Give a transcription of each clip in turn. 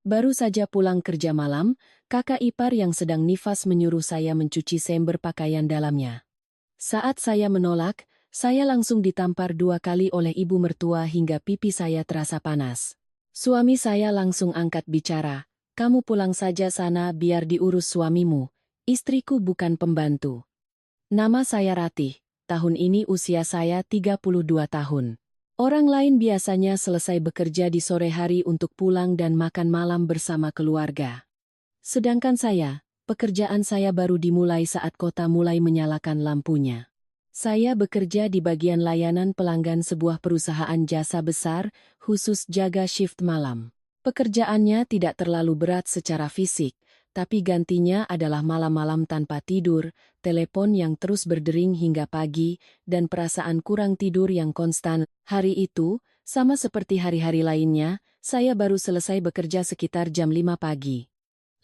Baru saja pulang kerja malam, kakak ipar yang sedang nifas menyuruh saya mencuci seember pakaian dalamnya. Saat saya menolak, saya langsung ditampar 2 kali oleh ibu mertua hingga pipi saya terasa panas. Suami saya langsung angkat bicara, "Kamu pulang saja sana biar diurus suamimu. Istriku bukan pembantu." Nama saya Ratih. Tahun ini usia saya 32 tahun. Orang lain biasanya selesai bekerja di sore hari untuk pulang dan makan malam bersama keluarga. Sedangkan saya, pekerjaan saya baru dimulai saat kota mulai menyalakan lampunya. Saya bekerja di bagian layanan pelanggan sebuah perusahaan jasa besar, khusus jaga shift malam. Pekerjaannya tidak terlalu berat secara fisik, tapi gantinya adalah malam-malam tanpa tidur, telepon yang terus berdering hingga pagi, dan perasaan kurang tidur yang konstan. Hari itu, sama seperti hari-hari lainnya, saya baru selesai bekerja sekitar jam 5 pagi.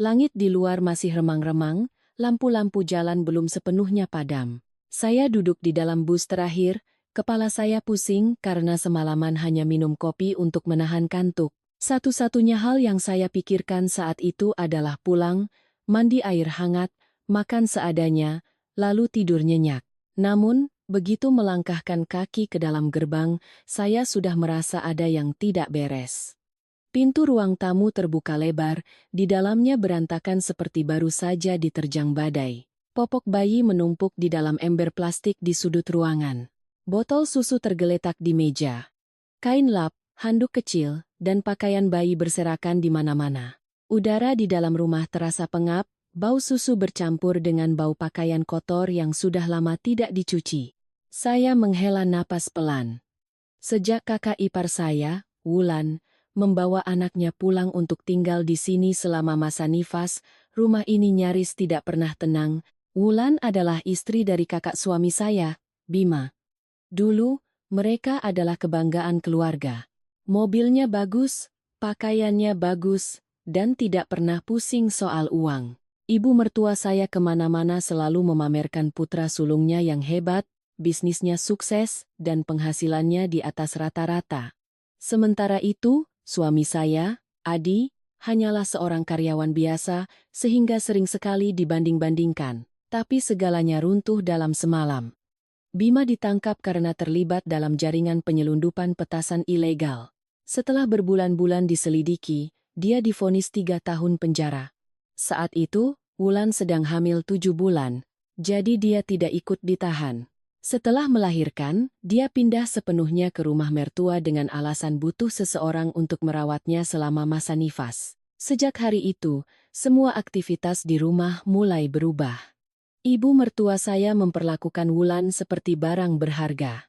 Langit di luar masih remang-remang, lampu-lampu jalan belum sepenuhnya padam. Saya duduk di dalam bus terakhir, kepala saya pusing karena semalaman hanya minum kopi untuk menahan kantuk. Satu-satunya hal yang saya pikirkan saat itu adalah pulang, mandi air hangat, makan seadanya, lalu tidur nyenyak. Namun, begitu melangkahkan kaki ke dalam gerbang, saya sudah merasa ada yang tidak beres. Pintu ruang tamu terbuka lebar, di dalamnya berantakan seperti baru saja diterjang badai. Popok bayi menumpuk di dalam ember plastik di sudut ruangan. Botol susu tergeletak di meja. Kain lap, handuk kecil, dan pakaian bayi berserakan di mana-mana. Udara di dalam rumah terasa pengap, bau susu bercampur dengan bau pakaian kotor yang sudah lama tidak dicuci. Saya menghela napas pelan. Sejak kakak ipar saya, Wulan, membawa anaknya pulang untuk tinggal di sini selama masa nifas, rumah ini nyaris tidak pernah tenang. Wulan adalah istri dari kakak suami saya, Bima. Dulu, mereka adalah kebanggaan keluarga. Mobilnya bagus, pakaiannya bagus, dan tidak pernah pusing soal uang. Ibu mertua saya kemana-mana selalu memamerkan putra sulungnya yang hebat, bisnisnya sukses, dan penghasilannya di atas rata-rata. Sementara itu, suami saya, Adi, hanyalah seorang karyawan biasa, sehingga sering sekali dibanding-bandingkan. Tapi segalanya runtuh dalam semalam. Bima ditangkap karena terlibat dalam jaringan penyelundupan petasan ilegal. Setelah berbulan-bulan diselidiki, dia divonis 3 tahun penjara. Saat itu, Wulan sedang hamil 7 bulan, jadi dia tidak ikut ditahan. Setelah melahirkan, dia pindah sepenuhnya ke rumah mertua dengan alasan butuh seseorang untuk merawatnya selama masa nifas. Sejak hari itu, semua aktivitas di rumah mulai berubah. Ibu mertua saya memperlakukan Wulan seperti barang berharga.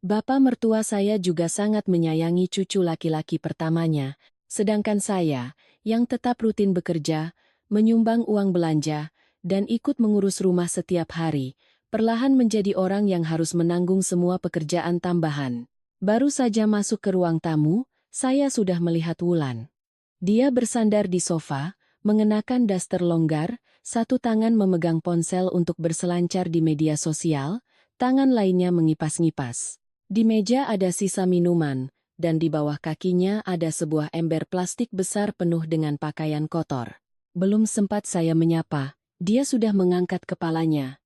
Bapak mertua saya juga sangat menyayangi cucu laki-laki pertamanya, sedangkan saya, yang tetap rutin bekerja, menyumbang uang belanja, dan ikut mengurus rumah setiap hari, perlahan menjadi orang yang harus menanggung semua pekerjaan tambahan. Baru saja masuk ke ruang tamu, saya sudah melihat Wulan. Dia bersandar di sofa, mengenakan daster longgar, satu tangan memegang ponsel untuk berselancar di media sosial, tangan lainnya mengipas-ngipas. Di meja ada sisa minuman, dan di bawah kakinya ada sebuah ember plastik besar penuh dengan pakaian kotor. Belum sempat saya menyapa, dia sudah mengangkat kepalanya.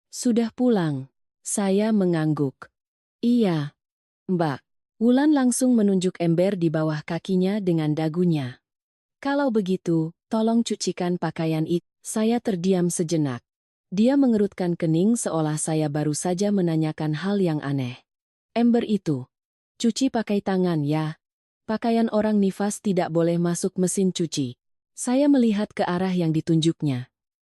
"Sudah pulang?" Saya mengangguk. "Iya, Mbak." Wulan langsung menunjuk ember di bawah kakinya dengan dagunya. "Kalau begitu, tolong cucikan pakaian itu." Saya terdiam sejenak. Dia mengerutkan kening seolah saya baru saja menanyakan hal yang aneh. "Ember itu. Cuci pakai tangan ya. Pakaian orang nifas tidak boleh masuk mesin cuci." Saya melihat ke arah yang ditunjuknya.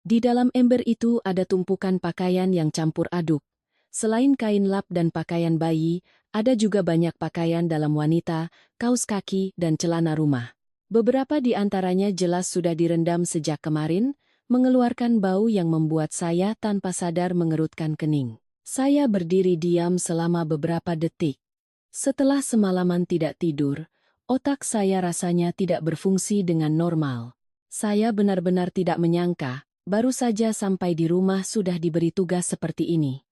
Di dalam ember itu ada tumpukan pakaian yang campur aduk. Selain kain lap dan pakaian bayi, ada juga banyak pakaian dalam wanita, kaos kaki, dan celana rumah. Beberapa di antaranya jelas sudah direndam sejak kemarin, mengeluarkan bau yang membuat saya tanpa sadar mengerutkan kening. Saya berdiri diam selama beberapa detik. Setelah semalaman tidak tidur, otak saya rasanya tidak berfungsi dengan normal. Saya benar-benar tidak menyangka, baru saja sampai di rumah sudah diberi tugas seperti ini.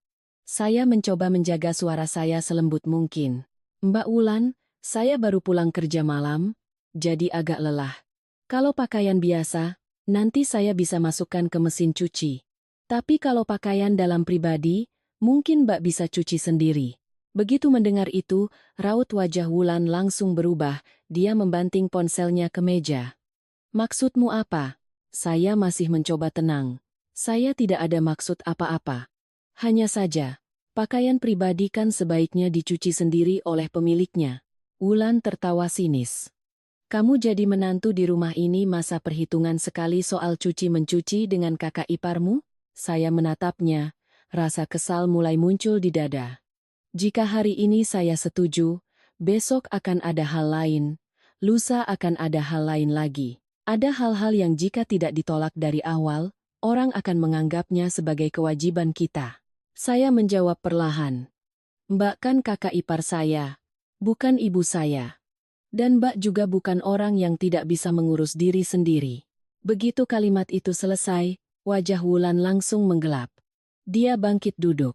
Saya mencoba menjaga suara saya selembut mungkin. "Mbak Wulan, saya baru pulang kerja malam, jadi agak lelah. Kalau pakaian biasa, nanti saya bisa masukkan ke mesin cuci. Tapi kalau pakaian dalam pribadi, mungkin Mbak bisa cuci sendiri. Begitu mendengar itu, raut wajah Wulan langsung berubah, dia membanting ponselnya ke meja. Maksudmu apa? Saya masih mencoba tenang. Saya tidak ada maksud apa-apa. Hanya saja, pakaian pribadi kan sebaiknya dicuci sendiri oleh pemiliknya. Wulan tertawa sinis. Kamu jadi menantu di rumah ini masa perhitungan sekali soal cuci-mencuci dengan kakak iparmu? Saya menatapnya, rasa kesal mulai muncul di dada. Jika hari ini saya setuju, besok akan ada hal lain, lusa akan ada hal lain lagi. Ada hal-hal yang jika tidak ditolak dari awal, orang akan menganggapnya sebagai kewajiban kita. Saya menjawab perlahan. Mbak kan kakak ipar saya, bukan ibu saya. Dan Mbak juga bukan orang yang tidak bisa mengurus diri sendiri. Begitu kalimat itu selesai, wajah Wulan langsung menggelap. Dia bangkit duduk.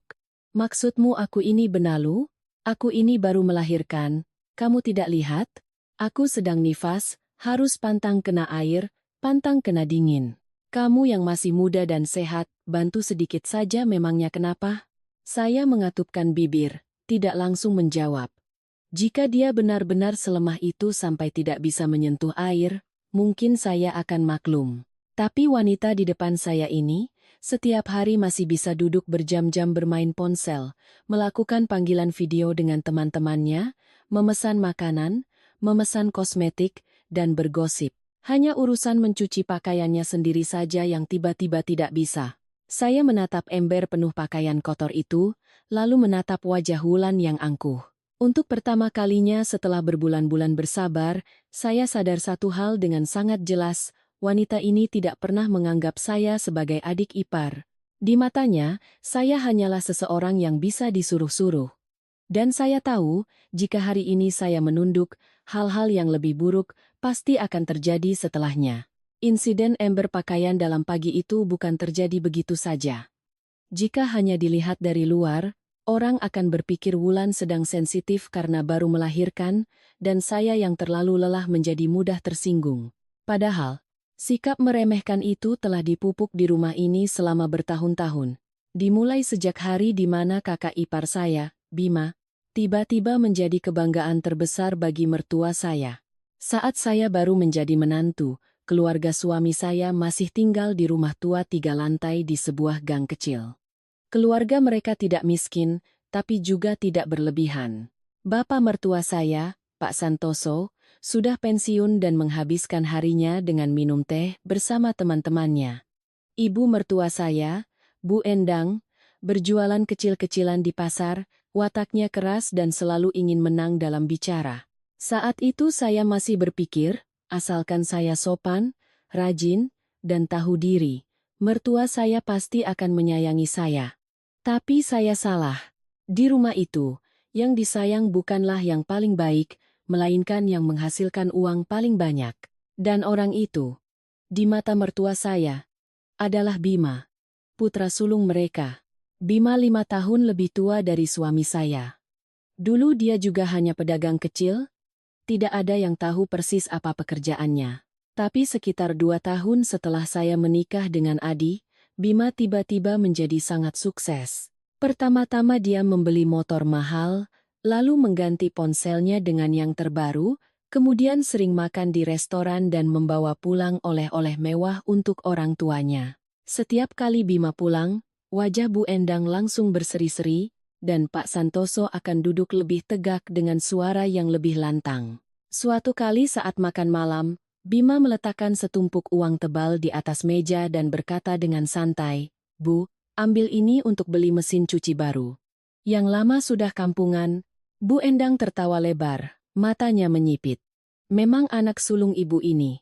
Maksudmu aku ini benalu? Aku ini baru melahirkan, kamu tidak lihat? Aku sedang nifas, harus pantang kena air, pantang kena dingin. Kamu yang masih muda dan sehat, bantu sedikit saja memangnya kenapa? Saya mengatupkan bibir, tidak langsung menjawab. Jika dia benar-benar selemah itu sampai tidak bisa menyentuh air, mungkin saya akan maklum. Tapi wanita di depan saya ini, setiap hari masih bisa duduk berjam-jam bermain ponsel, melakukan panggilan video dengan teman-temannya, memesan makanan, memesan kosmetik, dan bergosip. Hanya urusan mencuci pakaiannya sendiri saja yang tiba-tiba tidak bisa. Saya menatap ember penuh pakaian kotor itu, lalu menatap wajah Wulan yang angkuh. Untuk pertama kalinya setelah berbulan-bulan bersabar, saya sadar satu hal dengan sangat jelas, wanita ini tidak pernah menganggap saya sebagai adik ipar. Di matanya, saya hanyalah seseorang yang bisa disuruh-suruh. Dan saya tahu, jika hari ini saya menunduk, hal-hal yang lebih buruk pasti akan terjadi setelahnya. Insiden ember pakaian dalam pagi itu bukan terjadi begitu saja. Jika hanya dilihat dari luar, orang akan berpikir Wulan sedang sensitif karena baru melahirkan, dan saya yang terlalu lelah menjadi mudah tersinggung. Padahal, sikap meremehkan itu telah dipupuk di rumah ini selama bertahun-tahun. Dimulai sejak hari di mana kakak ipar saya, Bima, tiba-tiba menjadi kebanggaan terbesar bagi mertua saya. Saat saya baru menjadi menantu, keluarga suami saya masih tinggal di rumah tua 3 lantai di sebuah gang kecil. Keluarga mereka tidak miskin, tapi juga tidak berlebihan. Bapak mertua saya, Pak Santoso, sudah pensiun dan menghabiskan harinya dengan minum teh bersama teman-temannya. Ibu mertua saya, Bu Endang, berjualan kecil-kecilan di pasar, wataknya keras dan selalu ingin menang dalam bicara. Saat itu saya masih berpikir, asalkan saya sopan, rajin, dan tahu diri, mertua saya pasti akan menyayangi saya. Tapi saya salah. Di rumah itu, yang disayang bukanlah yang paling baik, melainkan yang menghasilkan uang paling banyak. Dan orang itu, di mata mertua saya, adalah Bima, putra sulung mereka. Bima 5 tahun lebih tua dari suami saya. Dulu dia juga hanya pedagang kecil, tidak ada yang tahu persis apa pekerjaannya. Tapi sekitar 2 tahun setelah saya menikah dengan Adi, Bima tiba-tiba menjadi sangat sukses. Pertama-tama dia membeli motor mahal, lalu mengganti ponselnya dengan yang terbaru, kemudian sering makan di restoran dan membawa pulang oleh-oleh mewah untuk orang tuanya. Setiap kali Bima pulang, wajah Bu Endang langsung berseri-seri, dan Pak Santoso akan duduk lebih tegak dengan suara yang lebih lantang. Suatu kali saat makan malam, Bima meletakkan setumpuk uang tebal di atas meja dan berkata dengan santai, "Bu, ambil ini untuk beli mesin cuci baru. Yang lama sudah kampungan." Bu Endang tertawa lebar, matanya menyipit. Memang anak sulung ibu ini.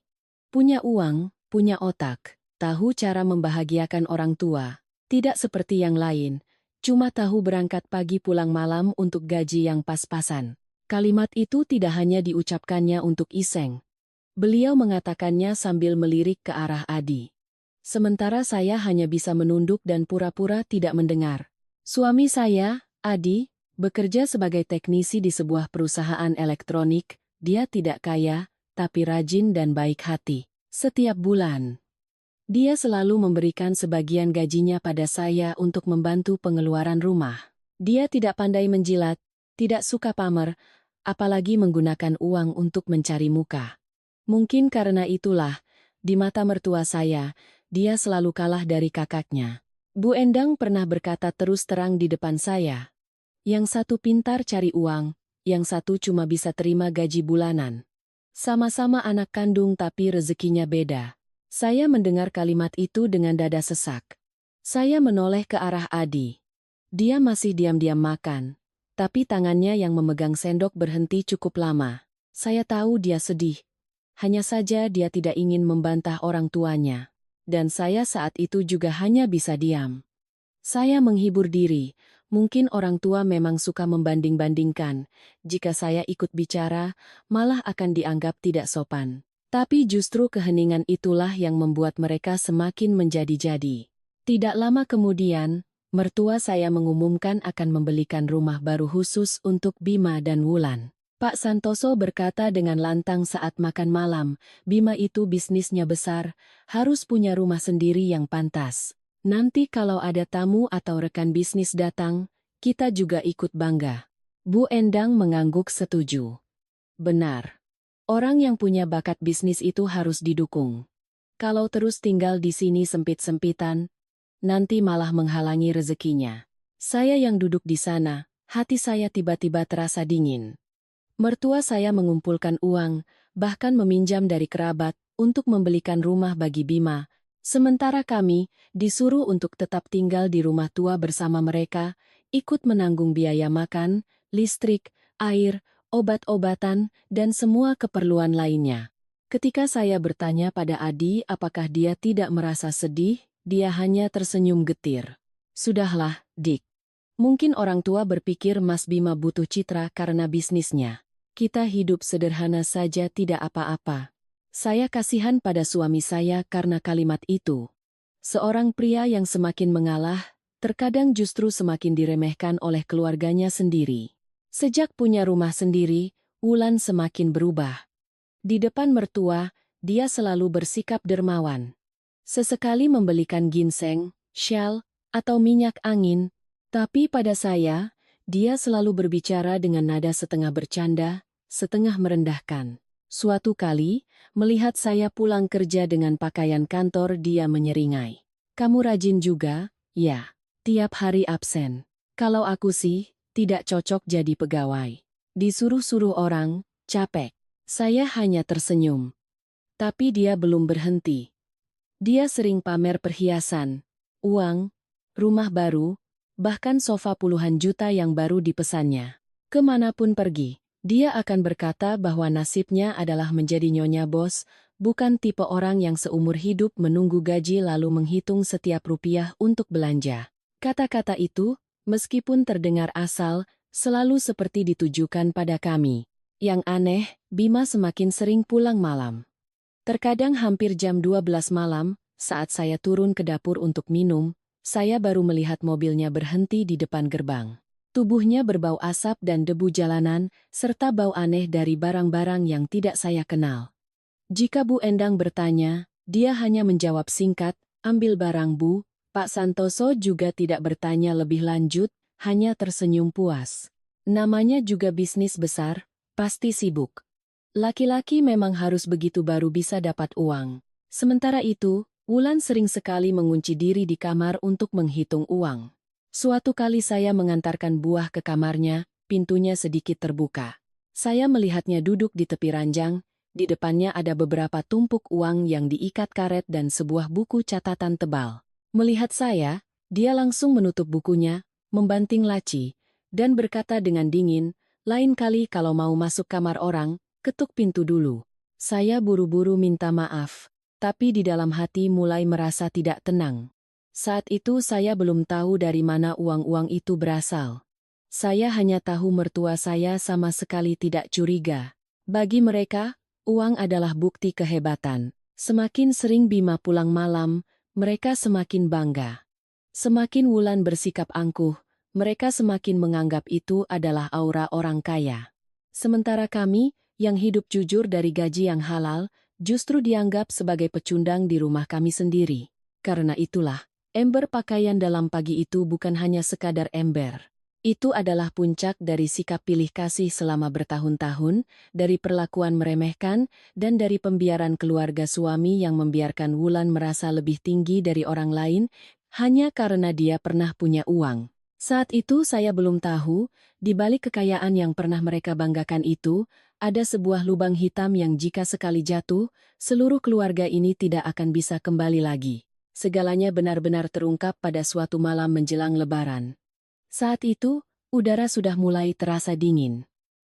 Punya uang, punya otak, tahu cara membahagiakan orang tua. Tidak seperti yang lain, cuma tahu berangkat pagi pulang malam untuk gaji yang pas-pasan. Kalimat itu tidak hanya diucapkannya untuk iseng. Beliau mengatakannya sambil melirik ke arah Adi. Sementara saya hanya bisa menunduk dan pura-pura tidak mendengar. Suami saya, Adi, bekerja sebagai teknisi di sebuah perusahaan elektronik. Dia tidak kaya, tapi rajin dan baik hati. Setiap bulan, dia selalu memberikan sebagian gajinya pada saya untuk membantu pengeluaran rumah. Dia tidak pandai menjilat, tidak suka pamer, apalagi menggunakan uang untuk mencari muka. Mungkin karena itulah, di mata mertua saya, dia selalu kalah dari kakaknya. Bu Endang pernah berkata terus terang di depan saya. Yang satu pintar cari uang, yang satu cuma bisa terima gaji bulanan. Sama-sama anak kandung tapi rezekinya beda. Saya mendengar kalimat itu dengan dada sesak. Saya menoleh ke arah Adi. Dia masih diam-diam makan, tapi tangannya yang memegang sendok berhenti cukup lama. Saya tahu dia sedih. Hanya saja dia tidak ingin membantah orang tuanya. Dan saya saat itu juga hanya bisa diam. Saya menghibur diri. Mungkin orang tua memang suka membanding-bandingkan. Jika saya ikut bicara, malah akan dianggap tidak sopan. Tapi justru keheningan itulah yang membuat mereka semakin menjadi-jadi. Tidak lama kemudian, mertua saya mengumumkan akan membelikan rumah baru khusus untuk Bima dan Wulan. Pak Santoso berkata dengan lantang saat makan malam, Bima itu bisnisnya besar, harus punya rumah sendiri yang pantas. Nanti kalau ada tamu atau rekan bisnis datang, kita juga ikut bangga. Bu Endang mengangguk setuju. Benar. Orang yang punya bakat bisnis itu harus didukung. Kalau terus tinggal di sini sempit-sempitan, nanti malah menghalangi rezekinya. Saya yang duduk di sana, hati saya tiba-tiba terasa dingin. Mertua saya mengumpulkan uang, bahkan meminjam dari kerabat, untuk membelikan rumah bagi Bima. Sementara kami, disuruh untuk tetap tinggal di rumah tua bersama mereka, ikut menanggung biaya makan, listrik, air, obat-obatan, dan semua keperluan lainnya. Ketika saya bertanya pada Adi apakah dia tidak merasa sedih, dia hanya tersenyum getir. Sudahlah, Dik. Mungkin orang tua berpikir Mas Bima butuh citra karena bisnisnya. Kita hidup sederhana saja tidak apa-apa. Saya kasihan pada suami saya karena kalimat itu. Seorang pria yang semakin mengalah, terkadang justru semakin diremehkan oleh keluarganya sendiri. Sejak punya rumah sendiri, Wulan semakin berubah. Di depan mertua, dia selalu bersikap dermawan. Sesekali membelikan ginseng, shell, atau minyak angin, tapi pada saya, dia selalu berbicara dengan nada setengah bercanda, setengah merendahkan. Suatu kali, melihat saya pulang kerja dengan pakaian kantor, dia menyeringai. Kamu rajin juga, ya. Tiap hari absen. Kalau aku sih, tidak cocok jadi pegawai. Disuruh-suruh orang, capek. Saya hanya tersenyum. Tapi dia belum berhenti. Dia sering pamer perhiasan, uang, rumah baru, bahkan sofa puluhan juta yang baru dipesannya. Kemanapun pergi, dia akan berkata bahwa nasibnya adalah menjadi nyonya bos, bukan tipe orang yang seumur hidup menunggu gaji lalu menghitung setiap rupiah untuk belanja. Kata-kata itu, meskipun terdengar asal, selalu seperti ditujukan pada kami. Yang aneh, Bima semakin sering pulang malam. Terkadang hampir jam 12 malam, saat saya turun ke dapur untuk minum, saya baru melihat mobilnya berhenti di depan gerbang. Tubuhnya berbau asap dan debu jalanan, serta bau aneh dari barang-barang yang tidak saya kenal. Jika Bu Endang bertanya, dia hanya menjawab singkat, ambil barang Bu. Pak Santoso juga tidak bertanya lebih lanjut, hanya tersenyum puas. Namanya juga bisnis besar, pasti sibuk. Laki-laki memang harus begitu baru bisa dapat uang. Sementara itu, Wulan sering sekali mengunci diri di kamar untuk menghitung uang. Suatu kali saya mengantarkan buah ke kamarnya, pintunya sedikit terbuka. Saya melihatnya duduk di tepi ranjang, di depannya ada beberapa tumpuk uang yang diikat karet dan sebuah buku catatan tebal. Melihat saya, dia langsung menutup bukunya, membanting laci, dan berkata dengan dingin, lain kali kalau mau masuk kamar orang, ketuk pintu dulu. Saya buru-buru minta maaf, tapi di dalam hati mulai merasa tidak tenang. Saat itu saya belum tahu dari mana uang-uang itu berasal. Saya hanya tahu mertua saya sama sekali tidak curiga. Bagi mereka, uang adalah bukti kehebatan. Semakin sering Bima pulang malam, mereka semakin bangga. Semakin Wulan bersikap angkuh, mereka semakin menganggap itu adalah aura orang kaya. Sementara kami, yang hidup jujur dari gaji yang halal, justru dianggap sebagai pecundang di rumah kami sendiri. Karena itulah, ember pakaian dalam pagi itu bukan hanya sekadar ember. Itu adalah puncak dari sikap pilih kasih selama bertahun-tahun, dari perlakuan meremehkan, dan dari pembiaran keluarga suami yang membiarkan Wulan merasa lebih tinggi dari orang lain, hanya karena dia pernah punya uang. Saat itu saya belum tahu, di balik kekayaan yang pernah mereka banggakan itu, ada sebuah lubang hitam yang jika sekali jatuh, seluruh keluarga ini tidak akan bisa kembali lagi. Segalanya benar-benar terungkap pada suatu malam menjelang Lebaran. Saat itu, udara sudah mulai terasa dingin.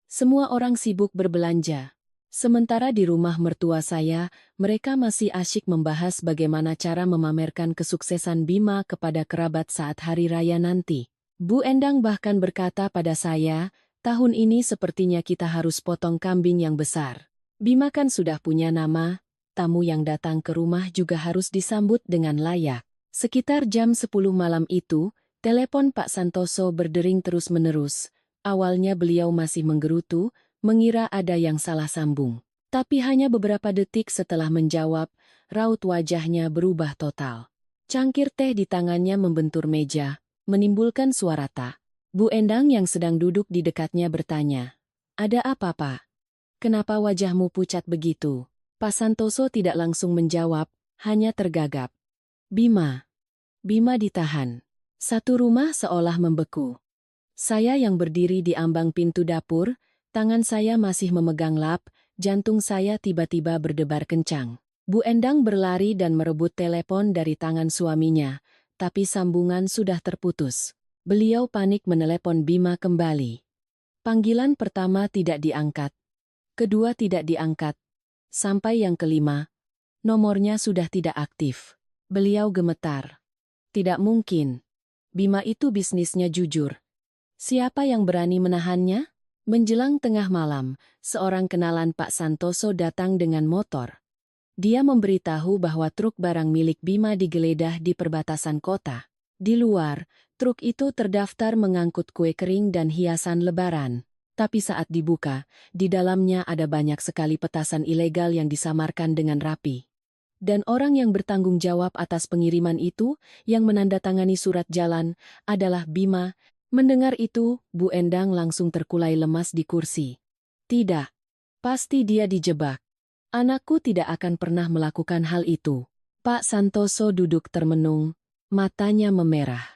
Semua orang sibuk berbelanja. Sementara di rumah mertua saya, mereka masih asyik membahas bagaimana cara memamerkan kesuksesan Bima kepada kerabat saat hari raya nanti. Bu Endang bahkan berkata pada saya, tahun ini sepertinya kita harus potong kambing yang besar. Bima kan sudah punya nama, tamu yang datang ke rumah juga harus disambut dengan layak. Sekitar jam 10 malam itu, telepon Pak Santoso berdering terus-menerus. Awalnya beliau masih menggerutu, mengira ada yang salah sambung. Tapi hanya beberapa detik setelah menjawab, raut wajahnya berubah total. Cangkir teh di tangannya membentur meja, menimbulkan suara tak. Bu Endang yang sedang duduk di dekatnya bertanya, "Ada apa, Pak? Kenapa wajahmu pucat begitu?" Pak Santoso tidak langsung menjawab, hanya tergagap. Bima. Bima ditahan. Satu rumah seolah membeku. Saya yang berdiri di ambang pintu dapur, tangan saya masih memegang lap, jantung saya tiba-tiba berdebar kencang. Bu Endang berlari dan merebut telepon dari tangan suaminya, tapi sambungan sudah terputus. Beliau panik menelepon Bima kembali. Panggilan pertama tidak diangkat. Kedua tidak diangkat. Sampai yang kelima, nomornya sudah tidak aktif. Beliau gemetar. Tidak mungkin. Bima itu bisnisnya jujur. Siapa yang berani menahannya? Menjelang tengah malam, seorang kenalan Pak Santoso datang dengan motor. Dia memberitahu bahwa truk barang milik Bima digeledah di perbatasan kota. Di luar, truk itu terdaftar mengangkut kue kering dan hiasan lebaran. Tapi saat dibuka, di dalamnya ada banyak sekali petasan ilegal yang disamarkan dengan rapi. Dan orang yang bertanggung jawab atas pengiriman itu, yang menandatangani surat jalan, adalah Bima. Mendengar itu, Bu Endang langsung terkulai lemas di kursi. Tidak. Pasti dia dijebak. Anakku tidak akan pernah melakukan hal itu. Pak Santoso duduk termenung, matanya memerah.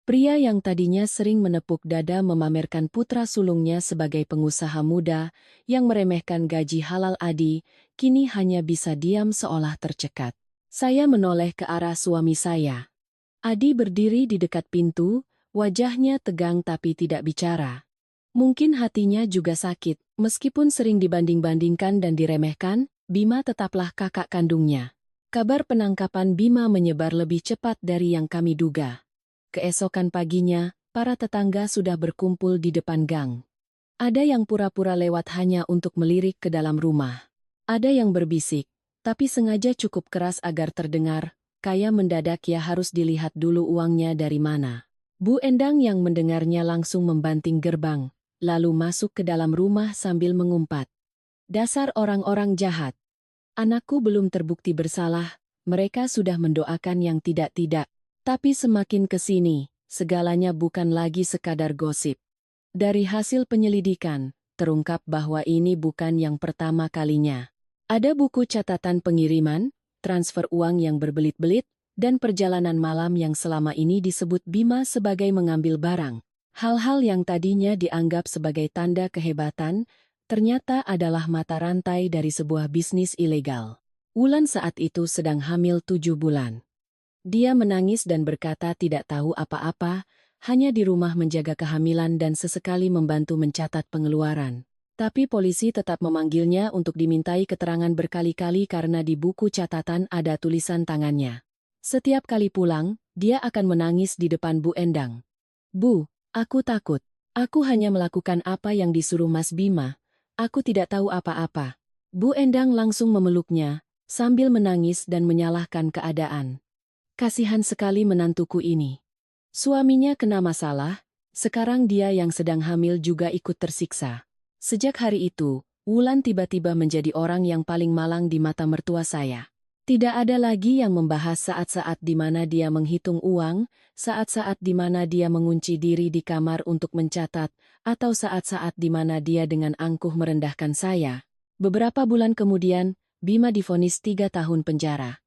Pria yang tadinya sering menepuk dada memamerkan putra sulungnya sebagai pengusaha muda yang meremehkan gaji halal Adi, kini hanya bisa diam seolah tercekat. Saya menoleh ke arah suami saya. Adi berdiri di dekat pintu, wajahnya tegang tapi tidak bicara. Mungkin hatinya juga sakit, meskipun sering dibanding-bandingkan dan diremehkan, Bima tetaplah kakak kandungnya. Kabar penangkapan Bima menyebar lebih cepat dari yang kami duga. Keesokan paginya, para tetangga sudah berkumpul di depan gang. Ada yang pura-pura lewat hanya untuk melirik ke dalam rumah. Ada yang berbisik, tapi sengaja cukup keras agar terdengar, "Kaya mendadak ya, harus dilihat dulu uangnya dari mana." Bu Endang yang mendengarnya langsung membanting gerbang, lalu masuk ke dalam rumah sambil mengumpat. "Dasar orang-orang jahat. Anakku belum terbukti bersalah, mereka sudah mendoakan yang tidak-tidak. Tapi semakin ke sini, segalanya bukan lagi sekadar gosip. Dari hasil penyelidikan, terungkap bahwa ini bukan yang pertama kalinya. Ada buku catatan pengiriman, transfer uang yang berbelit-belit, dan perjalanan malam yang selama ini disebut Bima sebagai mengambil barang. Hal-hal yang tadinya dianggap sebagai tanda kehebatan, ternyata adalah mata rantai dari sebuah bisnis ilegal. Wulan saat itu sedang hamil 7 bulan. Dia menangis dan berkata tidak tahu apa-apa, hanya di rumah menjaga kehamilan dan sesekali membantu mencatat pengeluaran. Tapi polisi tetap memanggilnya untuk dimintai keterangan berkali-kali karena di buku catatan ada tulisan tangannya. Setiap kali pulang, dia akan menangis di depan Bu Endang. "Bu, aku takut. Aku hanya melakukan apa yang disuruh Mas Bima. Aku tidak tahu apa-apa." Bu Endang langsung memeluknya, sambil menangis dan menyalahkan keadaan. Kasihan sekali menantuku ini. Suaminya kena masalah, sekarang dia yang sedang hamil juga ikut tersiksa. Sejak hari itu, Wulan tiba-tiba menjadi orang yang paling malang di mata mertua saya. Tidak ada lagi yang membahas saat-saat di mana dia menghitung uang, saat-saat di mana dia mengunci diri di kamar untuk mencatat, atau saat-saat di mana dia dengan angkuh merendahkan saya. Beberapa bulan kemudian, Bima divonis 3 tahun penjara.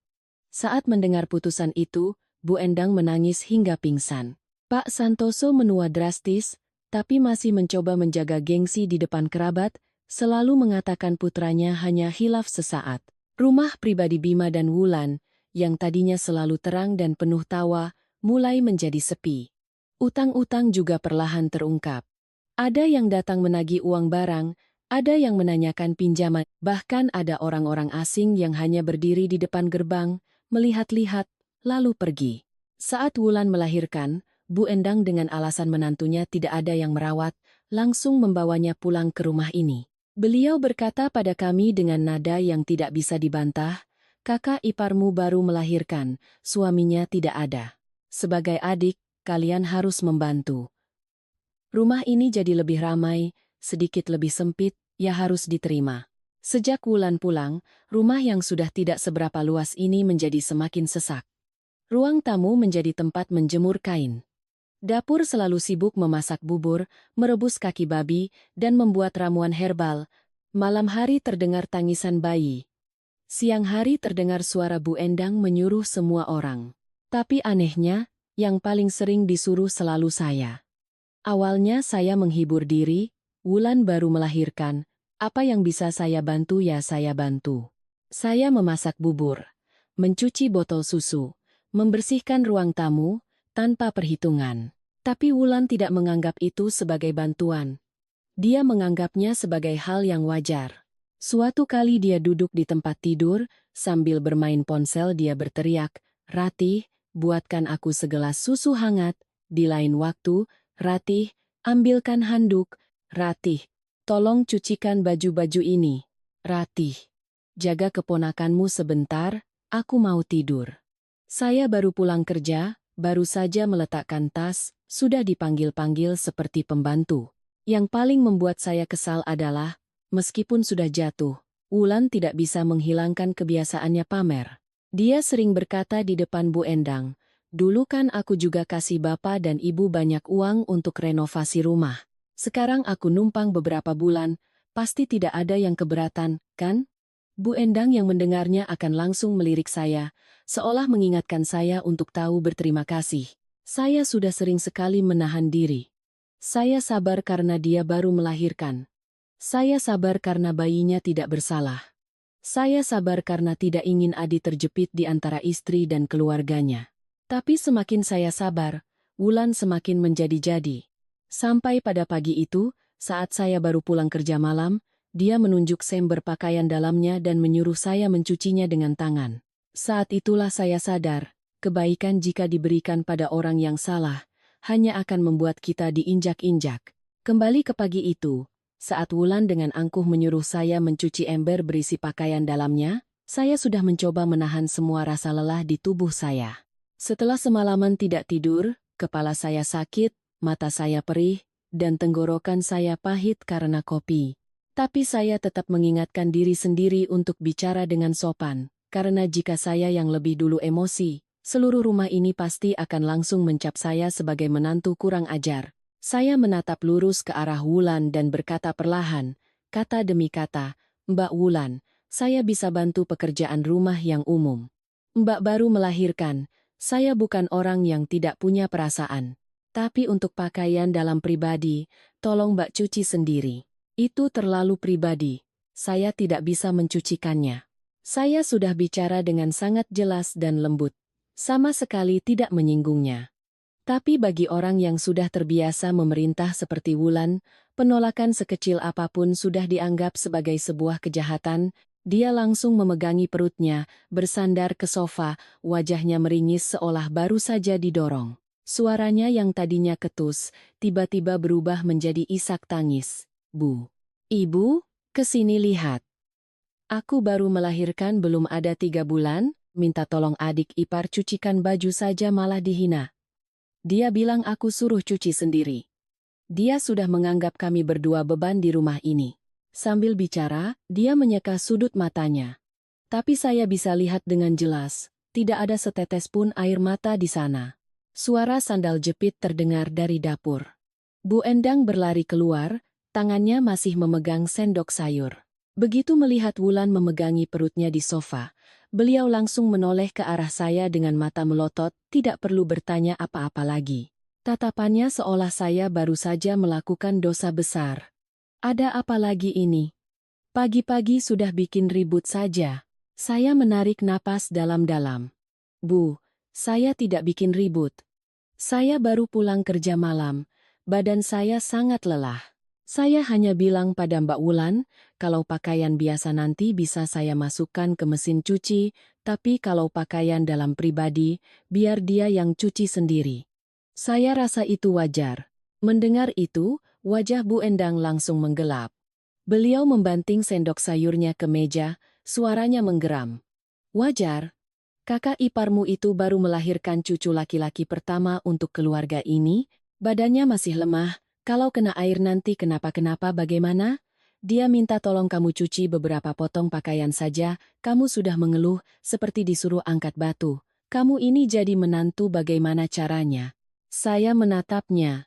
Saat mendengar putusan itu, Bu Endang menangis hingga pingsan. Pak Santoso menua drastis, tapi masih mencoba menjaga gengsi di depan kerabat, selalu mengatakan putranya hanya hilaf sesaat. Rumah pribadi Bima dan Wulan, yang tadinya selalu terang dan penuh tawa, mulai menjadi sepi. Utang-utang juga perlahan terungkap. Ada yang datang menagih uang barang, ada yang menanyakan pinjaman, bahkan ada orang-orang asing yang hanya berdiri di depan gerbang, melihat-lihat, lalu pergi. Saat Wulan melahirkan, Bu Endang dengan alasan menantunya tidak ada yang merawat, langsung membawanya pulang ke rumah ini. Beliau berkata pada kami dengan nada yang tidak bisa dibantah, "Kakak iparmu baru melahirkan, suaminya tidak ada. Sebagai adik, kalian harus membantu. Rumah ini jadi lebih ramai, sedikit lebih sempit, ya harus diterima." Sejak Wulan pulang, rumah yang sudah tidak seberapa luas ini menjadi semakin sesak. Ruang tamu menjadi tempat menjemur kain. Dapur selalu sibuk memasak bubur, merebus kaki babi, dan membuat ramuan herbal. Malam hari terdengar tangisan bayi. Siang hari terdengar suara Bu Endang menyuruh semua orang. Tapi anehnya, yang paling sering disuruh selalu saya. Awalnya saya menghibur diri, Wulan baru melahirkan, apa yang bisa saya bantu ya saya bantu. Saya memasak bubur, mencuci botol susu, membersihkan ruang tamu, tanpa perhitungan. Tapi Wulan tidak menganggap itu sebagai bantuan. Dia menganggapnya sebagai hal yang wajar. Suatu kali dia duduk di tempat tidur, sambil bermain ponsel dia berteriak, "Ratih, buatkan aku segelas susu hangat." Di lain waktu, "Ratih, ambilkan handuk." "Ratih, tolong cucikan baju-baju ini." "Ratih, jaga keponakanmu sebentar, aku mau tidur." Saya baru pulang kerja, baru saja meletakkan tas, sudah dipanggil-panggil seperti pembantu. Yang paling membuat saya kesal adalah, meskipun sudah jatuh, Wulan tidak bisa menghilangkan kebiasaannya pamer. Dia sering berkata di depan Bu Endang, "Dulu kan aku juga kasih bapak dan ibu banyak uang untuk renovasi rumah. Sekarang aku numpang beberapa bulan, pasti tidak ada yang keberatan, kan?" Bu Endang yang mendengarnya akan langsung melirik saya, seolah mengingatkan saya untuk tahu berterima kasih. Saya sudah sering sekali menahan diri. Saya sabar karena dia baru melahirkan. Saya sabar karena bayinya tidak bersalah. Saya sabar karena tidak ingin Adi terjepit di antara istri dan keluarganya. Tapi semakin saya sabar, Wulan semakin menjadi-jadi. Sampai pada pagi itu, saat saya baru pulang kerja malam, dia menunjuk sember pakaian dalamnya dan menyuruh saya mencucinya dengan tangan. Saat itulah saya sadar, kebaikan jika diberikan pada orang yang salah, hanya akan membuat kita diinjak-injak. Kembali ke pagi itu, saat Wulan dengan angkuh menyuruh saya mencuci ember berisi pakaian dalamnya, saya sudah mencoba menahan semua rasa lelah di tubuh saya. Setelah semalaman tidak tidur, kepala saya sakit, mata saya perih, dan tenggorokan saya pahit karena kopi. Tapi saya tetap mengingatkan diri sendiri untuk bicara dengan sopan, karena jika saya yang lebih dulu emosi, seluruh rumah ini pasti akan langsung mencap saya sebagai menantu kurang ajar. Saya menatap lurus ke arah Wulan dan berkata perlahan, kata demi kata, "Mbak Wulan, saya bisa bantu pekerjaan rumah yang umum. Mbak baru melahirkan, saya bukan orang yang tidak punya perasaan. Tapi untuk pakaian dalam pribadi, tolong Mbak cuci sendiri. Itu terlalu pribadi, saya tidak bisa mencucikannya." Saya sudah bicara dengan sangat jelas dan lembut, sama sekali tidak menyinggungnya. Tapi bagi orang yang sudah terbiasa memerintah seperti Wulan, penolakan sekecil apapun sudah dianggap sebagai sebuah kejahatan. Dia langsung memegangi perutnya, bersandar ke sofa, wajahnya meringis seolah baru saja didorong. Suaranya yang tadinya ketus, tiba-tiba berubah menjadi isak tangis. "Bu, Ibu, kesini lihat. Aku baru melahirkan belum ada 3 bulan, minta tolong adik ipar cucikan baju saja malah dihina. Dia bilang aku suruh cuci sendiri. Dia sudah menganggap kami berdua beban di rumah ini." Sambil bicara, dia menyeka sudut matanya. Tapi saya bisa lihat dengan jelas, tidak ada setetes pun air mata di sana. Suara sandal jepit terdengar dari dapur. Bu Endang berlari keluar, tangannya masih memegang sendok sayur. Begitu melihat Wulan memegangi perutnya di sofa, beliau langsung menoleh ke arah saya dengan mata melotot, tidak perlu bertanya apa-apa lagi. Tatapannya seolah saya baru saja melakukan dosa besar. Ada apa lagi ini? Pagi-pagi sudah bikin ribut saja. Saya menarik napas dalam-dalam. Bu, saya tidak bikin ribut. Saya baru pulang kerja malam, badan saya sangat lelah. Saya hanya bilang pada Mbak Wulan, kalau pakaian biasa nanti bisa saya masukkan ke mesin cuci, tapi kalau pakaian dalam pribadi, biar dia yang cuci sendiri. Saya rasa itu wajar. Mendengar itu, wajah Bu Endang langsung menggelap. Beliau membanting sendok sayurnya ke meja, suaranya menggeram. Wajar. Kakak iparmu itu baru melahirkan cucu laki-laki pertama untuk keluarga ini, badannya masih lemah, kalau kena air nanti kenapa-kenapa bagaimana? Dia minta tolong kamu cuci beberapa potong pakaian saja, kamu sudah mengeluh, seperti disuruh angkat batu. Kamu ini jadi menantu bagaimana caranya? Saya menatapnya.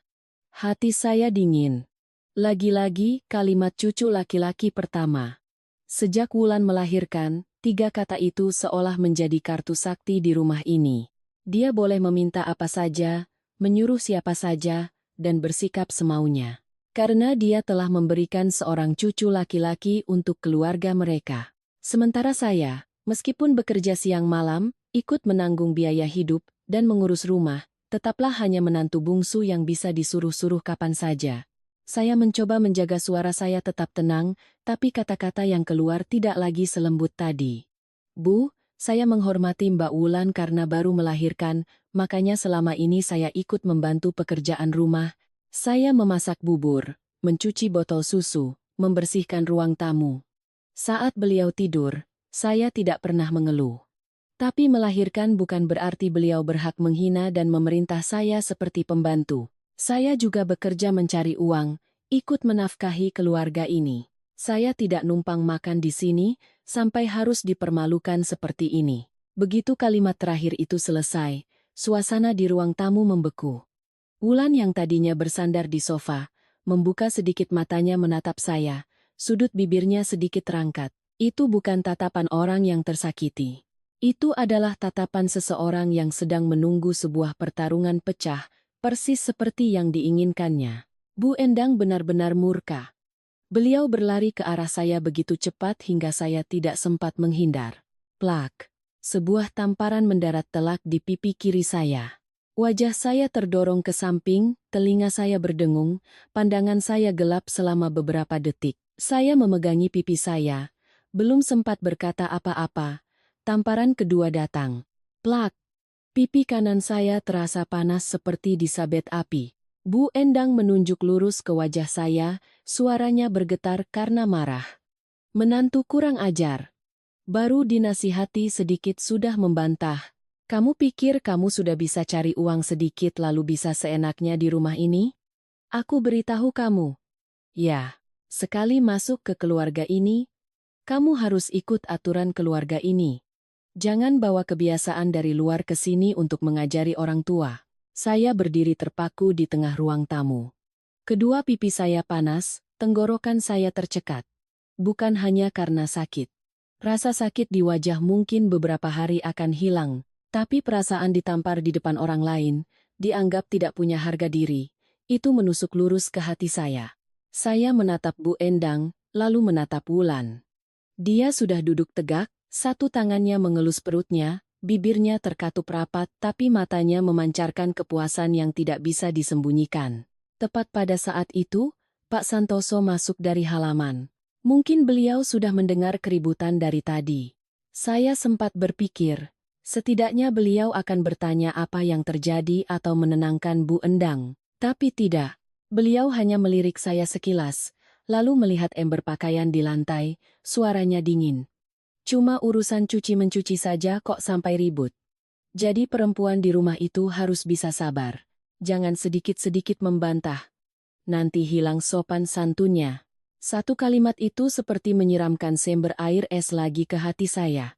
Hati saya dingin. Lagi-lagi kalimat cucu laki-laki pertama. Sejak Wulan melahirkan, 3 kata itu seolah menjadi kartu sakti di rumah ini. Dia boleh meminta apa saja, menyuruh siapa saja, dan bersikap semaunya. Karena dia telah memberikan seorang cucu laki-laki untuk keluarga mereka. Sementara saya, meskipun bekerja siang malam, ikut menanggung biaya hidup, dan mengurus rumah, tetaplah hanya menantu bungsu yang bisa disuruh-suruh kapan saja. Saya mencoba menjaga suara saya tetap tenang, tapi kata-kata yang keluar tidak lagi selembut tadi. Bu, saya menghormati Mbak Wulan karena baru melahirkan, makanya selama ini saya ikut membantu pekerjaan rumah. Saya memasak bubur, mencuci botol susu, membersihkan ruang tamu. Saat beliau tidur, saya tidak pernah mengeluh. Tapi melahirkan bukan berarti beliau berhak menghina dan memerintah saya seperti pembantu. Saya juga bekerja mencari uang, ikut menafkahi keluarga ini. Saya tidak numpang makan di sini, sampai harus dipermalukan seperti ini. Begitu kalimat terakhir itu selesai, suasana di ruang tamu membeku. Wulan yang tadinya bersandar di sofa, membuka sedikit matanya menatap saya, sudut bibirnya sedikit terangkat. Itu bukan tatapan orang yang tersakiti. Itu adalah tatapan seseorang yang sedang menunggu sebuah pertarungan pecah, persis seperti yang diinginkannya. Bu Endang benar-benar murka. Beliau berlari ke arah saya begitu cepat hingga saya tidak sempat menghindar. Plak. Sebuah tamparan mendarat telak di pipi kiri saya. Wajah saya terdorong ke samping, telinga saya berdengung, pandangan saya gelap selama beberapa detik. Saya memegangi pipi saya. Belum sempat berkata apa-apa. Tamparan kedua datang. Plak. Pipi kanan saya terasa panas seperti disabet api. Bu Endang menunjuk lurus ke wajah saya, suaranya bergetar karena marah. Menantu kurang ajar. Baru dinasihati sedikit sudah membantah. Kamu pikir kamu sudah bisa cari uang sedikit lalu bisa seenaknya di rumah ini? Aku beritahu kamu. Ya, sekali masuk ke keluarga ini, kamu harus ikut aturan keluarga ini. Jangan bawa kebiasaan dari luar ke sini untuk mengajari orang tua. Saya berdiri terpaku di tengah ruang tamu. Kedua pipi saya panas, tenggorokan saya tercekat. Bukan hanya karena sakit. Rasa sakit di wajah mungkin beberapa hari akan hilang, tapi perasaan ditampar di depan orang lain, dianggap tidak punya harga diri, itu menusuk lurus ke hati saya. Saya menatap Bu Endang, lalu menatap Wulan. Dia sudah duduk tegak, satu tangannya mengelus perutnya, bibirnya terkatup rapat tapi matanya memancarkan kepuasan yang tidak bisa disembunyikan. Tepat pada saat itu, Pak Santoso masuk dari halaman. Mungkin beliau sudah mendengar keributan dari tadi. Saya sempat berpikir, setidaknya beliau akan bertanya apa yang terjadi atau menenangkan Bu Endang. Tapi tidak. Beliau hanya melirik saya sekilas, lalu melihat ember pakaian di lantai, suaranya dingin. Cuma urusan cuci-mencuci saja kok sampai ribut. Jadi perempuan di rumah itu harus bisa sabar. Jangan sedikit-sedikit membantah. Nanti hilang sopan santunnya. Satu kalimat itu seperti menyiramkan sember air es lagi ke hati saya.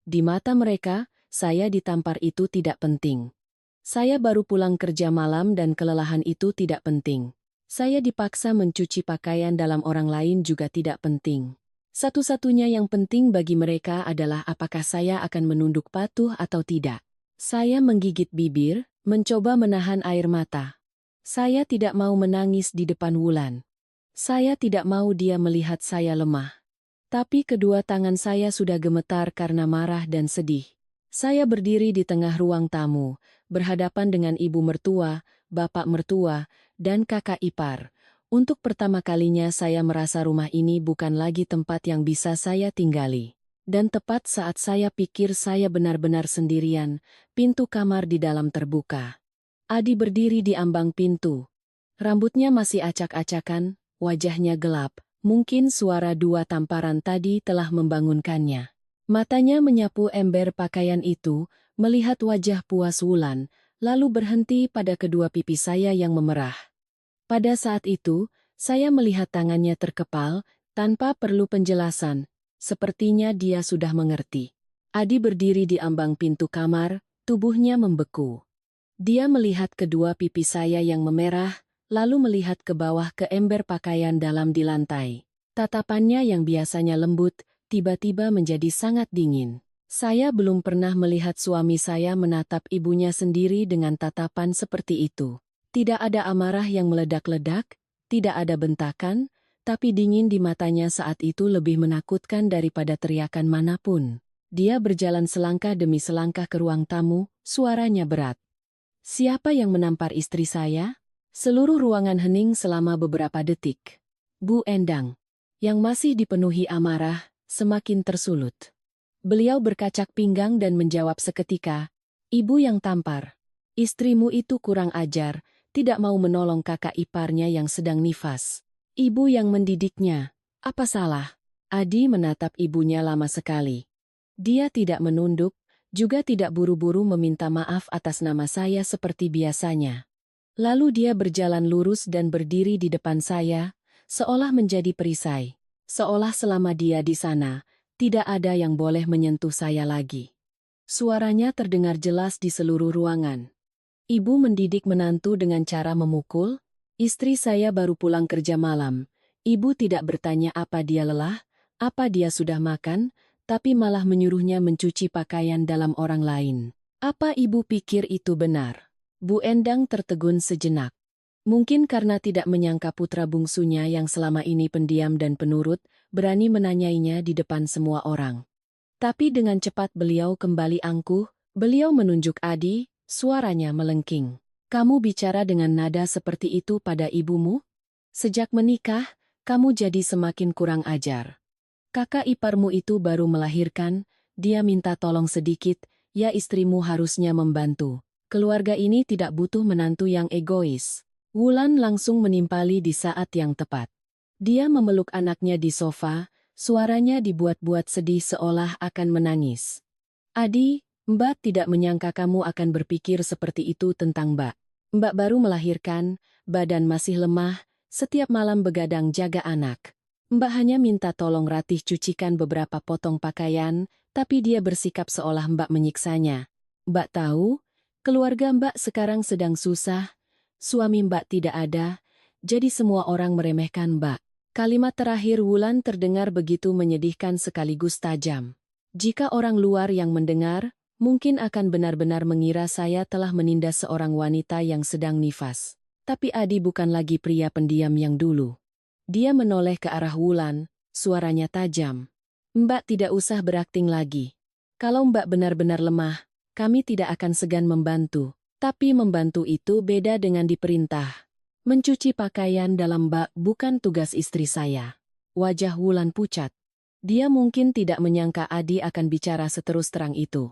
Di mata mereka, saya ditampar itu tidak penting. Saya baru pulang kerja malam dan kelelahan itu tidak penting. Saya dipaksa mencuci pakaian dalam orang lain juga tidak penting. Satu-satunya yang penting bagi mereka adalah apakah saya akan menunduk patuh atau tidak. Saya menggigit bibir, mencoba menahan air mata. Saya tidak mau menangis di depan Wulan. Saya tidak mau dia melihat saya lemah. Tapi kedua tangan saya sudah gemetar karena marah dan sedih. Saya berdiri di tengah ruang tamu, berhadapan dengan ibu mertua, bapak mertua, dan kakak ipar. Untuk pertama kalinya saya merasa rumah ini bukan lagi tempat yang bisa saya tinggali. Dan tepat saat saya pikir saya benar-benar sendirian, pintu kamar di dalam terbuka. Adi berdiri di ambang pintu. Rambutnya masih acak-acakan, wajahnya gelap. Mungkin suara dua tamparan tadi telah membangunkannya. Matanya menyapu ember pakaian itu, melihat wajah puas Wulan, lalu berhenti pada kedua pipi saya yang memerah. Pada saat itu, saya melihat tangannya terkepal, tanpa perlu penjelasan. Sepertinya dia sudah mengerti. Adi berdiri di ambang pintu kamar, tubuhnya membeku. Dia melihat kedua pipi saya yang memerah, lalu melihat ke bawah ke ember pakaian dalam di lantai. Tatapannya yang biasanya lembut, tiba-tiba menjadi sangat dingin. Saya belum pernah melihat suami saya menatap ibunya sendiri dengan tatapan seperti itu. Tidak ada amarah yang meledak-ledak, tidak ada bentakan, tapi dingin di matanya saat itu lebih menakutkan daripada teriakan manapun. Dia berjalan selangkah demi selangkah ke ruang tamu, suaranya berat. Siapa yang menampar istri saya? Seluruh ruangan hening selama beberapa detik. Bu Endang, yang masih dipenuhi amarah, semakin tersulut. Beliau berkacak pinggang dan menjawab seketika, "Ibu yang tampar. Istrimu itu kurang ajar, tidak mau menolong kakak iparnya yang sedang nifas. Ibu yang mendidiknya. Apa salah?" Adi menatap ibunya lama sekali. Dia tidak menunduk, juga tidak buru-buru meminta maaf atas nama saya seperti biasanya. Lalu dia berjalan lurus dan berdiri di depan saya, seolah menjadi perisai. Seolah selama dia di sana, tidak ada yang boleh menyentuh saya lagi. Suaranya terdengar jelas di seluruh ruangan. Ibu mendidik menantu dengan cara memukul. Istri saya baru pulang kerja malam. Ibu tidak bertanya apa dia lelah, apa dia sudah makan, tapi malah menyuruhnya mencuci pakaian dalam orang lain. Apa ibu pikir itu benar? Bu Endang tertegun sejenak. Mungkin karena tidak menyangka putra bungsunya yang selama ini pendiam dan penurut, berani menanyainya di depan semua orang. Tapi dengan cepat beliau kembali angkuh, beliau menunjuk Adi, suaranya melengking. "Kamu bicara dengan nada seperti itu pada ibumu? Sejak menikah, kamu jadi semakin kurang ajar. Kakak iparmu itu baru melahirkan, dia minta tolong sedikit, ya istrimu harusnya membantu. Keluarga ini tidak butuh menantu yang egois." Wulan langsung menimpali di saat yang tepat. Dia memeluk anaknya di sofa, suaranya dibuat-buat sedih seolah akan menangis. "Adi, Mbak tidak menyangka kamu akan berpikir seperti itu tentang Mbak. Mbak baru melahirkan, badan masih lemah, setiap malam begadang jaga anak. Mbak hanya minta tolong Ratih cucikan beberapa potong pakaian, tapi dia bersikap seolah Mbak menyiksanya. Mbak tahu, keluarga Mbak sekarang sedang susah, suami Mbak tidak ada, jadi semua orang meremehkan Mbak." Kalimat terakhir Wulan terdengar begitu menyedihkan sekaligus tajam. Jika orang luar yang mendengar, mungkin akan benar-benar mengira saya telah menindas seorang wanita yang sedang nifas. Tapi Adi bukan lagi pria pendiam yang dulu. Dia menoleh ke arah Wulan, suaranya tajam. "Mbak tidak usah berakting lagi. Kalau Mbak benar-benar lemah, kami tidak akan segan membantu. Tapi membantu itu beda dengan diperintah. Mencuci pakaian dalam bak bukan tugas istri saya." Wajah Wulan pucat. Dia mungkin tidak menyangka Adi akan bicara seterus terang itu.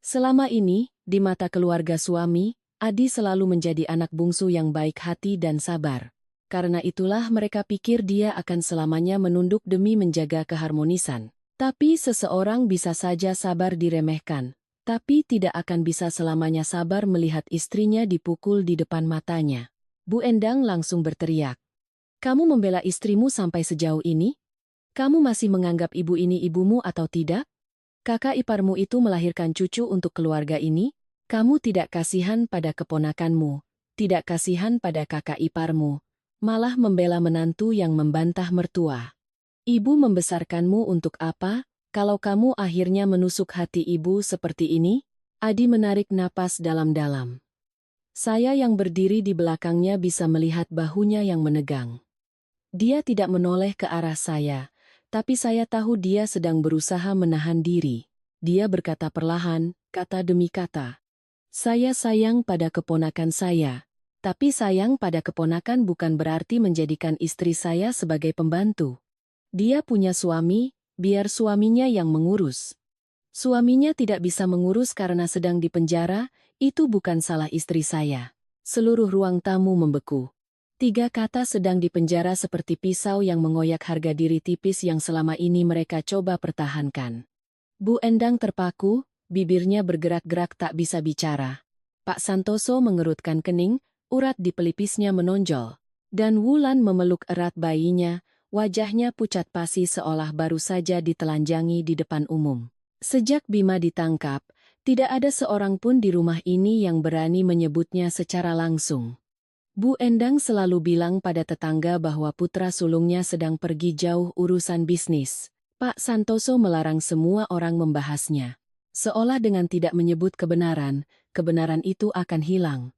Selama ini, di mata keluarga suami, Adi selalu menjadi anak bungsu yang baik hati dan sabar. Karena itulah mereka pikir dia akan selamanya menunduk demi menjaga keharmonisan. Tapi seseorang bisa saja sabar diremehkan, tapi tidak akan bisa selamanya sabar melihat istrinya dipukul di depan matanya. Bu Endang langsung berteriak, Kamu membela istrimu sampai sejauh ini? Kamu masih menganggap ibu ini ibumu atau tidak? Kakak iparmu itu melahirkan cucu untuk keluarga ini? Kamu tidak kasihan pada keponakanmu, tidak kasihan pada kakak iparmu, malah membela menantu yang membantah mertua. Ibu membesarkanmu untuk apa, kalau kamu akhirnya menusuk hati ibu seperti ini? Adi menarik napas dalam-dalam. Saya yang berdiri di belakangnya bisa melihat bahunya yang menegang. Dia tidak menoleh ke arah saya, tapi saya tahu dia sedang berusaha menahan diri. Dia berkata perlahan, kata demi kata. Saya sayang pada keponakan saya, tapi sayang pada keponakan bukan berarti menjadikan istri saya sebagai pembantu. Dia punya suami, biar suaminya yang mengurus. Suaminya tidak bisa mengurus karena sedang di penjara, itu bukan salah istri saya. Seluruh ruang tamu membeku. 3 kata sedang di penjara seperti pisau yang mengoyak harga diri tipis yang selama ini mereka coba pertahankan. Bu Endang terpaku, bibirnya bergerak-gerak tak bisa bicara. Pak Santoso mengerutkan kening, urat di pelipisnya menonjol. Dan Wulan memeluk erat bayinya, wajahnya pucat pasi seolah baru saja ditelanjangi di depan umum. Sejak Bima ditangkap, tidak ada seorang pun di rumah ini yang berani menyebutnya secara langsung. Bu Endang selalu bilang pada tetangga bahwa putra sulungnya sedang pergi jauh urusan bisnis. Pak Santoso melarang semua orang membahasnya. Seolah dengan tidak menyebut kebenaran, kebenaran itu akan hilang.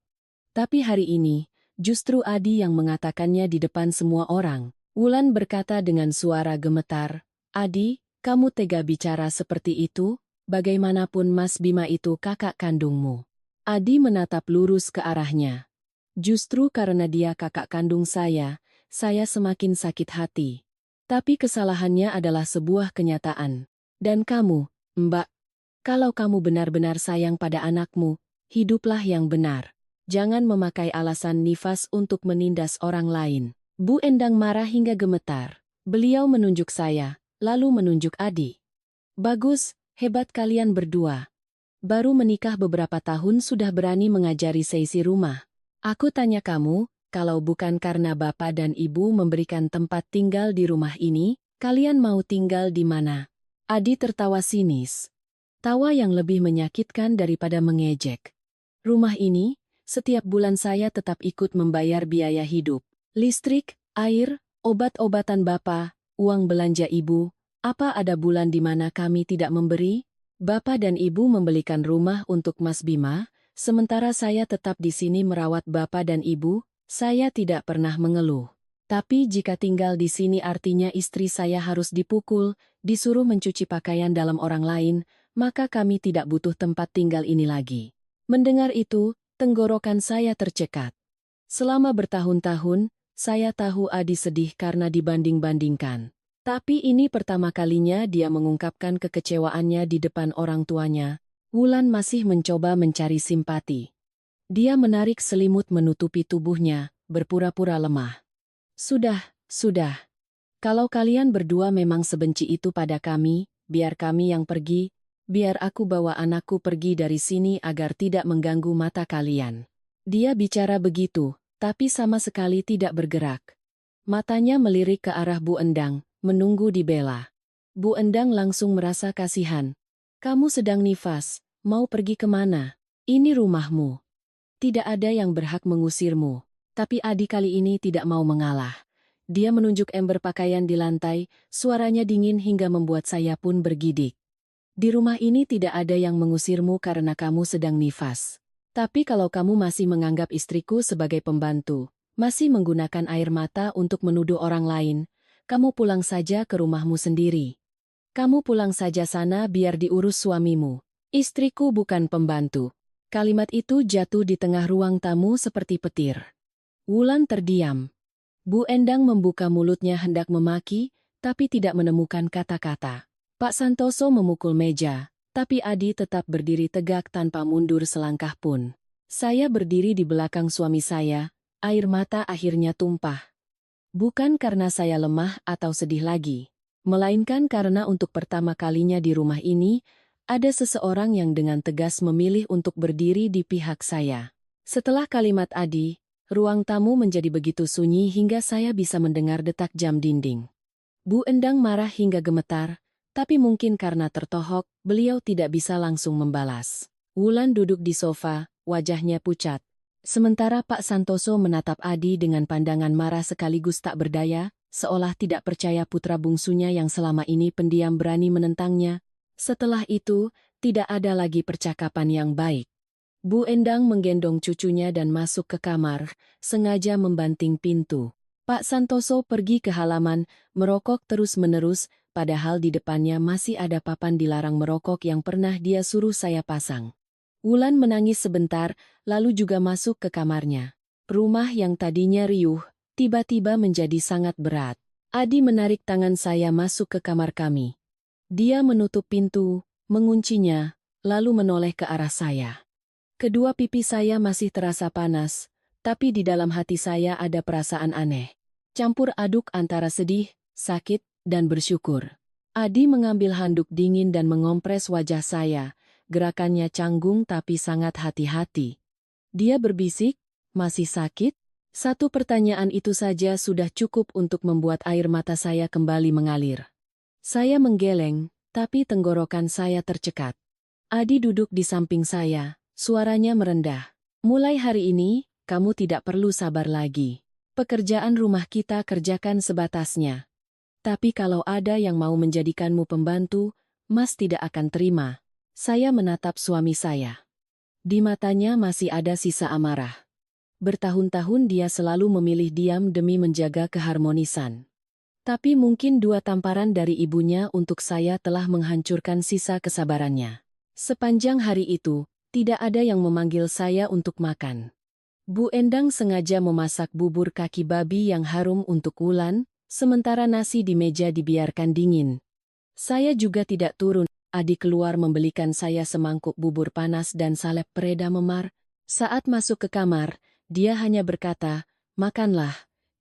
Tapi hari ini, justru Adi yang mengatakannya di depan semua orang. Wulan berkata dengan suara gemetar, "Adi, kamu tega bicara seperti itu? Bagaimanapun Mas Bima itu kakak kandungmu." Adi menatap lurus ke arahnya. Justru karena dia kakak kandung saya semakin sakit hati. Tapi kesalahannya adalah sebuah kenyataan. Dan kamu, Mbak, kalau kamu benar-benar sayang pada anakmu, hiduplah yang benar. Jangan memakai alasan nifas untuk menindas orang lain. Bu Endang marah hingga gemetar. Beliau menunjuk saya, lalu menunjuk Adi. Bagus, hebat kalian berdua. Baru menikah beberapa tahun sudah berani mengajari seisi rumah. Aku tanya kamu, kalau bukan karena bapak dan ibu memberikan tempat tinggal di rumah ini, kalian mau tinggal di mana? Adi tertawa sinis. Tawa yang lebih menyakitkan daripada mengejek. Rumah ini, setiap bulan saya tetap ikut membayar biaya hidup. Listrik, air, obat-obatan bapak, uang belanja ibu, apa ada bulan di mana kami tidak memberi? Bapak dan ibu membelikan rumah untuk Mas Bima, sementara saya tetap di sini merawat bapak dan ibu, saya tidak pernah mengeluh. Tapi jika tinggal di sini artinya istri saya harus dipukul, disuruh mencuci pakaian dalam orang lain, maka kami tidak butuh tempat tinggal ini lagi. Mendengar itu, tenggorokan saya tercekat. Selama bertahun-tahun, saya tahu Adi sedih karena dibanding-bandingkan. Tapi ini pertama kalinya dia mengungkapkan kekecewaannya di depan orang tuanya. Wulan masih mencoba mencari simpati. Dia menarik selimut menutupi tubuhnya, berpura-pura lemah. Sudah. Kalau kalian berdua memang sebenci itu pada kami, biar kami yang pergi, biar aku bawa anakku pergi dari sini agar tidak mengganggu mata kalian. Dia bicara begitu, tapi sama sekali tidak bergerak. Matanya melirik ke arah Bu Endang, menunggu dibela. Bu Endang langsung merasa kasihan. Kamu sedang nifas. Mau pergi kemana? Ini rumahmu. Tidak ada yang berhak mengusirmu. Tapi Adi kali ini tidak mau mengalah. Dia menunjuk ember pakaian di lantai, suaranya dingin hingga membuat saya pun bergidik. Di rumah ini tidak ada yang mengusirmu karena kamu sedang nifas. Tapi kalau kamu masih menganggap istriku sebagai pembantu, masih menggunakan air mata untuk menuduh orang lain, kamu pulang saja ke rumahmu sendiri. Kamu pulang saja sana biar diurus suamimu. Istriku bukan pembantu. Kalimat itu jatuh di tengah ruang tamu seperti petir. Wulan terdiam. Bu Endang membuka mulutnya hendak memaki, tapi tidak menemukan kata-kata. Pak Santoso memukul meja, tapi Adi tetap berdiri tegak tanpa mundur selangkah pun. Saya berdiri di belakang suami saya, air mata akhirnya tumpah. Bukan karena saya lemah atau sedih lagi, melainkan karena untuk pertama kalinya di rumah ini, ada seseorang yang dengan tegas memilih untuk berdiri di pihak saya. Setelah kalimat Adi, Ruang tamu menjadi begitu sunyi hingga saya bisa mendengar detak jam dinding. Bu Endang marah hingga gemetar, tapi mungkin karena tertohok, beliau tidak bisa langsung membalas. Wulan duduk di sofa, wajahnya pucat. Sementara Pak Santoso menatap Adi dengan pandangan marah sekaligus tak berdaya, seolah tidak percaya putra bungsunya yang selama ini pendiam berani menentangnya. Setelah itu, tidak ada lagi percakapan yang baik. Bu Endang menggendong cucunya dan masuk ke kamar, sengaja membanting pintu. Pak Santoso pergi ke halaman, merokok terus-menerus, padahal di depannya masih ada papan dilarang merokok yang pernah dia suruh saya pasang. Wulan menangis sebentar, lalu juga masuk ke kamarnya. Rumah yang tadinya riuh, tiba-tiba menjadi sangat berat. Adi menarik tangan saya masuk ke kamar kami. Dia menutup pintu, menguncinya, lalu menoleh ke arah saya. Kedua pipi saya masih terasa panas, tapi di dalam hati saya ada perasaan aneh. Campur aduk antara sedih, sakit, dan bersyukur. Adi mengambil handuk dingin dan mengompres wajah saya, gerakannya canggung tapi sangat hati-hati. Dia berbisik, "Masih sakit?" Satu pertanyaan itu saja sudah cukup untuk membuat air mata saya kembali mengalir. Saya menggeleng, tapi tenggorokan saya tercekat. Adi duduk di samping saya. Suaranya merendah. "Mulai hari ini, kamu tidak perlu sabar lagi. Pekerjaan rumah kita kerjakan sebatasnya. Tapi kalau ada yang mau menjadikanmu pembantu, Mas tidak akan terima." Saya menatap suami saya. Di matanya masih ada sisa amarah. Bertahun-tahun dia selalu memilih diam demi menjaga keharmonisan. Tapi mungkin 2 tamparan dari ibunya untuk saya telah menghancurkan sisa kesabarannya. Sepanjang hari itu, tidak ada yang memanggil saya untuk makan. Bu Endang sengaja memasak bubur kaki babi yang harum untuk Wulan, sementara nasi di meja dibiarkan dingin. Saya juga tidak turun. Adi keluar membelikan saya semangkuk bubur panas dan salep pereda memar. Saat masuk ke kamar, dia hanya berkata, "Makanlah,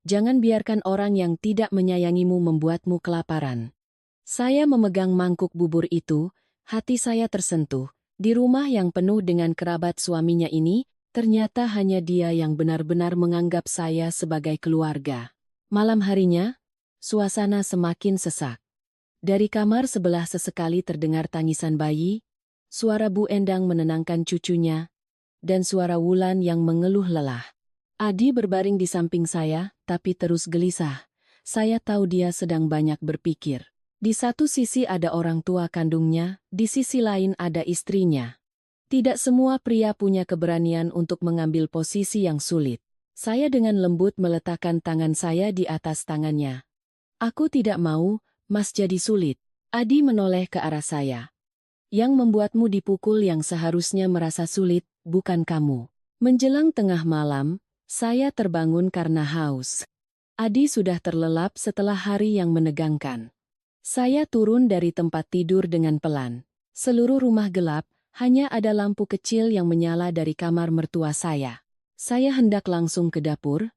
jangan biarkan orang yang tidak menyayangimu membuatmu kelaparan." Saya memegang mangkuk bubur itu, hati saya tersentuh. Di rumah yang penuh dengan kerabat suaminya ini, ternyata hanya dia yang benar-benar menganggap saya sebagai keluarga. Malam harinya, suasana semakin sesak. Dari kamar sebelah sesekali terdengar tangisan bayi, suara Bu Endang menenangkan cucunya, dan suara Wulan yang mengeluh lelah. Adi berbaring di samping saya, tapi terus gelisah. Saya tahu dia sedang banyak berpikir. Di satu sisi ada orang tua kandungnya, di sisi lain ada istrinya. Tidak semua pria punya keberanian untuk mengambil posisi yang sulit. Saya dengan lembut meletakkan tangan saya di atas tangannya. "Aku tidak mau, Mas, jadi sulit." Adi menoleh ke arah saya. "Yang membuatmu dipukul yang seharusnya merasa sulit, bukan kamu." Menjelang tengah malam, saya terbangun karena haus. Adi sudah terlelap setelah hari yang menegangkan. Saya turun dari tempat tidur dengan pelan. Seluruh rumah gelap, hanya ada lampu kecil yang menyala dari kamar mertua saya. Saya hendak langsung ke dapur,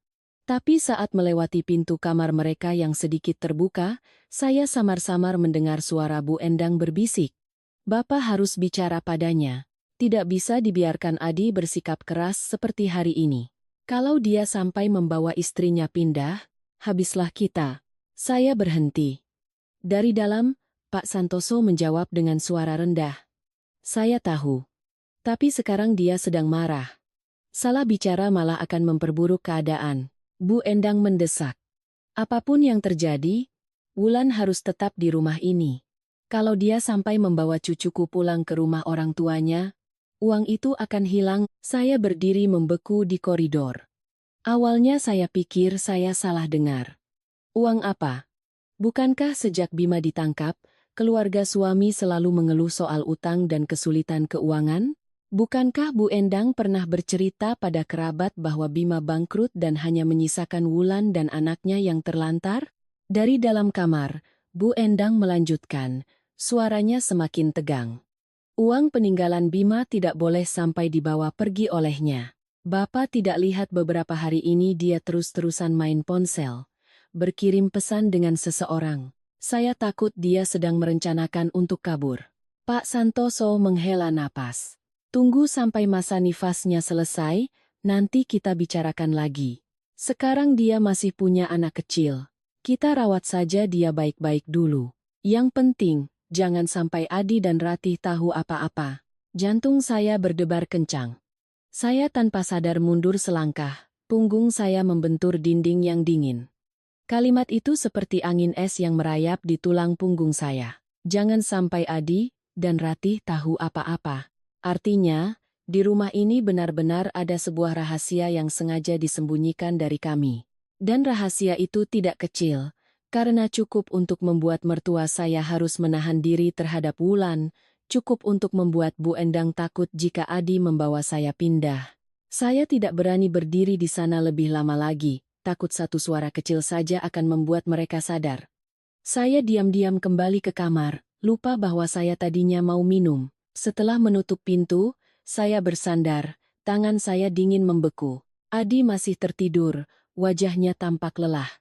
tapi saat melewati pintu kamar mereka yang sedikit terbuka, saya samar-samar mendengar suara Bu Endang berbisik. "Bapak harus bicara padanya. Tidak bisa dibiarkan Adi bersikap keras seperti hari ini. Kalau dia sampai membawa istrinya pindah, habislah kita." Saya berhenti. Dari dalam, Pak Santoso menjawab dengan suara rendah. "Saya tahu. Tapi sekarang dia sedang marah. Salah bicara malah akan memperburuk keadaan." Bu Endang mendesak. "Apapun yang terjadi, Wulan harus tetap di rumah ini. Kalau dia sampai membawa cucuku pulang ke rumah orang tuanya, uang itu akan hilang." Saya berdiri membeku di koridor. Awalnya saya pikir saya salah dengar. Uang apa? Bukankah sejak Bima ditangkap, keluarga suami selalu mengeluh soal utang dan kesulitan keuangan? Bukankah Bu Endang pernah bercerita pada kerabat bahwa Bima bangkrut dan hanya menyisakan Wulan dan anaknya yang terlantar? Dari dalam kamar, Bu Endang melanjutkan, suaranya semakin tegang. "Uang peninggalan Bima tidak boleh sampai dibawa pergi olehnya. Bapak tidak lihat beberapa hari ini dia terus-terusan main ponsel, berkirim pesan dengan seseorang. Saya takut dia sedang merencanakan untuk kabur." Pak Santoso menghela napas. "Tunggu sampai masa nifasnya selesai, Nanti kita bicarakan lagi. Sekarang dia masih punya anak kecil. Kita rawat saja dia baik-baik dulu. Yang penting, jangan sampai Adi dan Ratih tahu apa-apa. Jantung saya berdebar kencang. Saya tanpa sadar mundur selangkah. Punggung saya membentur dinding yang dingin. Kalimat itu seperti angin es yang merayap di tulang punggung saya. Jangan sampai Adi dan Ratih tahu apa-apa. Artinya, di rumah ini benar-benar ada sebuah rahasia yang sengaja disembunyikan dari kami. Dan rahasia itu tidak kecil, karena cukup untuk membuat mertua saya harus menahan diri terhadap Wulan, cukup untuk membuat Bu Endang takut jika Adi membawa saya pindah. Saya tidak berani berdiri di sana lebih lama lagi, takut satu suara kecil saja akan membuat mereka sadar. Saya diam-diam kembali ke kamar, lupa bahwa saya tadinya mau minum. Setelah menutup pintu, saya bersandar, tangan saya dingin membeku. Adi masih tertidur, wajahnya tampak lelah.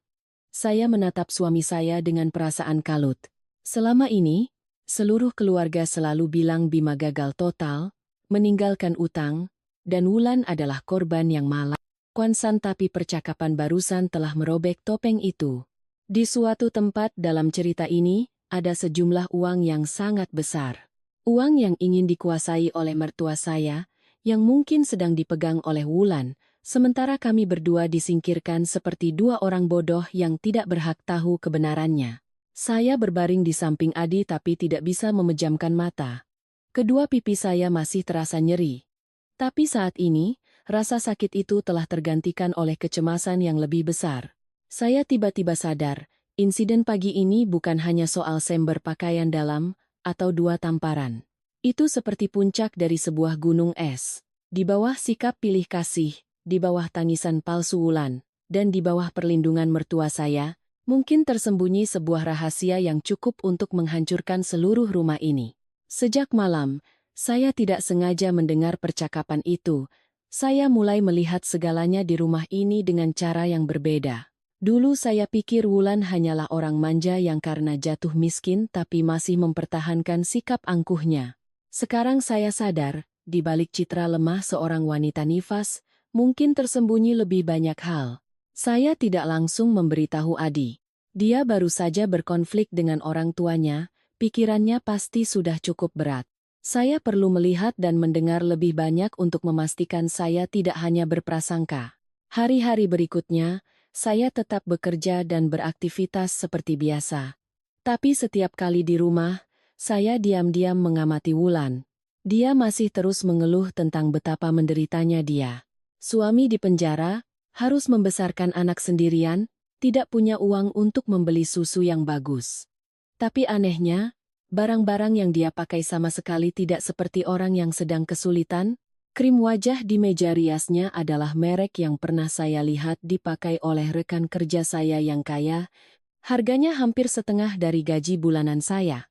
Saya menatap suami saya dengan perasaan kalut. Selama ini, seluruh keluarga selalu bilang Bima gagal total, meninggalkan utang, dan Wulan adalah korban yang malang. Kuansan, tapi percakapan barusan telah merobek topeng itu. Di suatu tempat dalam cerita ini, ada sejumlah uang yang sangat besar. Uang yang ingin dikuasai oleh mertua saya, yang mungkin sedang dipegang oleh Wulan, sementara kami berdua disingkirkan seperti dua orang bodoh yang tidak berhak tahu kebenarannya. Saya berbaring di samping Adi tapi tidak bisa memejamkan mata. Kedua pipi saya masih terasa nyeri. Tapi saat ini, rasa sakit itu telah tergantikan oleh kecemasan yang lebih besar. Saya tiba-tiba sadar, insiden pagi ini bukan hanya soal sember pakaian dalam, atau dua tamparan. Itu seperti puncak dari sebuah gunung es. Di bawah sikap pilih kasih, di bawah tangisan palsu Wulan, dan di bawah perlindungan mertua saya, mungkin tersembunyi sebuah rahasia yang cukup untuk menghancurkan seluruh rumah ini. Sejak malam, saya tidak sengaja mendengar percakapan itu. Saya mulai melihat segalanya di rumah ini dengan cara yang berbeda. Dulu saya pikir Wulan hanyalah orang manja yang karena jatuh miskin tapi masih mempertahankan sikap angkuhnya. Sekarang saya sadar, di balik citra lemah seorang wanita nifas, mungkin tersembunyi lebih banyak hal. Saya tidak langsung memberitahu Adi. Dia baru saja berkonflik dengan orang tuanya, pikirannya pasti sudah cukup berat. Saya perlu melihat dan mendengar lebih banyak untuk memastikan saya tidak hanya berprasangka. Hari-hari berikutnya, saya tetap bekerja dan beraktivitas seperti biasa. Tapi setiap kali di rumah, saya diam-diam mengamati Wulan. Dia masih terus mengeluh tentang betapa menderitanya dia. Suami di penjara, harus membesarkan anak sendirian, tidak punya uang untuk membeli susu yang bagus. Tapi anehnya, barang-barang yang dia pakai sama sekali tidak seperti orang yang sedang kesulitan. Krim wajah di meja riasnya adalah merek yang pernah saya lihat dipakai oleh rekan kerja saya yang kaya. Harganya hampir setengah dari gaji bulanan saya.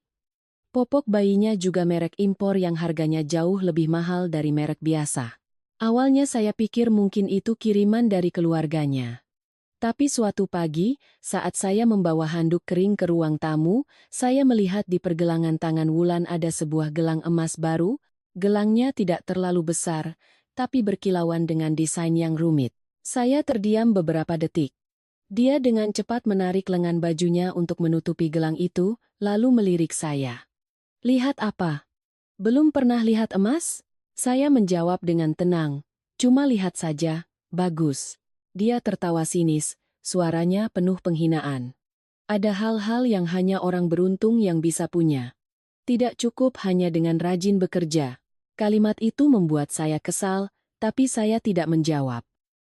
Popok bayinya juga merek impor yang harganya jauh lebih mahal dari merek biasa. Awalnya saya pikir mungkin itu kiriman dari keluarganya. Tapi suatu pagi, saat saya membawa handuk kering ke ruang tamu, saya melihat di pergelangan tangan Wulan ada sebuah gelang emas baru. Gelangnya tidak terlalu besar, tapi berkilauan dengan desain yang rumit. Saya terdiam beberapa detik. Dia dengan cepat menarik lengan bajunya untuk menutupi gelang itu, lalu melirik saya. "Lihat apa? Belum pernah lihat emas?" Saya menjawab dengan tenang. "Cuma lihat saja, bagus." Dia tertawa sinis, suaranya penuh penghinaan. "Ada hal-hal yang hanya orang beruntung yang bisa punya. Tidak cukup hanya dengan rajin bekerja." Kalimat itu membuat saya kesal, tapi saya tidak menjawab.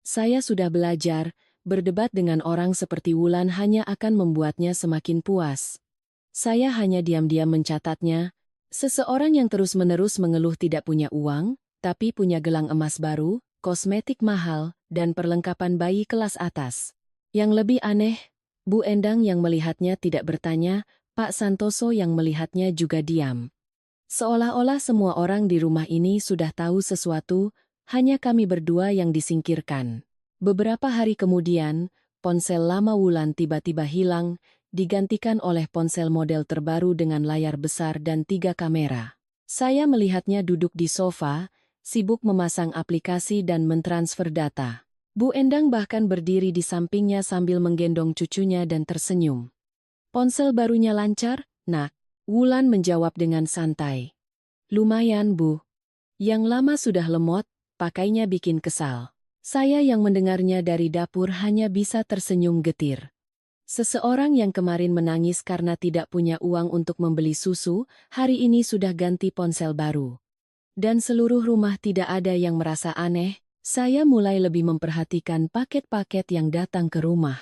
Saya sudah belajar, berdebat dengan orang seperti Wulan hanya akan membuatnya semakin puas. Saya hanya diam-diam mencatatnya. Seseorang yang terus-menerus mengeluh tidak punya uang, tapi punya gelang emas baru, kosmetik mahal, dan perlengkapan bayi kelas atas. Yang lebih aneh, Bu Endang yang melihatnya tidak bertanya, Pak Santoso yang melihatnya juga diam. Seolah-olah semua orang di rumah ini sudah tahu sesuatu, hanya kami berdua yang disingkirkan. Beberapa hari kemudian, ponsel lama Wulan tiba-tiba hilang, digantikan oleh ponsel model terbaru dengan layar besar dan 3 kamera. Saya melihatnya duduk di sofa, sibuk memasang aplikasi dan mentransfer data. Bu Endang bahkan berdiri di sampingnya sambil menggendong cucunya dan tersenyum. "Ponsel barunya lancar, Nak?" Wulan menjawab dengan santai. "Lumayan, Bu. Yang lama sudah lemot, pakainya bikin kesal." Saya yang mendengarnya dari dapur hanya bisa tersenyum getir. Seseorang yang kemarin menangis karena tidak punya uang untuk membeli susu, hari ini sudah ganti ponsel baru. Dan seluruh rumah tidak ada yang merasa aneh, saya mulai lebih memperhatikan paket-paket yang datang ke rumah.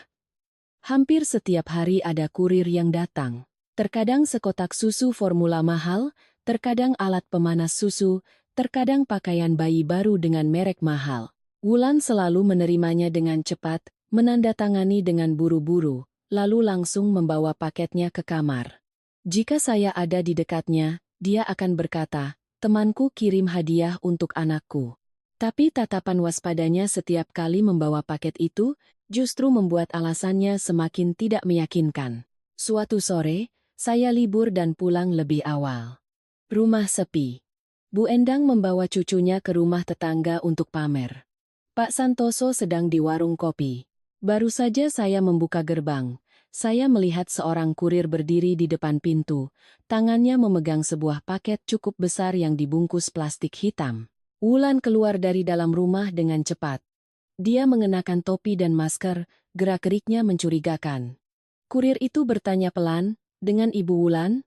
Hampir setiap hari ada kurir yang datang. Terkadang sekotak susu formula mahal, terkadang alat pemanas susu, terkadang pakaian bayi baru dengan merek mahal. Wulan selalu menerimanya dengan cepat, menandatangani dengan buru-buru, lalu langsung membawa paketnya ke kamar. Jika saya ada di dekatnya, dia akan berkata, "Temanku kirim hadiah untuk anakku." Tapi tatapan waspadanya setiap kali membawa paket itu, justru membuat alasannya semakin tidak meyakinkan. Suatu sore, saya libur dan pulang lebih awal. Rumah sepi. Bu Endang membawa cucunya ke rumah tetangga untuk pamer. Pak Santoso sedang di warung kopi. Baru saja saya membuka gerbang, saya melihat seorang kurir berdiri di depan pintu, tangannya memegang sebuah paket cukup besar yang dibungkus plastik hitam. Wulan keluar dari dalam rumah dengan cepat. Dia mengenakan topi dan masker, gerak-geriknya mencurigakan. Kurir itu bertanya pelan, "Dengan Ibu Wulan?"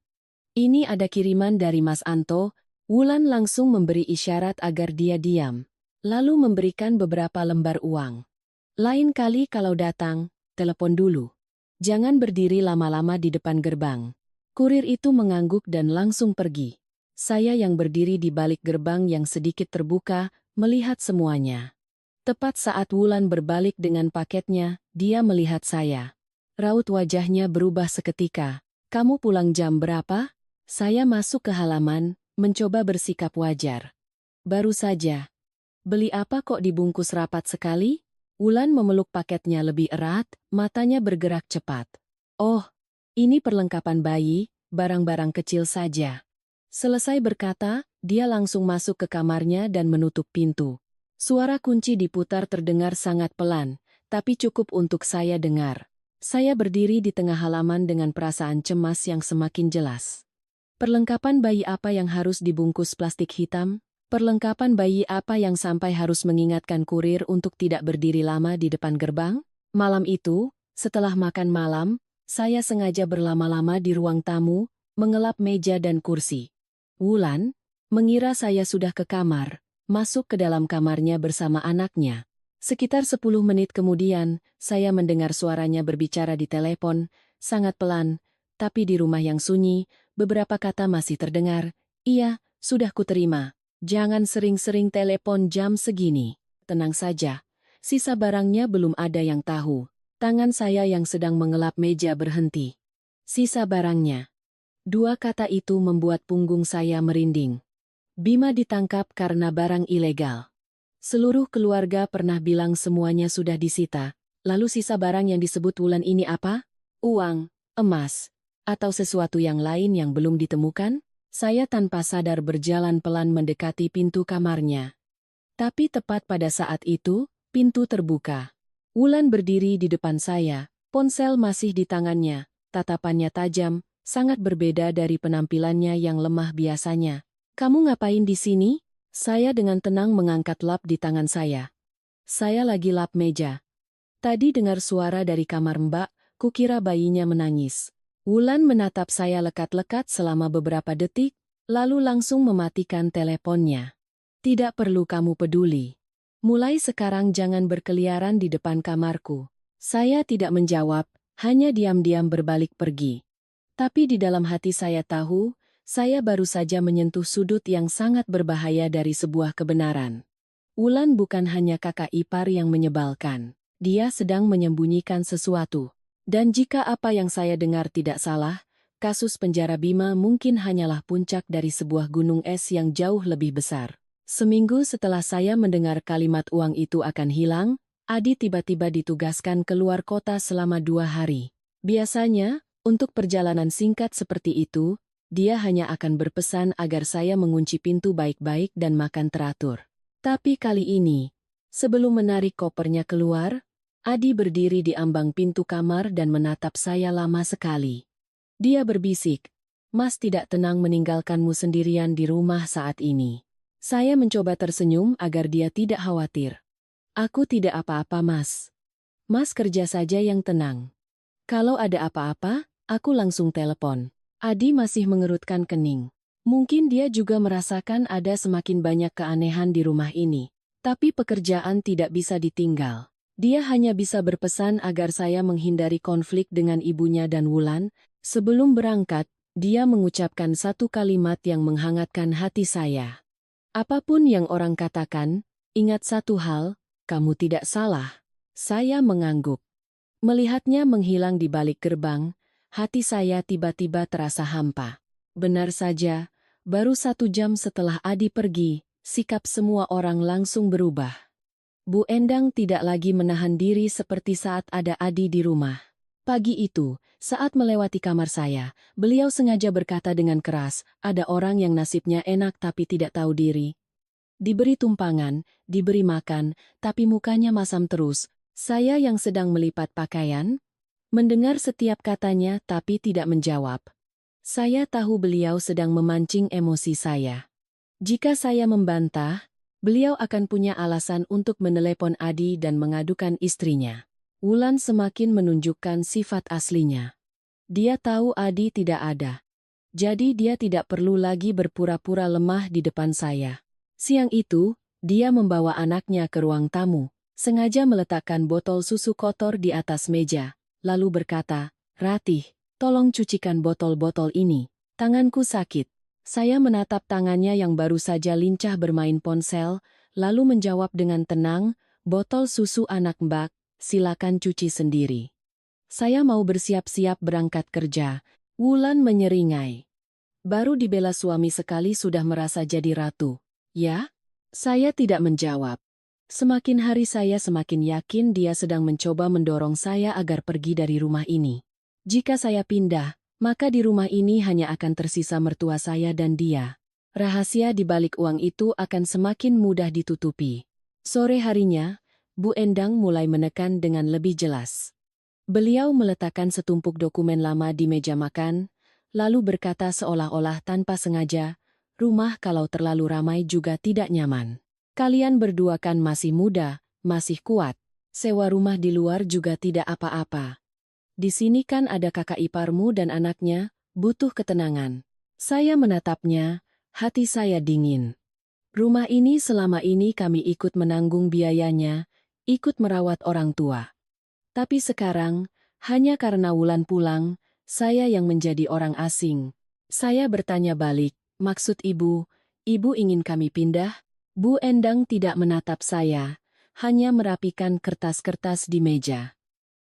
"Ini ada kiriman dari Mas Anto." Wulan langsung memberi isyarat agar dia diam, lalu memberikan beberapa lembar uang. "Lain kali kalau datang, telepon dulu. Jangan berdiri lama-lama di depan gerbang." Kurir itu mengangguk dan langsung pergi. Saya yang berdiri di balik gerbang yang sedikit terbuka, melihat semuanya. Tepat saat Wulan berbalik dengan paketnya, dia melihat saya. Raut wajahnya berubah seketika. "Kamu pulang jam berapa?" Saya masuk ke halaman, mencoba bersikap wajar. "Baru saja." "Beli apa kok dibungkus rapat sekali?" Wulan memeluk paketnya lebih erat, matanya bergerak cepat. "Oh, ini perlengkapan bayi, barang-barang kecil saja." Selesai berkata, dia langsung masuk ke kamarnya dan menutup pintu. Suara kunci diputar terdengar sangat pelan, tapi cukup untuk saya dengar. Saya berdiri di tengah halaman dengan perasaan cemas yang semakin jelas. Perlengkapan bayi apa yang harus dibungkus plastik hitam? Perlengkapan bayi apa yang sampai harus mengingatkan kurir untuk tidak berdiri lama di depan gerbang? Malam itu, setelah makan malam, saya sengaja berlama-lama di ruang tamu, mengelap meja dan kursi. Wulan mengira saya sudah ke kamar, masuk ke dalam kamarnya bersama anaknya. Sekitar 10 menit kemudian, saya mendengar suaranya berbicara di telepon, sangat pelan, tapi di rumah yang sunyi, beberapa kata masih terdengar. "Iya, sudah kuterima. Jangan sering-sering telepon jam segini." Tenang saja, sisa barangnya belum ada yang tahu. Tangan saya yang sedang mengelap meja berhenti. Sisa barangnya. Dua kata itu membuat punggung saya merinding. Bima ditangkap karena barang ilegal. Seluruh keluarga pernah bilang semuanya sudah disita, lalu sisa barang yang disebut Wulan ini apa? Uang, emas, atau sesuatu yang lain yang belum ditemukan? Saya tanpa sadar berjalan pelan mendekati pintu kamarnya. Tapi tepat pada saat itu, pintu terbuka. Wulan berdiri di depan saya, ponsel masih di tangannya, tatapannya tajam, sangat berbeda dari penampilannya yang lemah biasanya. "Kamu ngapain di sini?" Saya dengan tenang mengangkat lap di tangan saya. "Saya lagi lap meja." Tadi dengar suara dari kamar Mbak, kukira bayinya menangis. Wulan menatap saya lekat-lekat selama beberapa detik, lalu langsung mematikan teleponnya. "Tidak perlu kamu peduli. Mulai sekarang jangan berkeliaran di depan kamarku." Saya tidak menjawab, hanya diam-diam berbalik pergi. Tapi di dalam hati saya tahu, saya baru saja menyentuh sudut yang sangat berbahaya dari sebuah kebenaran. Wulan bukan hanya kakak ipar yang menyebalkan. Dia sedang menyembunyikan sesuatu. Dan jika apa yang saya dengar tidak salah, kasus penjara Bima mungkin hanyalah puncak dari sebuah gunung es yang jauh lebih besar. Seminggu setelah saya mendengar kalimat uang itu akan hilang, Adi tiba-tiba ditugaskan keluar kota selama 2 hari. Biasanya, untuk perjalanan singkat seperti itu, dia hanya akan berpesan agar saya mengunci pintu baik-baik dan makan teratur. Tapi kali ini, sebelum menarik kopernya keluar, Adi berdiri di ambang pintu kamar dan menatap saya lama sekali. Dia berbisik, "Mas tidak tenang meninggalkanmu sendirian di rumah saat ini." Saya mencoba tersenyum agar dia tidak khawatir. "Aku tidak apa-apa, Mas. Mas kerja saja yang tenang. Kalau ada apa-apa, aku langsung telepon." Adi masih mengerutkan kening. Mungkin dia juga merasakan ada semakin banyak keanehan di rumah ini. Tapi pekerjaan tidak bisa ditinggal. Dia hanya bisa berpesan agar saya menghindari konflik dengan ibunya dan Wulan. Sebelum berangkat, dia mengucapkan satu kalimat yang menghangatkan hati saya. "Apapun yang orang katakan, ingat satu hal, kamu tidak salah." Saya mengangguk. Melihatnya menghilang di balik gerbang, hati saya tiba-tiba terasa hampa. Benar saja, baru 1 jam setelah Adi pergi, sikap semua orang langsung berubah. Bu Endang tidak lagi menahan diri seperti saat ada Adi di rumah. Pagi itu, saat melewati kamar saya, beliau sengaja berkata dengan keras, "Ada orang yang nasibnya enak tapi tidak tahu diri. Diberi tumpangan, diberi makan, tapi mukanya masam terus." Saya yang sedang melipat pakaian, mendengar setiap katanya tapi tidak menjawab. Saya tahu beliau sedang memancing emosi saya. Jika saya membantah, beliau akan punya alasan untuk menelepon Adi dan mengadukan istrinya. Wulan semakin menunjukkan sifat aslinya. Dia tahu Adi tidak ada. Jadi dia tidak perlu lagi berpura-pura lemah di depan saya. Siang itu, dia membawa anaknya ke ruang tamu, sengaja meletakkan botol susu kotor di atas meja, lalu berkata, "Ratih, tolong cucikan botol-botol ini. Tanganku sakit." Saya menatap tangannya yang baru saja lincah bermain ponsel, lalu menjawab dengan tenang, "Botol susu anak Mbak, silakan cuci sendiri. Saya mau bersiap-siap berangkat kerja." Wulan menyeringai. Baru dibela suami sekali sudah merasa jadi ratu. "Ya?" Saya tidak menjawab. Semakin hari saya semakin yakin dia sedang mencoba mendorong saya agar pergi dari rumah ini. Jika saya pindah, maka di rumah ini hanya akan tersisa mertua saya dan dia. Rahasia di balik uang itu akan semakin mudah ditutupi. Sore harinya, Bu Endang mulai menekan dengan lebih jelas. Beliau meletakkan setumpuk dokumen lama di meja makan, lalu berkata seolah-olah tanpa sengaja, "Rumah kalau terlalu ramai juga tidak nyaman. Kalian berdua kan masih muda, masih kuat. Sewa rumah di luar juga tidak apa-apa. Di sini kan ada kakak iparmu dan anaknya, butuh ketenangan." Saya menatapnya, hati saya dingin. Rumah ini selama ini kami ikut menanggung biayanya, ikut merawat orang tua. Tapi sekarang, hanya karena Wulan pulang, saya yang menjadi orang asing. Saya bertanya balik, "Maksud ibu ingin kami pindah?" Bu Endang tidak menatap saya, hanya merapikan kertas-kertas di meja.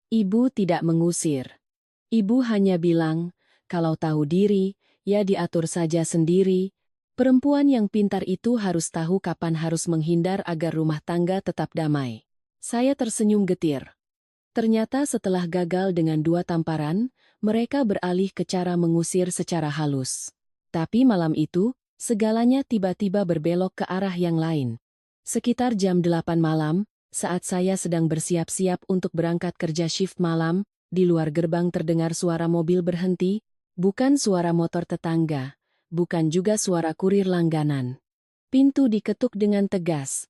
"Ibu tidak mengusir. Ibu hanya bilang, kalau tahu diri, ya diatur saja sendiri. Perempuan yang pintar itu harus tahu kapan harus menghindar agar rumah tangga tetap damai." Saya tersenyum getir. Ternyata setelah gagal dengan 2 tamparan, mereka beralih ke cara mengusir secara halus. Tapi malam itu, segalanya tiba-tiba berbelok ke arah yang lain. Sekitar jam 8 malam, saat saya sedang bersiap-siap untuk berangkat kerja shift malam, di luar gerbang terdengar suara mobil berhenti, bukan suara motor tetangga, bukan juga suara kurir langganan. Pintu diketuk dengan tegas.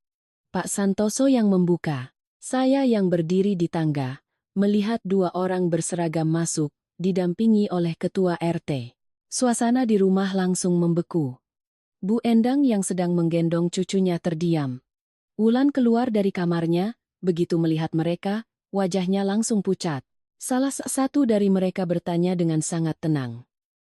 Pak Santoso yang membuka. Saya yang berdiri di tangga, melihat 2 orang berseragam masuk, didampingi oleh ketua RT. Suasana di rumah langsung membeku. Bu Endang yang sedang menggendong cucunya terdiam. Wulan keluar dari kamarnya, begitu melihat mereka, wajahnya langsung pucat. Salah satu dari mereka bertanya dengan sangat tenang,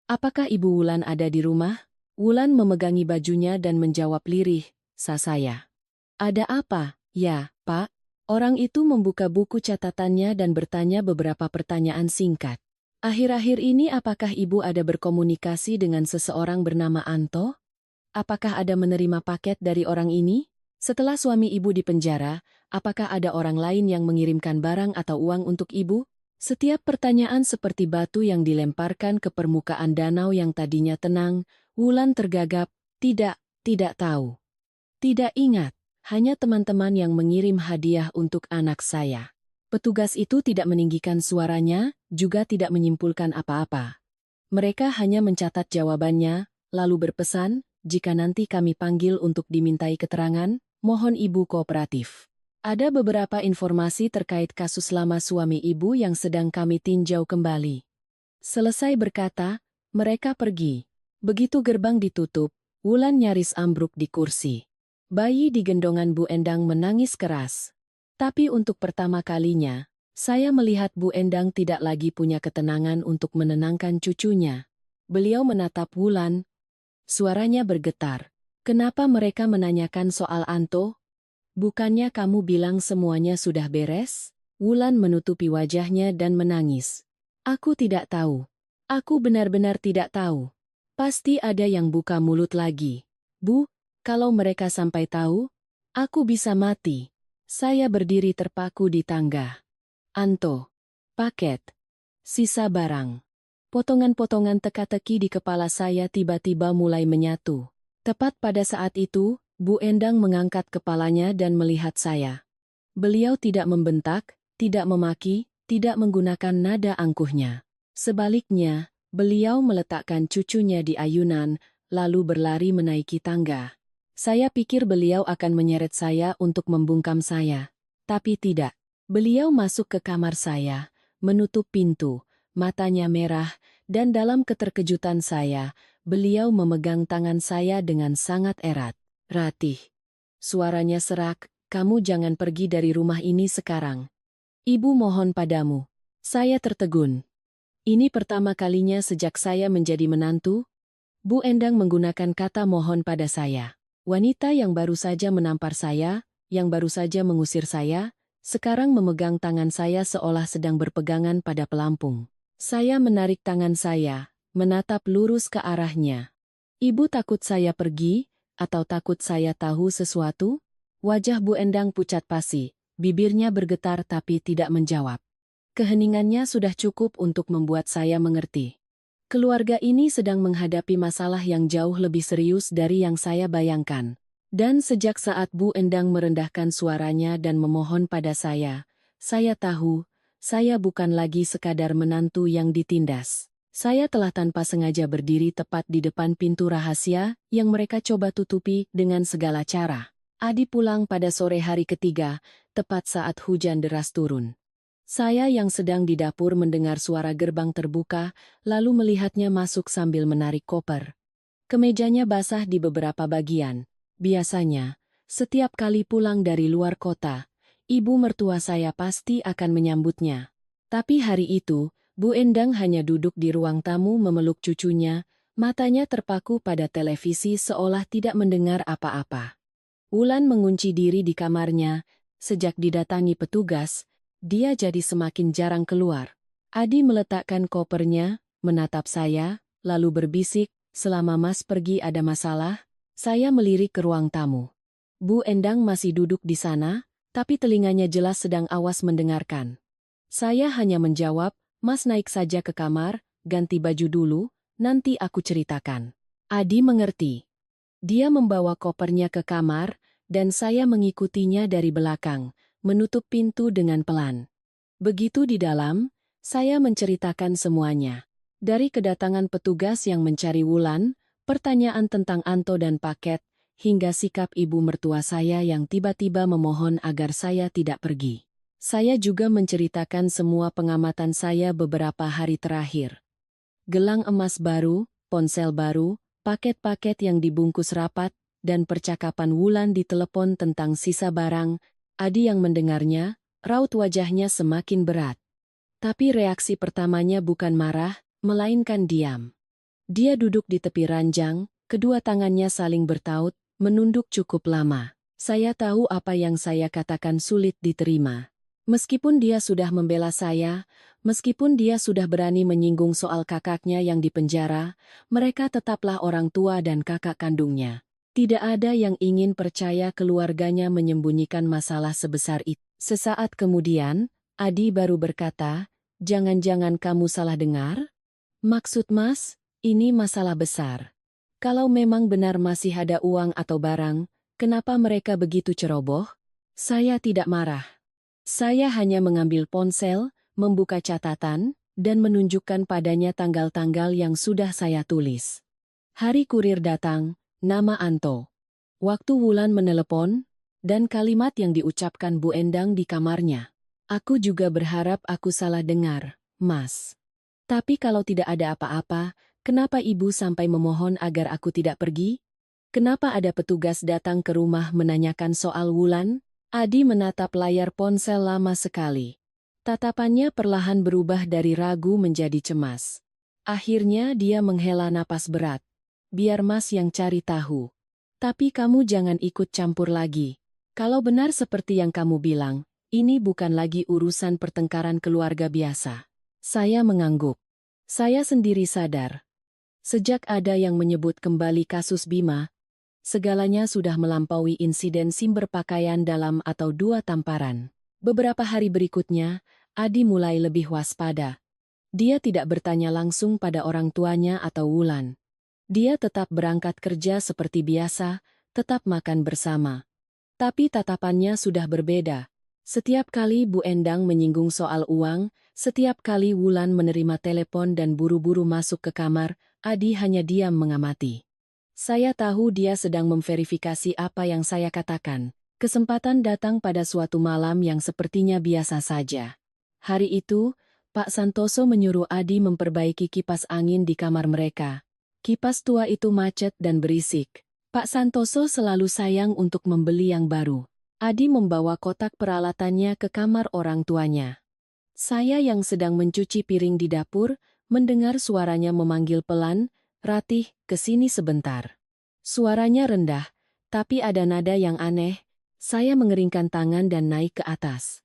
"Apakah Ibu Wulan ada di rumah?" Wulan memegangi bajunya dan menjawab lirih, Saya." "Ada apa?" "Ya, Pak." Orang itu membuka buku catatannya dan bertanya beberapa pertanyaan singkat. "Akhir-akhir ini apakah Ibu ada berkomunikasi dengan seseorang bernama Anto? Apakah ada menerima paket dari orang ini? Setelah suami Ibu di penjara, apakah ada orang lain yang mengirimkan barang atau uang untuk Ibu?" Setiap pertanyaan seperti batu yang dilemparkan ke permukaan danau yang tadinya tenang. Wulan tergagap, tidak tahu. Tidak ingat, hanya teman-teman yang mengirim hadiah untuk anak saya. Petugas itu tidak meninggikan suaranya, juga tidak menyimpulkan apa-apa. Mereka hanya mencatat jawabannya, lalu berpesan, jika nanti kami panggil untuk dimintai keterangan, mohon ibu kooperatif. Ada beberapa informasi terkait kasus lama suami ibu yang sedang kami tinjau kembali. Selesai berkata, mereka pergi. Begitu gerbang ditutup, Wulan nyaris ambruk di kursi. Bayi di gendongan Bu Endang menangis keras. Tapi untuk pertama kalinya, saya melihat Bu Endang tidak lagi punya ketenangan untuk menenangkan cucunya. Beliau menatap Wulan. Suaranya bergetar. Kenapa mereka menanyakan soal Anto? Bukannya kamu bilang semuanya sudah beres? Wulan menutupi wajahnya dan menangis. Aku tidak tahu. Aku benar-benar tidak tahu. Pasti ada yang buka mulut lagi. Bu, kalau mereka sampai tahu, aku bisa mati. Saya berdiri terpaku di tangga. Anto. Paket. Sisa barang. Potongan-potongan teka-teki di kepala saya tiba-tiba mulai menyatu. Tepat pada saat itu, Bu Endang mengangkat kepalanya dan melihat saya. Beliau tidak membentak, tidak memaki, tidak menggunakan nada angkuhnya. Sebaliknya, beliau meletakkan cucunya di ayunan, lalu berlari menaiki tangga. Saya pikir beliau akan menyeret saya untuk membungkam saya. Tapi tidak. Beliau masuk ke kamar saya, menutup pintu, matanya merah, dan dalam keterkejutan saya, beliau memegang tangan saya dengan sangat erat. Ratih. Suaranya serak, kamu jangan pergi dari rumah ini sekarang. Ibu mohon padamu. Saya tertegun. Ini pertama kalinya sejak saya menjadi menantu. Bu Endang menggunakan kata mohon pada saya. Wanita yang baru saja menampar saya, yang baru saja mengusir saya, sekarang memegang tangan saya seolah sedang berpegangan pada pelampung. Saya menarik tangan saya, menatap lurus ke arahnya. Ibu takut saya pergi, atau takut saya tahu sesuatu? Wajah Bu Endang pucat pasi, bibirnya bergetar tapi tidak menjawab. Keheningannya sudah cukup untuk membuat saya mengerti. Keluarga ini sedang menghadapi masalah yang jauh lebih serius dari yang saya bayangkan. Dan sejak saat Bu Endang merendahkan suaranya dan memohon pada saya tahu, saya bukan lagi sekadar menantu yang ditindas. Saya telah tanpa sengaja berdiri tepat di depan pintu rahasia yang mereka coba tutupi dengan segala cara. Adi pulang pada sore hari ketiga, tepat saat hujan deras turun. Saya yang sedang di dapur mendengar suara gerbang terbuka, lalu melihatnya masuk sambil menarik koper. Kemejanya basah di beberapa bagian. Biasanya, setiap kali pulang dari luar kota, ibu mertua saya pasti akan menyambutnya. Tapi hari itu, Bu Endang hanya duduk di ruang tamu memeluk cucunya, matanya terpaku pada televisi seolah tidak mendengar apa-apa. Wulan mengunci diri di kamarnya. Sejak didatangi petugas, dia jadi semakin jarang keluar. Adi meletakkan kopernya, menatap saya, lalu berbisik, selama Mas pergi ada masalah. Saya melirik ke ruang tamu. Bu Endang masih duduk di sana, tapi telinganya jelas sedang awas mendengarkan. Saya hanya menjawab, Mas naik saja ke kamar, ganti baju dulu, nanti aku ceritakan. Adi mengerti. Dia membawa kopernya ke kamar, dan saya mengikutinya dari belakang, menutup pintu dengan pelan. Begitu di dalam, saya menceritakan semuanya. Dari kedatangan petugas yang mencari Wulan, pertanyaan tentang Anto dan paket, hingga sikap ibu mertua saya yang tiba-tiba memohon agar saya tidak pergi. Saya juga menceritakan semua pengamatan saya beberapa hari terakhir. Gelang emas baru, ponsel baru, paket-paket yang dibungkus rapat, dan percakapan Wulan di telepon tentang sisa barang. Adi yang mendengarnya, raut wajahnya semakin berat. Tapi reaksi pertamanya bukan marah, melainkan diam. Dia duduk di tepi ranjang, kedua tangannya saling bertaut, menunduk cukup lama. Saya tahu apa yang saya katakan sulit diterima. Meskipun dia sudah membela saya, meskipun dia sudah berani menyinggung soal kakaknya yang dipenjara, mereka tetaplah orang tua dan kakak kandungnya. Tidak ada yang ingin percaya keluarganya menyembunyikan masalah sebesar itu. Sesaat kemudian, Adi baru berkata, Jangan-jangan kamu salah dengar? Maksud Mas, ini masalah besar. Kalau memang benar masih ada uang atau barang, kenapa mereka begitu ceroboh? Saya tidak marah. Saya hanya mengambil ponsel, membuka catatan, dan menunjukkan padanya tanggal-tanggal yang sudah saya tulis. Hari kurir datang, nama Anto. Waktu Wulan menelepon, dan kalimat yang diucapkan Bu Endang di kamarnya. Aku juga berharap aku salah dengar, Mas. Tapi kalau tidak ada apa-apa, kenapa Ibu sampai memohon agar aku tidak pergi? Kenapa ada petugas datang ke rumah menanyakan soal Wulan? Adi menatap layar ponsel lama sekali. Tatapannya perlahan berubah dari ragu menjadi cemas. Akhirnya dia menghela napas berat. Biar Mas yang cari tahu. Tapi kamu jangan ikut campur lagi. Kalau benar seperti yang kamu bilang, ini bukan lagi urusan pertengkaran keluarga biasa. Saya mengangguk. Saya sendiri sadar. Sejak ada yang menyebut kembali kasus Bima, segalanya sudah melampaui insiden SIM berpakaian dalam atau 2 tamparan. Beberapa hari berikutnya, Adi mulai lebih waspada. Dia tidak bertanya langsung pada orang tuanya atau Wulan. Dia tetap berangkat kerja seperti biasa, tetap makan bersama. Tapi tatapannya sudah berbeda. Setiap kali Bu Endang menyinggung soal uang, setiap kali Wulan menerima telepon dan buru-buru masuk ke kamar, Adi hanya diam mengamati. Saya tahu dia sedang memverifikasi apa yang saya katakan. Kesempatan datang pada suatu malam yang sepertinya biasa saja. Hari itu, Pak Santoso menyuruh Adi memperbaiki kipas angin di kamar mereka. Kipas tua itu macet dan berisik. Pak Santoso selalu sayang untuk membeli yang baru. Adi membawa kotak peralatannya ke kamar orang tuanya. Saya yang sedang mencuci piring di dapur, mendengar suaranya memanggil pelan, "Ratih, kesini sebentar." Suaranya rendah, tapi ada nada yang aneh. Saya mengeringkan tangan dan naik ke atas.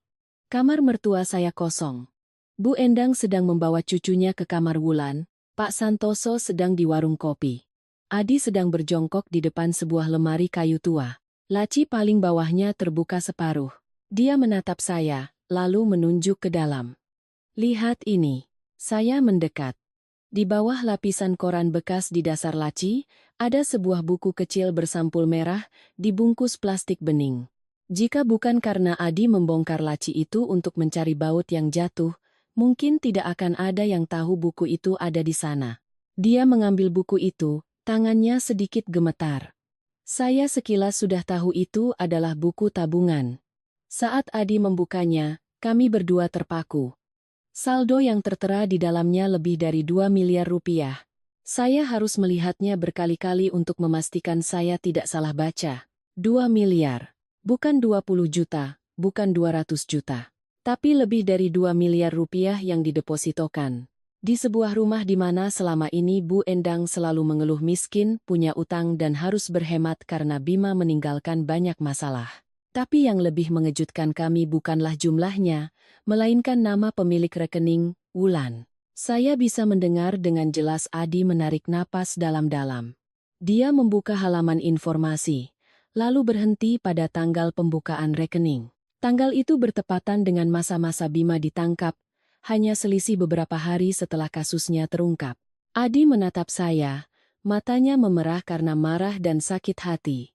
Kamar mertua saya kosong. Bu Endang sedang membawa cucunya ke kamar Wulan, Pak Santoso sedang di warung kopi. Adi sedang berjongkok di depan sebuah lemari kayu tua. Laci paling bawahnya terbuka separuh. Dia menatap saya, lalu menunjuk ke dalam. "Lihat ini." Saya mendekat. Di bawah lapisan koran bekas di dasar laci, ada sebuah buku kecil bersampul merah, dibungkus plastik bening. Jika bukan karena Adi membongkar laci itu untuk mencari baut yang jatuh, mungkin tidak akan ada yang tahu buku itu ada di sana. Dia mengambil buku itu, tangannya sedikit gemetar. Saya sekilas sudah tahu itu adalah buku tabungan. Saat Adi membukanya, kami berdua terpaku. Saldo yang tertera di dalamnya lebih dari 2 miliar rupiah. Saya harus melihatnya berkali-kali untuk memastikan saya tidak salah baca. 2 miliar. Bukan 20 juta, bukan 200 juta. Tapi lebih dari 2 miliar rupiah yang didepositokan. Di sebuah rumah di mana selama ini Bu Endang selalu mengeluh miskin, punya utang dan harus berhemat karena Bima meninggalkan banyak masalah. Tapi yang lebih mengejutkan kami bukanlah jumlahnya, melainkan nama pemilik rekening, Wulan. Saya bisa mendengar dengan jelas Adi menarik napas dalam-dalam. Dia membuka halaman informasi, lalu berhenti pada tanggal pembukaan rekening. Tanggal itu bertepatan dengan masa-masa Bima ditangkap, hanya selisih beberapa hari setelah kasusnya terungkap. Adi menatap saya, matanya memerah karena marah dan sakit hati.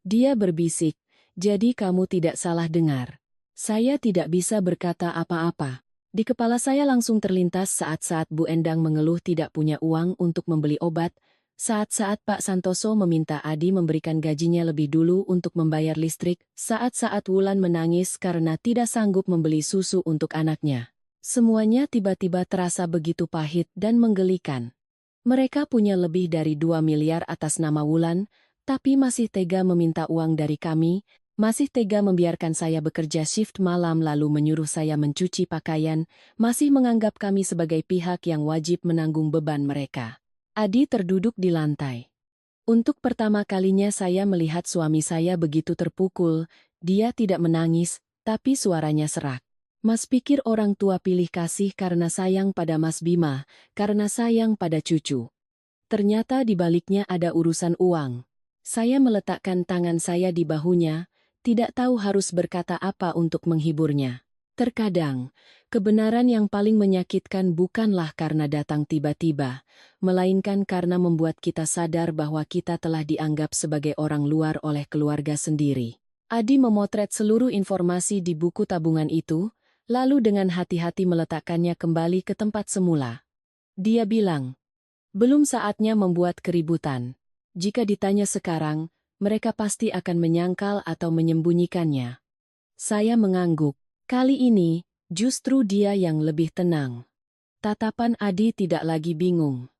Dia berbisik, "Jadi kamu tidak salah dengar." Saya tidak bisa berkata apa-apa. Di kepala saya langsung terlintas saat-saat Bu Endang mengeluh tidak punya uang untuk membeli obat, saat-saat Pak Santoso meminta Adi memberikan gajinya lebih dulu untuk membayar listrik, saat-saat Wulan menangis karena tidak sanggup membeli susu untuk anaknya. Semuanya tiba-tiba terasa begitu pahit dan menggelikan. Mereka punya lebih dari 2 miliar atas nama Wulan, tapi masih tega meminta uang dari kami, masih tega membiarkan saya bekerja shift malam lalu menyuruh saya mencuci pakaian, masih menganggap kami sebagai pihak yang wajib menanggung beban mereka. Adi terduduk di lantai. Untuk pertama kalinya saya melihat suami saya begitu terpukul, dia tidak menangis, tapi suaranya serak. "Mas pikir orang tua pilih kasih karena sayang pada Mas Bima, karena sayang pada cucu. Ternyata di baliknya ada urusan uang." Saya meletakkan tangan saya di bahunya, tidak tahu harus berkata apa untuk menghiburnya. Terkadang, Kebenaran yang paling menyakitkan bukanlah karena datang tiba-tiba, melainkan karena membuat kita sadar bahwa kita telah dianggap sebagai orang luar oleh keluarga sendiri. Adi memotret seluruh informasi di buku tabungan itu, lalu dengan hati-hati meletakkannya kembali ke tempat semula. Dia bilang, belum saatnya membuat keributan. Jika ditanya sekarang, mereka pasti akan menyangkal atau menyembunyikannya. Saya mengangguk. Kali ini, justru dia yang lebih tenang. Tatapan Adi tidak lagi bingung.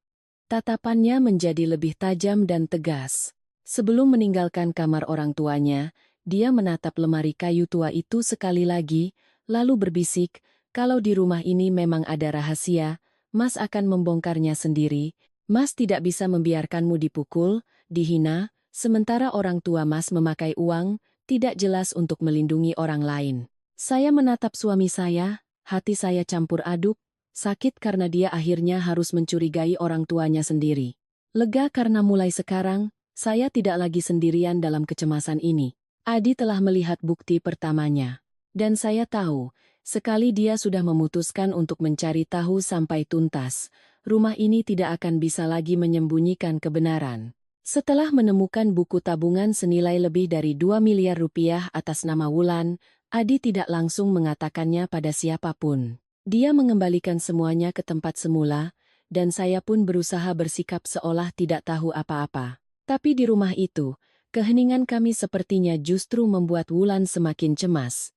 Tatapannya menjadi lebih tajam dan tegas. Sebelum meninggalkan kamar orang tuanya, dia menatap lemari kayu tua itu sekali lagi, lalu berbisik, kalau di rumah ini memang ada rahasia, Mas akan membongkarnya sendiri. Mas tidak bisa membiarkanmu dipukul, dihina, sementara orang tua Mas memakai uang, tidak jelas untuk melindungi orang lain. Saya menatap suami saya, hati saya campur aduk, sakit karena dia akhirnya harus mencurigai orang tuanya sendiri. Lega karena mulai sekarang, saya tidak lagi sendirian dalam kecemasan ini. Adi telah melihat bukti pertamanya. Dan saya tahu, sekali dia sudah memutuskan untuk mencari tahu sampai tuntas, rumah ini tidak akan bisa lagi menyembunyikan kebenaran. Setelah menemukan buku tabungan senilai lebih dari 2 miliar rupiah atas nama Wulan, Adi tidak langsung mengatakannya pada siapapun. Dia mengembalikan semuanya ke tempat semula, dan saya pun berusaha bersikap seolah tidak tahu apa-apa. Tapi di rumah itu, keheningan kami sepertinya justru membuat Wulan semakin cemas.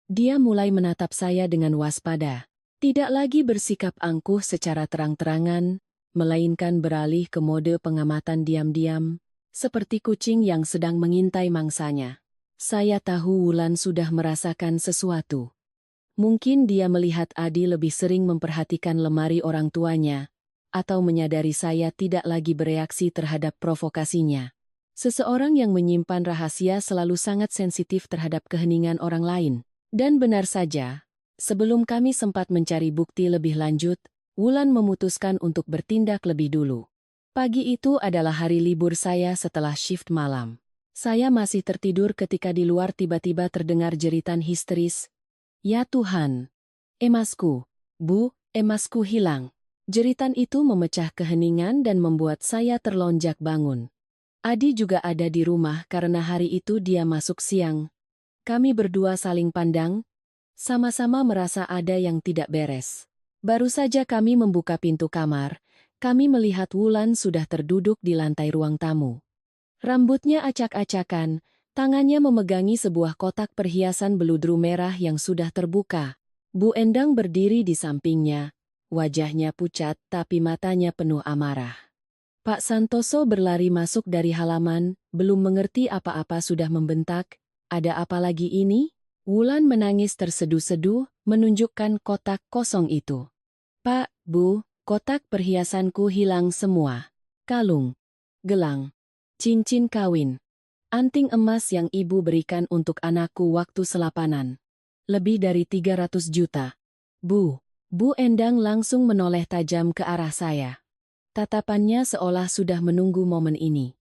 Dia mulai menatap saya dengan waspada. Tidak lagi bersikap angkuh secara terang-terangan, melainkan beralih ke mode pengamatan diam-diam, seperti kucing yang sedang mengintai mangsanya. Saya tahu Wulan sudah merasakan sesuatu. Mungkin dia melihat Adi lebih sering memperhatikan lemari orang tuanya, atau menyadari saya tidak lagi bereaksi terhadap provokasinya. Seseorang yang menyimpan rahasia selalu sangat sensitif terhadap keheningan orang lain. Dan benar saja, sebelum kami sempat mencari bukti lebih lanjut, Wulan memutuskan untuk bertindak lebih dulu. Pagi itu adalah hari libur saya setelah shift malam. Saya masih tertidur ketika di luar tiba-tiba terdengar jeritan histeris. Ya Tuhan! Emasku! Bu, emasku hilang! Jeritan itu memecah keheningan dan membuat saya terlonjak bangun. Adi juga ada di rumah karena hari itu dia masuk siang. Kami berdua saling pandang, sama-sama merasa ada yang tidak beres. Baru saja kami membuka pintu kamar, kami melihat Wulan sudah terduduk di lantai ruang tamu. Rambutnya acak-acakan, tangannya memegangi sebuah kotak perhiasan beludru merah yang sudah terbuka. Bu Endang berdiri di sampingnya, wajahnya pucat tapi matanya penuh amarah. Pak Santoso berlari masuk dari halaman, belum mengerti apa-apa sudah membentak, "Ada apa lagi ini?" Wulan menangis terseduh-seduh, menunjukkan kotak kosong itu. "Pak, Bu, kotak perhiasanku hilang semua. Kalung, gelang, cincin kawin, anting emas yang ibu berikan untuk anakku waktu selapanan. Lebih dari 300 juta. Bu." Bu Endang langsung menoleh tajam ke arah saya. Tatapannya seolah sudah menunggu momen ini.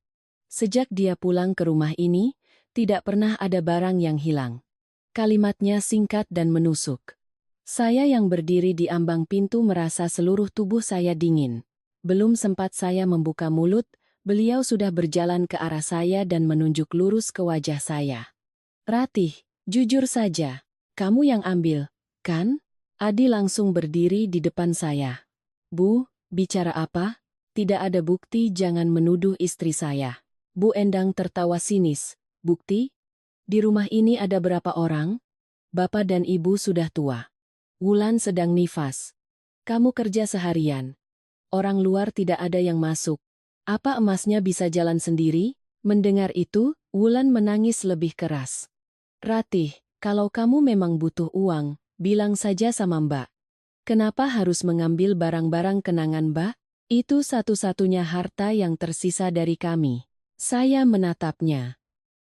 Sejak dia pulang ke rumah ini, tidak pernah ada barang yang hilang. Kalimatnya singkat dan menusuk. Saya yang berdiri di ambang pintu merasa seluruh tubuh saya dingin. Belum sempat saya membuka mulut, beliau sudah berjalan ke arah saya dan menunjuk lurus ke wajah saya. "Ratih, jujur saja, kamu yang ambil, kan?" Adi langsung berdiri di depan saya. "Bu, bicara apa? Tidak ada bukti, jangan menuduh istri saya." Bu Endang tertawa sinis. "Bukti? Di rumah ini ada berapa orang? Bapak dan ibu sudah tua. Wulan sedang nifas. Kamu kerja seharian. Orang luar tidak ada yang masuk. Apa emasnya bisa jalan sendiri?" Mendengar itu, Wulan menangis lebih keras. "Ratih, kalau kamu memang butuh uang, bilang saja sama Mbak. Kenapa harus mengambil barang-barang kenangan Mbak? Itu satu-satunya harta yang tersisa dari kami." Saya menatapnya.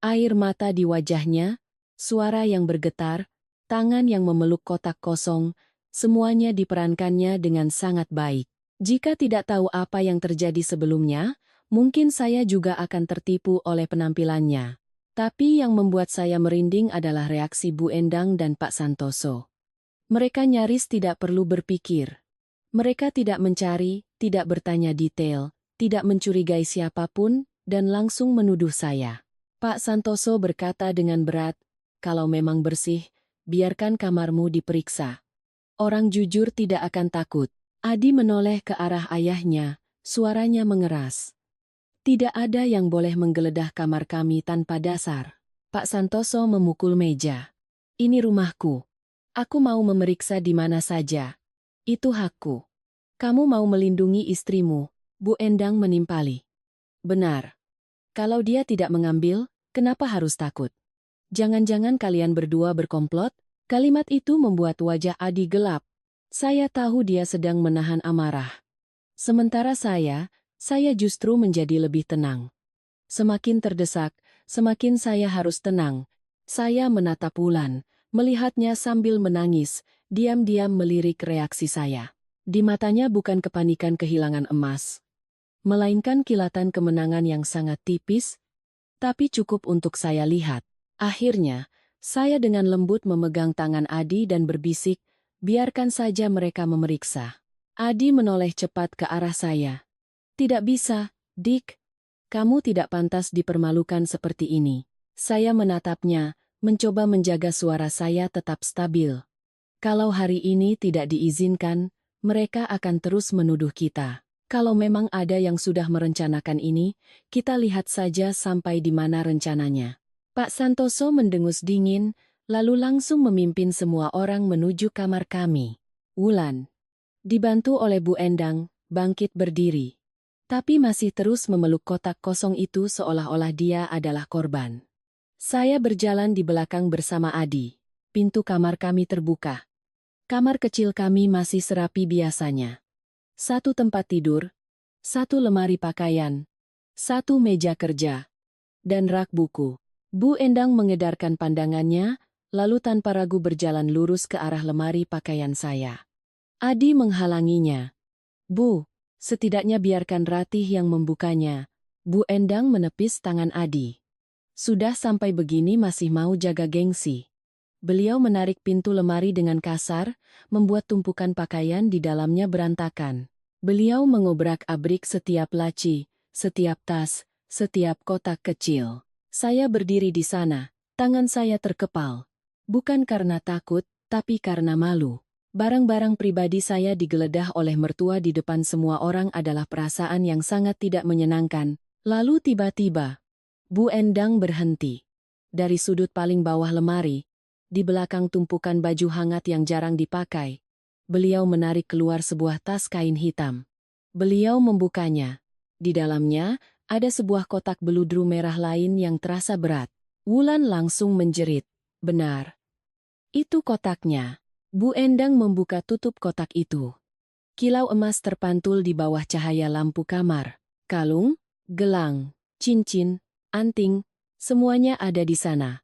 Air mata di wajahnya, suara yang bergetar, tangan yang memeluk kotak kosong, semuanya diperankannya dengan sangat baik. Jika tidak tahu apa yang terjadi sebelumnya, mungkin saya juga akan tertipu oleh penampilannya. Tapi yang membuat saya merinding adalah reaksi Bu Endang dan Pak Santoso. Mereka nyaris tidak perlu berpikir. Mereka tidak mencari, tidak bertanya detail, tidak mencurigai siapapun, dan langsung menuduh saya. Pak Santoso berkata dengan berat, "Kalau memang bersih, biarkan kamarmu diperiksa. Orang jujur tidak akan takut." Adi menoleh ke arah ayahnya, suaranya mengeras. "Tidak ada yang boleh menggeledah kamar kami tanpa dasar." Pak Santoso memukul meja. "Ini rumahku. Aku mau memeriksa di mana saja. Itu hakku." "Kamu mau melindungi istrimu," Bu Endang menimpali. "Benar. Kalau dia tidak mengambil, kenapa harus takut? Jangan-jangan kalian berdua berkomplot?" Kalimat itu membuat wajah Adi gelap. Saya tahu dia sedang menahan amarah. Sementara saya justru menjadi lebih tenang. Semakin terdesak, semakin saya harus tenang. Saya menatap Wulan, melihatnya sambil menangis, diam-diam melirik reaksi saya. Di matanya bukan kepanikan kehilangan emas, melainkan kilatan kemenangan yang sangat tipis, tapi cukup untuk saya lihat. Akhirnya, saya dengan lembut memegang tangan Adi dan berbisik, "Biarkan saja mereka memeriksa." Adi menoleh cepat ke arah saya. "Tidak bisa, Dik. Kamu tidak pantas dipermalukan seperti ini." Saya menatapnya, mencoba menjaga suara saya tetap stabil. "Kalau hari ini tidak diizinkan, mereka akan terus menuduh kita. Kalau memang ada yang sudah merencanakan ini, kita lihat saja sampai di mana rencananya." Pak Santoso mendengus dingin, lalu langsung memimpin semua orang menuju kamar kami. Wulan, dibantu oleh Bu Endang, bangkit berdiri. Tapi masih terus memeluk kotak kosong itu seolah-olah dia adalah korban. Saya berjalan di belakang bersama Adi. Pintu kamar kami terbuka. Kamar kecil kami masih serapi biasanya. Satu tempat tidur, satu lemari pakaian, satu meja kerja, dan rak buku. Bu Endang mengedarkan pandangannya, lalu tanpa ragu berjalan lurus ke arah lemari pakaian saya. Adi menghalanginya. "Bu, setidaknya biarkan Ratih yang membukanya." Bu Endang menepis tangan Adi. "Sudah sampai begini masih mau jaga gengsi." Beliau menarik pintu lemari dengan kasar, membuat tumpukan pakaian di dalamnya berantakan. Beliau mengobrak-abrik setiap laci, setiap tas, setiap kotak kecil. Saya berdiri di sana, tangan saya terkepal. Bukan karena takut, tapi karena malu. Barang-barang pribadi saya digeledah oleh mertua di depan semua orang adalah perasaan yang sangat tidak menyenangkan. Lalu tiba-tiba, Bu Endang berhenti. Dari sudut paling bawah lemari, di belakang tumpukan baju hangat yang jarang dipakai, beliau menarik keluar sebuah tas kain hitam. Beliau membukanya. Di dalamnya, ada sebuah kotak beludru merah lain yang terasa berat. Wulan langsung menjerit. "Benar. Itu kotaknya." Bu Endang membuka tutup kotak itu. Kilau emas terpantul di bawah cahaya lampu kamar. Kalung, gelang, cincin, anting, semuanya ada di sana.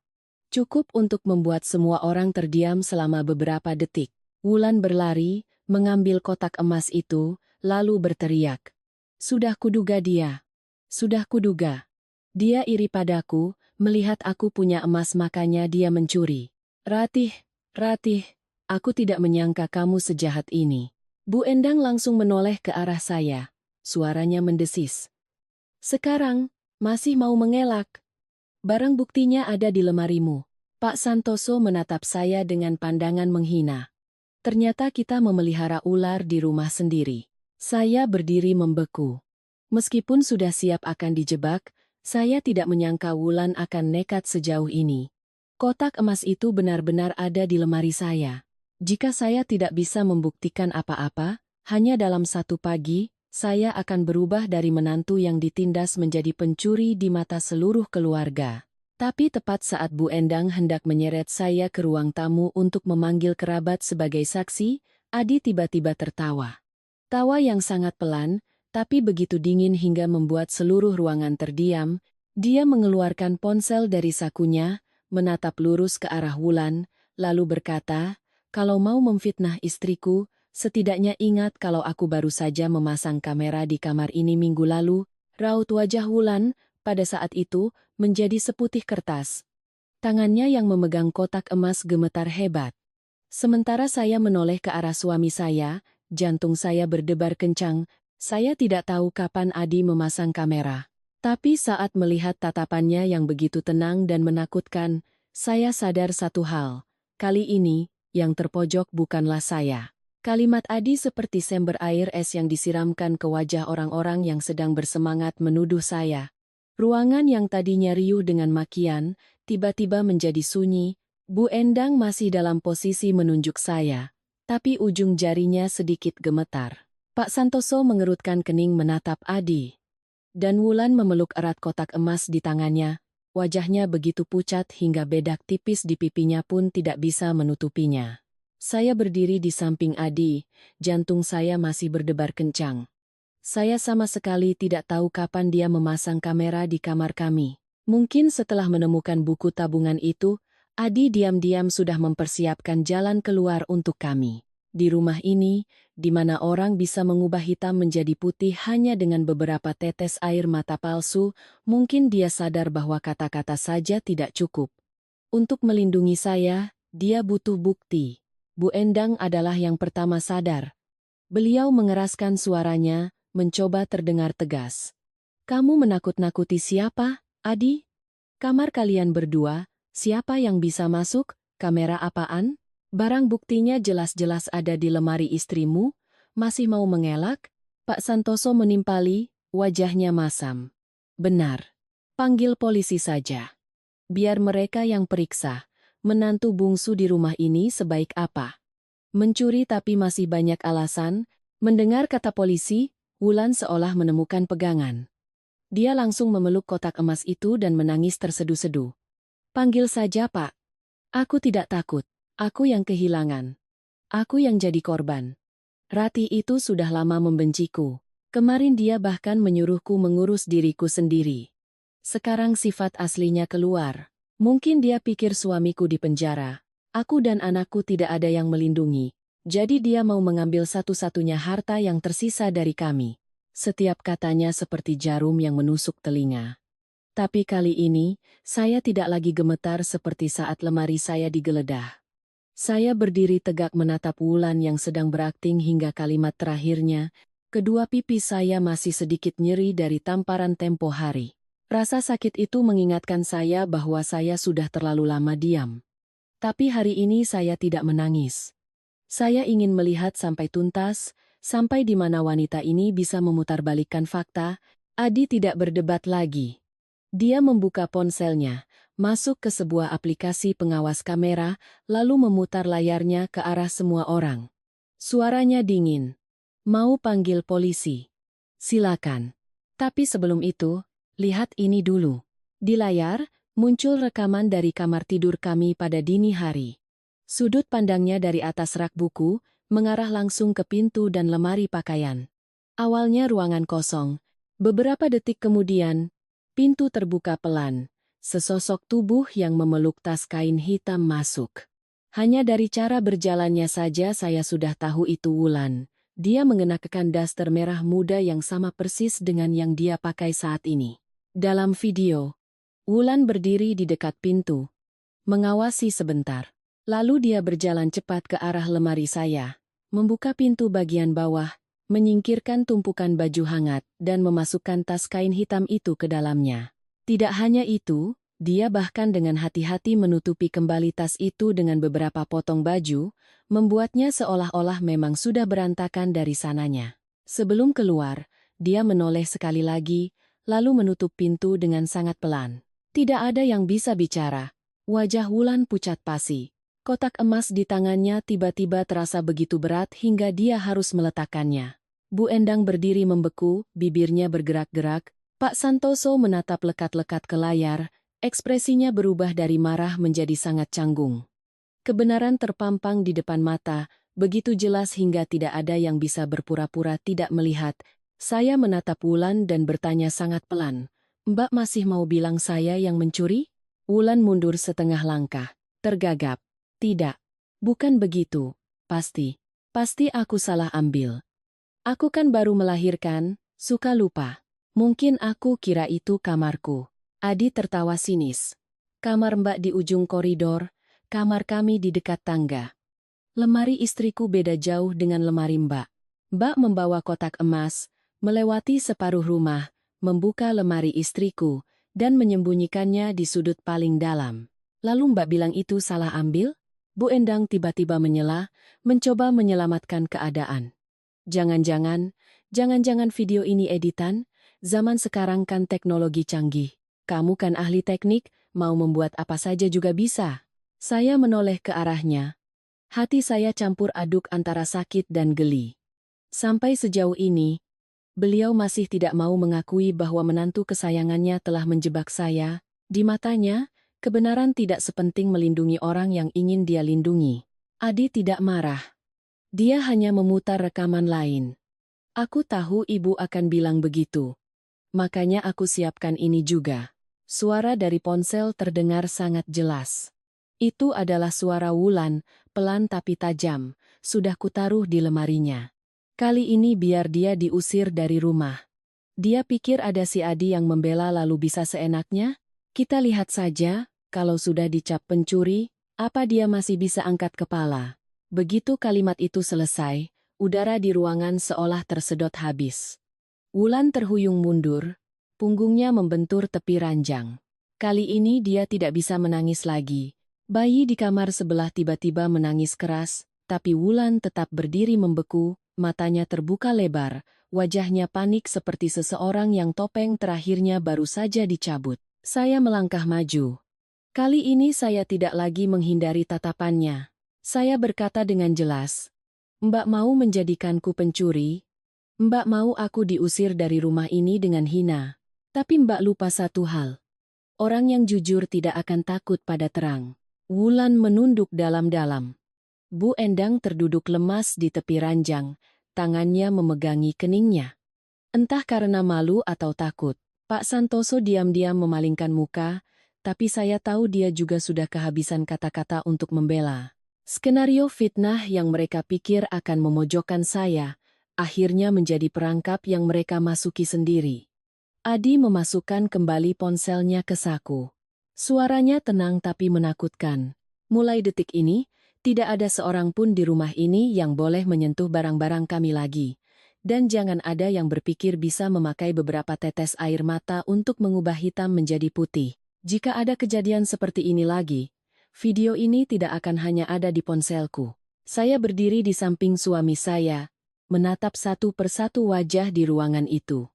Cukup untuk membuat semua orang terdiam selama beberapa detik. Wulan berlari, mengambil kotak emas itu, lalu berteriak. "Sudah kuduga dia. Sudah kuduga. Dia iri padaku, melihat aku punya emas makanya dia mencuri. Ratih, Ratih, aku tidak menyangka kamu sejahat ini." Bu Endang langsung menoleh ke arah saya. Suaranya mendesis. "Sekarang, masih mau mengelak? Barang buktinya ada di lemarimu." Pak Santoso menatap saya dengan pandangan menghina. Ternyata kita memelihara ular di rumah sendiri. Saya berdiri membeku. Meskipun sudah siap akan dijebak, saya tidak menyangka Wulan akan nekat sejauh ini. Kotak emas itu benar-benar ada di lemari saya. Jika saya tidak bisa membuktikan apa-apa, hanya dalam satu pagi, saya akan berubah dari menantu yang ditindas menjadi pencuri di mata seluruh keluarga. Tapi tepat saat Bu Endang hendak menyeret saya ke ruang tamu untuk memanggil kerabat sebagai saksi, Adi tiba-tiba tertawa. Tawa yang sangat pelan, tapi begitu dingin hingga membuat seluruh ruangan terdiam. Dia mengeluarkan ponsel dari sakunya, menatap lurus ke arah Wulan, lalu berkata, "Kalau mau memfitnah istriku, setidaknya ingat kalau aku baru saja memasang kamera di kamar ini minggu lalu." Raut wajah Wulan, pada saat itu, menjadi seputih kertas. Tangannya yang memegang kotak emas gemetar hebat. Sementara saya menoleh ke arah suami saya, jantung saya berdebar kencang. Saya tidak tahu kapan Adi memasang kamera. Tapi saat melihat tatapannya yang begitu tenang dan menakutkan, saya sadar satu hal. Kali ini, yang terpojok bukanlah saya. Kalimat Adi seperti sember air es yang disiramkan ke wajah orang-orang yang sedang bersemangat menuduh saya. Ruangan yang tadinya riuh dengan makian, tiba-tiba menjadi sunyi. Bu Endang masih dalam posisi menunjuk saya, tapi ujung jarinya sedikit gemetar. Pak Santoso mengerutkan kening menatap Adi. Dan Wulan memeluk erat kotak emas di tangannya. Wajahnya begitu pucat hingga bedak tipis di pipinya pun tidak bisa menutupinya. Saya berdiri di samping Adi, jantung saya masih berdebar kencang. Saya sama sekali tidak tahu kapan dia memasang kamera di kamar kami. Mungkin setelah menemukan buku tabungan itu, Adi diam-diam sudah mempersiapkan jalan keluar untuk kami. Di rumah ini, di mana orang bisa mengubah hitam menjadi putih hanya dengan beberapa tetes air mata palsu, mungkin dia sadar bahwa kata-kata saja tidak cukup. Untuk melindungi saya, dia butuh bukti. Bu Endang adalah yang pertama sadar. Beliau mengeraskan suaranya, mencoba terdengar tegas. Kamu menakut-nakuti siapa, Adi? Kamar kalian berdua, siapa yang bisa masuk? Kamera apaan? Barang buktinya jelas-jelas ada di lemari istrimu, masih mau mengelak? Pak Santoso menimpali, wajahnya masam. Benar. Panggil polisi saja. Biar mereka yang periksa, menantu bungsu di rumah ini sebaik apa. Mencuri tapi masih banyak alasan, mendengar kata polisi, Wulan seolah menemukan pegangan. Dia langsung memeluk kotak emas itu dan menangis terseduh-seduh. Panggil saja, Pak. Aku tidak takut. Aku yang kehilangan. Aku yang jadi korban. Rati itu sudah lama membenciku. Kemarin dia bahkan menyuruhku mengurus diriku sendiri. Sekarang sifat aslinya keluar. Mungkin dia pikir suamiku di penjara. Aku dan anakku tidak ada yang melindungi. Jadi dia mau mengambil satu-satunya harta yang tersisa dari kami. Setiap katanya seperti jarum yang menusuk telinga. Tapi kali ini, saya tidak lagi gemetar seperti saat lemari saya digeledah. Saya berdiri tegak menatap Wulan yang sedang berakting hingga kalimat terakhirnya. Kedua pipi saya masih sedikit nyeri dari tamparan tempo hari. Rasa sakit itu mengingatkan saya bahwa saya sudah terlalu lama diam. Tapi hari ini saya tidak menangis. Saya ingin melihat sampai tuntas, sampai di mana wanita ini bisa memutarbalikkan fakta. Adi tidak berdebat lagi. Dia membuka ponselnya, masuk ke sebuah aplikasi pengawas kamera, lalu memutar layarnya ke arah semua orang. Suaranya dingin. Mau panggil polisi? Silakan. Tapi sebelum itu, lihat ini dulu. Di layar, muncul rekaman dari kamar tidur kami pada dini hari. Sudut pandangnya dari atas rak buku, mengarah langsung ke pintu dan lemari pakaian. Awalnya ruangan kosong. Beberapa detik kemudian, pintu terbuka pelan. Sesosok tubuh yang memeluk tas kain hitam masuk. Hanya dari cara berjalannya saja saya sudah tahu itu Wulan. Dia mengenakan daster merah muda yang sama persis dengan yang dia pakai saat ini. Dalam video, Wulan berdiri di dekat pintu, mengawasi sebentar. Lalu dia berjalan cepat ke arah lemari saya, membuka pintu bagian bawah, menyingkirkan tumpukan baju hangat, dan memasukkan tas kain hitam itu ke dalamnya. Tidak hanya itu, dia bahkan dengan hati-hati menutupi kembali tas itu dengan beberapa potong baju, membuatnya seolah-olah memang sudah berantakan dari sananya. Sebelum keluar, dia menoleh sekali lagi, lalu menutup pintu dengan sangat pelan. Tidak ada yang bisa bicara. Wajah Wulan pucat pasi. Kotak emas di tangannya tiba-tiba terasa begitu berat hingga dia harus meletakkannya. Bu Endang berdiri membeku, bibirnya bergerak-gerak. Pak Santoso menatap lekat-lekat ke layar, ekspresinya berubah dari marah menjadi sangat canggung. Kebenaran terpampang di depan mata, begitu jelas hingga tidak ada yang bisa berpura-pura tidak melihat. Saya menatap Wulan dan bertanya sangat pelan, "Mbak masih mau bilang saya yang mencuri?" Wulan mundur setengah langkah, tergagap. "Tidak. Bukan begitu. Pasti. Pasti aku salah ambil. Aku kan baru melahirkan, suka lupa. Mungkin aku kira itu kamarku." Adi tertawa sinis. "Kamar Mbak di ujung koridor, kamar kami di dekat tangga." Lemari istriku beda jauh dengan lemari Mbak. Mbak membawa kotak emas, melewati separuh rumah, membuka lemari istriku, dan menyembunyikannya di sudut paling dalam. Lalu Mbak bilang itu salah ambil? Bu Endang tiba-tiba menyela, mencoba menyelamatkan keadaan. Jangan-jangan video ini editan? Zaman sekarang kan teknologi canggih. Kamu kan ahli teknik, mau membuat apa saja juga bisa. Saya menoleh ke arahnya. Hati saya campur aduk antara sakit dan geli. Sampai sejauh ini, beliau masih tidak mau mengakui bahwa menantu kesayangannya telah menjebak saya. Di matanya, kebenaran tidak sepenting melindungi orang yang ingin dia lindungi. Adi tidak marah. Dia hanya memutar rekaman lain. Aku tahu ibu akan bilang begitu. Makanya aku siapkan ini juga. Suara dari ponsel terdengar sangat jelas. Itu adalah suara Wulan, pelan tapi tajam, sudah kutaruh di lemarinya. Kali ini biar dia diusir dari rumah. Dia pikir ada si Adi yang membela lalu bisa seenaknya? Kita lihat saja, kalau sudah dicap pencuri, apa dia masih bisa angkat kepala. Begitu kalimat itu selesai, udara di ruangan seolah tersedot habis. Wulan terhuyung mundur, punggungnya membentur tepi ranjang. Kali ini dia tidak bisa menangis lagi. Bayi di kamar sebelah tiba-tiba menangis keras, tapi Wulan tetap berdiri membeku, matanya terbuka lebar, wajahnya panik seperti seseorang yang topeng terakhirnya baru saja dicabut. Saya melangkah maju. Kali ini saya tidak lagi menghindari tatapannya. Saya berkata dengan jelas, "Mbak mau menjadikanku pencuri? Mbak mau aku diusir dari rumah ini dengan hina? Tapi Mbak lupa satu hal. Orang yang jujur tidak akan takut pada terang." Wulan menunduk dalam-dalam. Bu Endang terduduk lemas di tepi ranjang, tangannya memegangi keningnya. Entah karena malu atau takut, Pak Santoso diam-diam memalingkan muka, tapi saya tahu dia juga sudah kehabisan kata-kata untuk membela. Skenario fitnah yang mereka pikir akan memojokkan saya, akhirnya menjadi perangkap yang mereka masuki sendiri. Adi memasukkan kembali ponselnya ke saku. Suaranya tenang tapi menakutkan. Mulai detik ini, tidak ada seorang pun di rumah ini yang boleh menyentuh barang-barang kami lagi. Dan jangan ada yang berpikir bisa memakai beberapa tetes air mata untuk mengubah hitam menjadi putih. Jika ada kejadian seperti ini lagi, video ini tidak akan hanya ada di ponselku. Saya berdiri di samping suami saya, menatap satu persatu wajah di ruangan itu.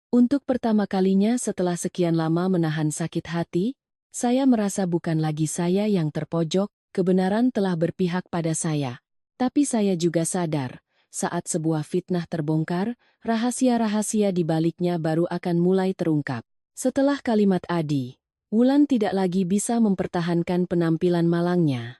Untuk pertama kalinya setelah sekian lama menahan sakit hati, saya merasa bukan lagi saya yang terpojok, kebenaran telah berpihak pada saya. Tapi saya juga sadar, saat sebuah fitnah terbongkar, rahasia-rahasia di baliknya baru akan mulai terungkap. Setelah kalimat Adi, Wulan tidak lagi bisa mempertahankan penampilan malangnya.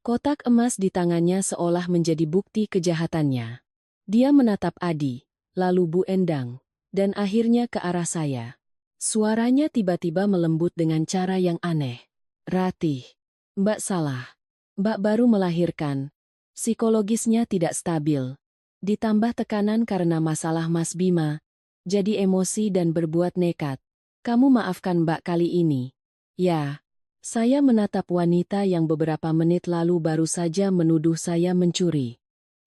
Kotak emas di tangannya seolah menjadi bukti kejahatannya. Dia menatap Adi, lalu Bu Endang, dan akhirnya ke arah saya. Suaranya tiba-tiba melembut dengan cara yang aneh. "Ratih, Mbak salah. Mbak baru melahirkan. Psikologisnya tidak stabil. Ditambah tekanan karena masalah Mas Bima. Jadi emosi dan berbuat nekat. Kamu maafkan Mbak kali ini." Ya, saya menatap wanita yang beberapa menit lalu baru saja menuduh saya mencuri.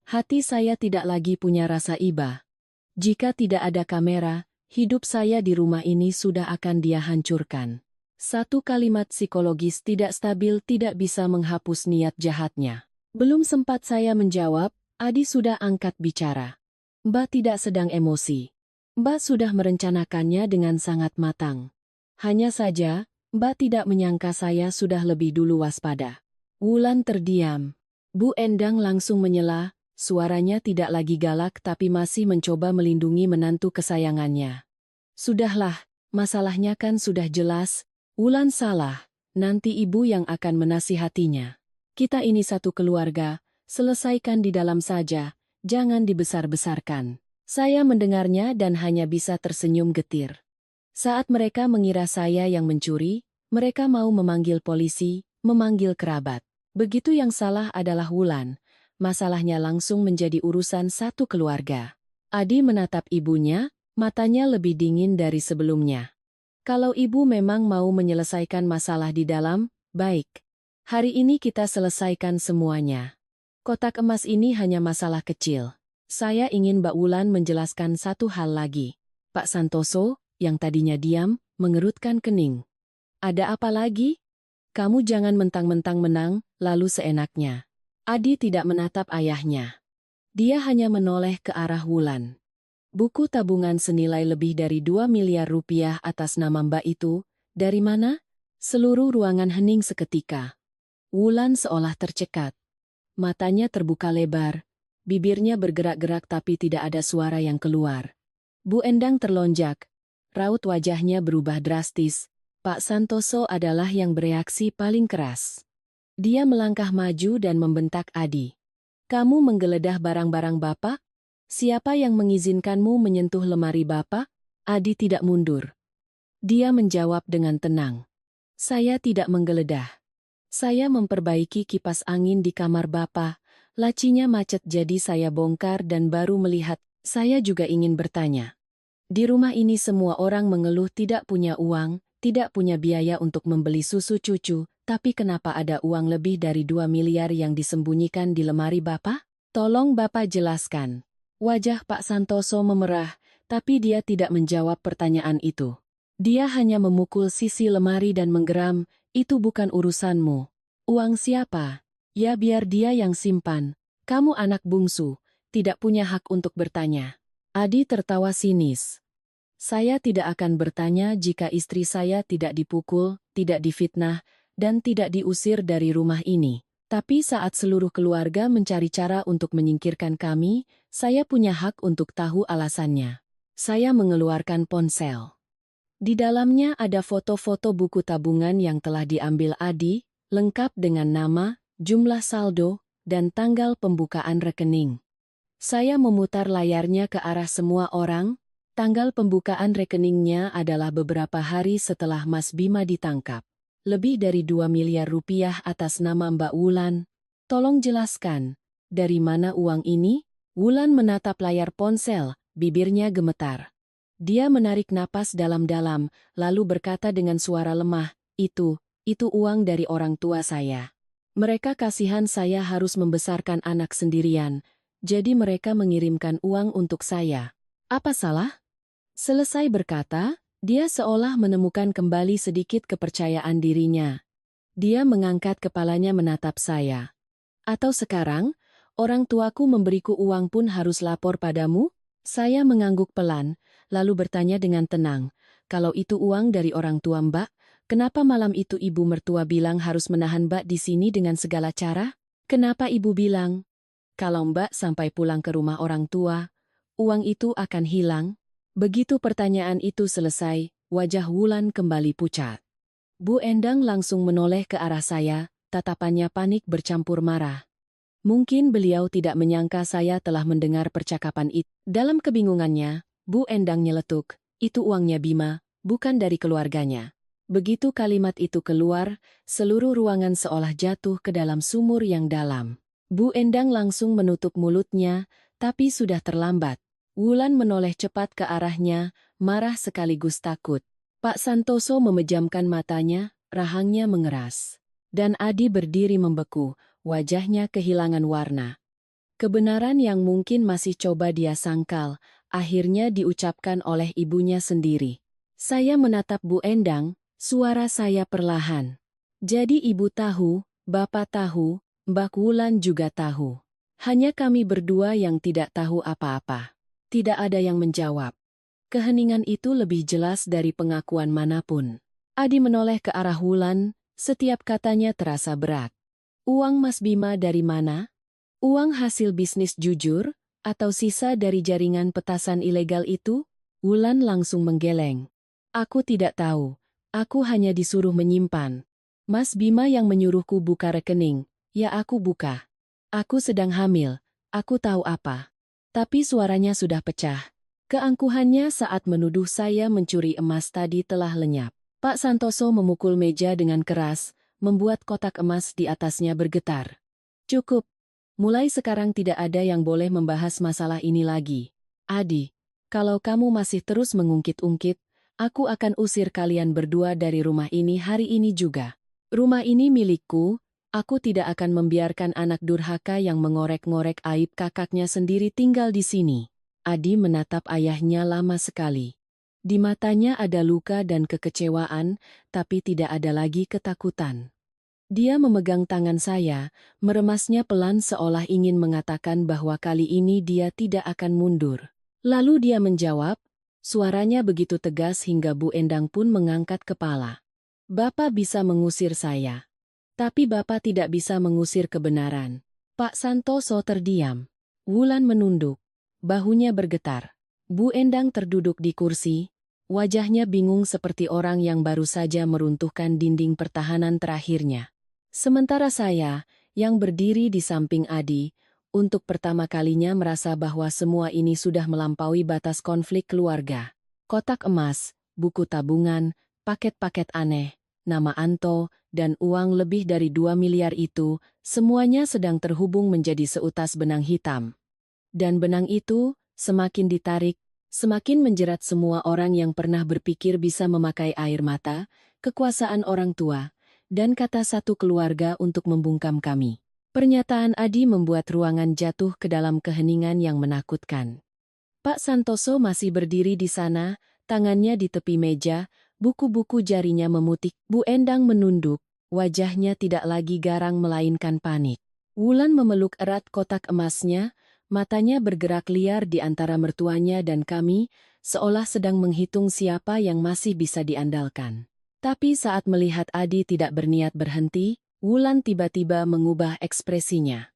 Hati saya tidak lagi punya rasa iba. Jika tidak ada kamera, hidup saya di rumah ini sudah akan dia hancurkan. Satu kalimat psikologis tidak stabil tidak bisa menghapus niat jahatnya. Belum sempat saya menjawab, Adi sudah angkat bicara. "Mbak tidak sedang emosi. Mbak sudah merencanakannya dengan sangat matang. Hanya saja, Mbak tidak menyangka saya sudah lebih dulu waspada." Wulan terdiam. Bu Endang langsung menyela. Suaranya tidak lagi galak tapi masih mencoba melindungi menantu kesayangannya. "Sudahlah, masalahnya kan sudah jelas. Wulan salah, nanti ibu yang akan menasihatinya. Kita ini satu keluarga, selesaikan di dalam saja, jangan dibesar-besarkan." Saya mendengarnya dan hanya bisa tersenyum getir. Saat mereka mengira saya yang mencuri, mereka mau memanggil polisi, memanggil kerabat. Begitu yang salah adalah Wulan. Masalahnya langsung menjadi urusan satu keluarga. Adi menatap ibunya, matanya lebih dingin dari sebelumnya. "Kalau ibu memang mau menyelesaikan masalah di dalam, baik. Hari ini kita selesaikan semuanya." Kotak emas ini hanya masalah kecil. Saya ingin Mbak Wulan menjelaskan satu hal lagi. Pak Santoso, yang tadinya diam, mengerutkan kening. Ada apa lagi? Kamu jangan mentang-mentang menang, lalu seenaknya. Adi tidak menatap ayahnya. Dia hanya menoleh ke arah Wulan. Buku tabungan senilai lebih dari 2 miliar rupiah atas nama Mbak itu, dari mana? Seluruh ruangan hening seketika. Wulan seolah tercekat. Matanya terbuka lebar, bibirnya bergerak-gerak tapi tidak ada suara yang keluar. Bu Endang terlonjak. Raut wajahnya berubah drastis. Pak Santoso adalah yang bereaksi paling keras. Dia melangkah maju dan membentak Adi. Kamu menggeledah barang-barang Bapak? Siapa yang mengizinkanmu menyentuh lemari Bapak? Adi tidak mundur. Dia menjawab dengan tenang. Saya tidak menggeledah. Saya memperbaiki kipas angin di kamar Bapak. Lacinya macet jadi saya bongkar dan baru melihat. Saya juga ingin bertanya. Di rumah ini semua orang mengeluh tidak punya uang, tidak punya biaya untuk membeli susu cucu, tapi kenapa ada uang lebih dari 2 miliar yang disembunyikan di lemari Bapak? Tolong Bapak jelaskan. Wajah Pak Santoso memerah, tapi dia tidak menjawab pertanyaan itu. Dia hanya memukul sisi lemari dan menggeram, itu bukan urusanmu. Uang siapa? Ya biar dia yang simpan. Kamu anak bungsu, tidak punya hak untuk bertanya. Adi tertawa sinis. Saya tidak akan bertanya jika istri saya tidak dipukul, tidak difitnah, dan tidak diusir dari rumah ini. Tapi saat seluruh keluarga mencari cara untuk menyingkirkan kami, saya punya hak untuk tahu alasannya. Saya mengeluarkan ponsel. Di dalamnya ada foto-foto buku tabungan yang telah diambil Adi, lengkap dengan nama, jumlah saldo, dan tanggal pembukaan rekening. Saya memutar layarnya ke arah semua orang. Tanggal pembukaan rekeningnya adalah beberapa hari setelah Mas Bima ditangkap. Lebih dari 2 miliar rupiah atas nama Mbak Wulan. Tolong jelaskan, dari mana uang ini? Wulan menatap layar ponsel, bibirnya gemetar. Dia menarik napas dalam-dalam, lalu berkata dengan suara lemah, itu uang dari orang tua saya. Mereka kasihan saya harus membesarkan anak sendirian, jadi mereka mengirimkan uang untuk saya. Apa salah? Selesai berkata, dia seolah menemukan kembali sedikit kepercayaan dirinya. Dia mengangkat kepalanya menatap saya. Atau sekarang, orang tuaku memberiku uang pun harus lapor padamu? Saya mengangguk pelan, lalu bertanya dengan tenang, kalau itu uang dari orang tua Mbak, kenapa malam itu ibu mertua bilang harus menahan Mbak di sini dengan segala cara? Kenapa ibu bilang, kalau Mbak sampai pulang ke rumah orang tua, uang itu akan hilang? Begitu pertanyaan itu selesai, wajah Wulan kembali pucat. Bu Endang langsung menoleh ke arah saya, tatapannya panik bercampur marah. Mungkin beliau tidak menyangka saya telah mendengar percakapan itu. Dalam kebingungannya, Bu Endang nyeletuk, itu uangnya Bima, bukan dari keluarganya. Begitu kalimat itu keluar, seluruh ruangan seolah jatuh ke dalam sumur yang dalam. Bu Endang langsung menutup mulutnya, tapi sudah terlambat. Wulan menoleh cepat ke arahnya, marah sekaligus takut. Pak Santoso memejamkan matanya, rahangnya mengeras. Dan Adi berdiri membeku, wajahnya kehilangan warna. Kebenaran yang mungkin masih coba dia sangkal, akhirnya diucapkan oleh ibunya sendiri. Saya menatap Bu Endang, suara saya perlahan. Jadi ibu tahu, bapak tahu, Mbak Wulan juga tahu. Hanya kami berdua yang tidak tahu apa-apa. Tidak ada yang menjawab. Keheningan itu lebih jelas dari pengakuan manapun. Adi menoleh ke arah Wulan, setiap katanya terasa berat. Uang Mas Bima dari mana? Uang hasil bisnis jujur, atau sisa dari jaringan petasan ilegal itu? Wulan langsung menggeleng. Aku tidak tahu, aku hanya disuruh menyimpan. Mas Bima yang menyuruhku buka rekening, ya aku buka. Aku sedang hamil, aku tahu apa. Tapi suaranya sudah pecah. Keangkuhannya saat menuduh saya mencuri emas tadi telah lenyap. Pak Santoso memukul meja dengan keras, membuat kotak emas di atasnya bergetar. Cukup. Mulai sekarang tidak ada yang boleh membahas masalah ini lagi. Adi, kalau kamu masih terus mengungkit-ungkit, aku akan usir kalian berdua dari rumah ini hari ini juga. Rumah ini milikku, Aku tidak akan membiarkan anak durhaka yang mengorek-ngorek aib kakaknya sendiri tinggal di sini. Adi menatap ayahnya lama sekali. Di matanya ada luka dan kekecewaan, tapi tidak ada lagi ketakutan. Dia memegang tangan saya, meremasnya pelan seolah ingin mengatakan bahwa kali ini dia tidak akan mundur. Lalu dia menjawab, suaranya begitu tegas hingga Bu Endang pun mengangkat kepala. Bapak bisa mengusir saya. Tapi Bapak tidak bisa mengusir kebenaran. Pak Santoso terdiam. Wulan menunduk. Bahunya bergetar. Bu Endang terduduk di kursi. Wajahnya bingung seperti orang yang baru saja meruntuhkan dinding pertahanan terakhirnya. Sementara saya, yang berdiri di samping Adi, untuk pertama kalinya merasa bahwa semua ini sudah melampaui batas konflik keluarga. Kotak emas, buku tabungan, paket-paket aneh, nama Anto, dan uang lebih dari 2 miliar itu, semuanya sedang terhubung menjadi seutas benang hitam. Dan benang itu, semakin ditarik, semakin menjerat semua orang yang pernah berpikir bisa memakai air mata, kekuasaan orang tua, dan kata satu keluarga untuk membungkam kami. Pernyataan Adi membuat ruangan jatuh ke dalam keheningan yang menakutkan. Pak Santoso masih berdiri di sana, tangannya di tepi meja, buku-buku jarinya memutik. Bu Endang menunduk, wajahnya tidak lagi garang melainkan panik. Wulan memeluk erat kotak emasnya, matanya bergerak liar di antara mertuanya dan kami, seolah sedang menghitung siapa yang masih bisa diandalkan. Tapi saat melihat Adi tidak berniat berhenti, Wulan tiba-tiba mengubah ekspresinya.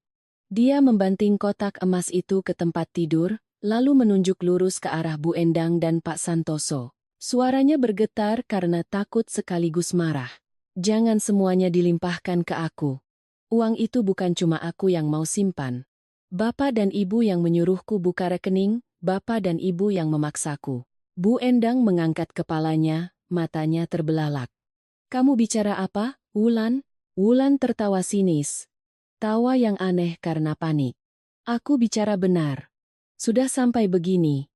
Dia membanting kotak emas itu ke tempat tidur, lalu menunjuk lurus ke arah Bu Endang dan Pak Santoso. Suaranya bergetar karena takut sekaligus marah. Jangan semuanya dilimpahkan ke aku. Uang itu bukan cuma aku yang mau simpan. Bapak dan Ibu yang menyuruhku buka rekening, Bapak dan Ibu yang memaksaku. Bu Endang mengangkat kepalanya, matanya terbelalak. Kamu bicara apa, Wulan? Wulan tertawa sinis. Tawa yang aneh karena panik. Aku bicara benar. Sudah sampai begini.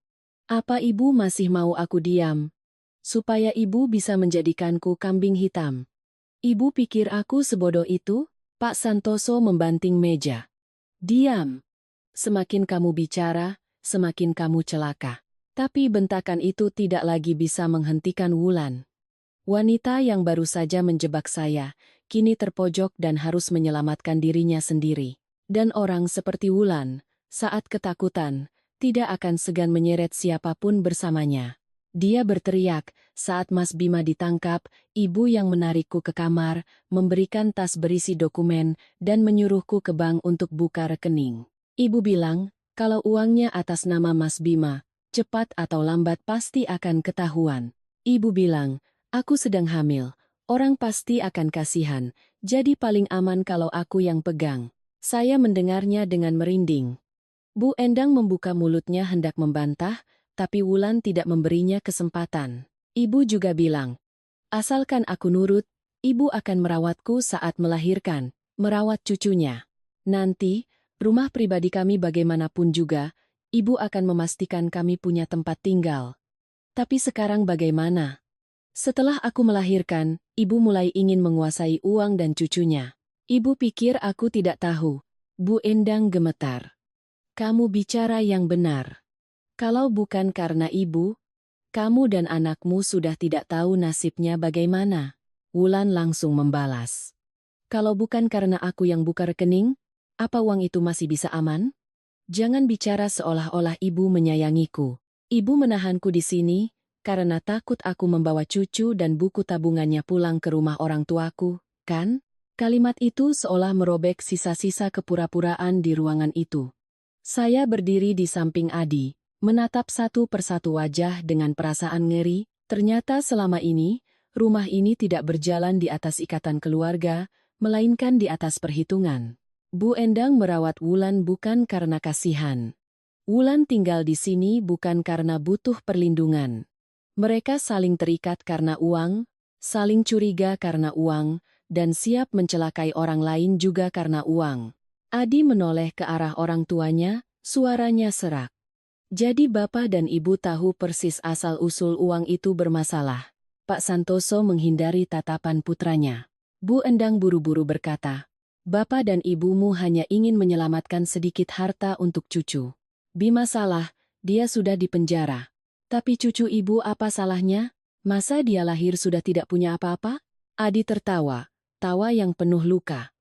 Apa Ibu masih mau aku diam? Supaya Ibu bisa menjadikanku kambing hitam. Ibu pikir aku sebodoh itu? Pak Santoso membanting meja. Diam. Semakin kamu bicara, semakin kamu celaka. Tapi bentakan itu tidak lagi bisa menghentikan Wulan. Wanita yang baru saja menjebak saya, kini terpojok dan harus menyelamatkan dirinya sendiri. Dan orang seperti Wulan, saat ketakutan, tidak akan segan menyeret siapapun bersamanya. Dia berteriak, saat Mas Bima ditangkap, ibu yang menarikku ke kamar, memberikan tas berisi dokumen, dan menyuruhku ke bank untuk buka rekening. Ibu bilang, kalau uangnya atas nama Mas Bima, cepat atau lambat pasti akan ketahuan. Ibu bilang, aku sedang hamil, orang pasti akan kasihan, jadi paling aman kalau aku yang pegang. Saya mendengarnya dengan merinding. Bu Endang membuka mulutnya hendak membantah, tapi Wulan tidak memberinya kesempatan. Ibu juga bilang, asalkan aku nurut, Ibu akan merawatku saat melahirkan, merawat cucunya. Nanti, rumah pribadi kami bagaimanapun juga, Ibu akan memastikan kami punya tempat tinggal. Tapi sekarang bagaimana? Setelah aku melahirkan, Ibu mulai ingin menguasai uang dan cucunya. Ibu pikir aku tidak tahu. Bu Endang gemetar. Kamu bicara yang benar. Kalau bukan karena Ibu, kamu dan anakmu sudah tidak tahu nasibnya bagaimana. Wulan langsung membalas. Kalau bukan karena aku yang buka rekening, apa uang itu masih bisa aman? Jangan bicara seolah-olah Ibu menyayangiku. Ibu menahanku di sini, karena takut aku membawa cucu dan buku tabungannya pulang ke rumah orang tuaku, kan? Kalimat itu seolah merobek sisa-sisa kepura-puraan di ruangan itu. Saya berdiri di samping Adi, menatap satu persatu wajah dengan perasaan ngeri. Ternyata selama ini, rumah ini tidak berjalan di atas ikatan keluarga, melainkan di atas perhitungan. Bu Endang merawat Wulan bukan karena kasihan. Wulan tinggal di sini bukan karena butuh perlindungan. Mereka saling terikat karena uang, saling curiga karena uang, dan siap mencelakai orang lain juga karena uang. Adi menoleh ke arah orang tuanya, suaranya serak. Jadi Bapak dan Ibu tahu persis asal-usul uang itu bermasalah. Pak Santoso menghindari tatapan putranya. Bu Endang buru-buru berkata, Bapak dan ibumu hanya ingin menyelamatkan sedikit harta untuk cucu. Bima salah, dia sudah dipenjara. Tapi cucu ibu apa salahnya? Masa dia lahir sudah tidak punya apa-apa? Adi tertawa, tawa yang penuh luka.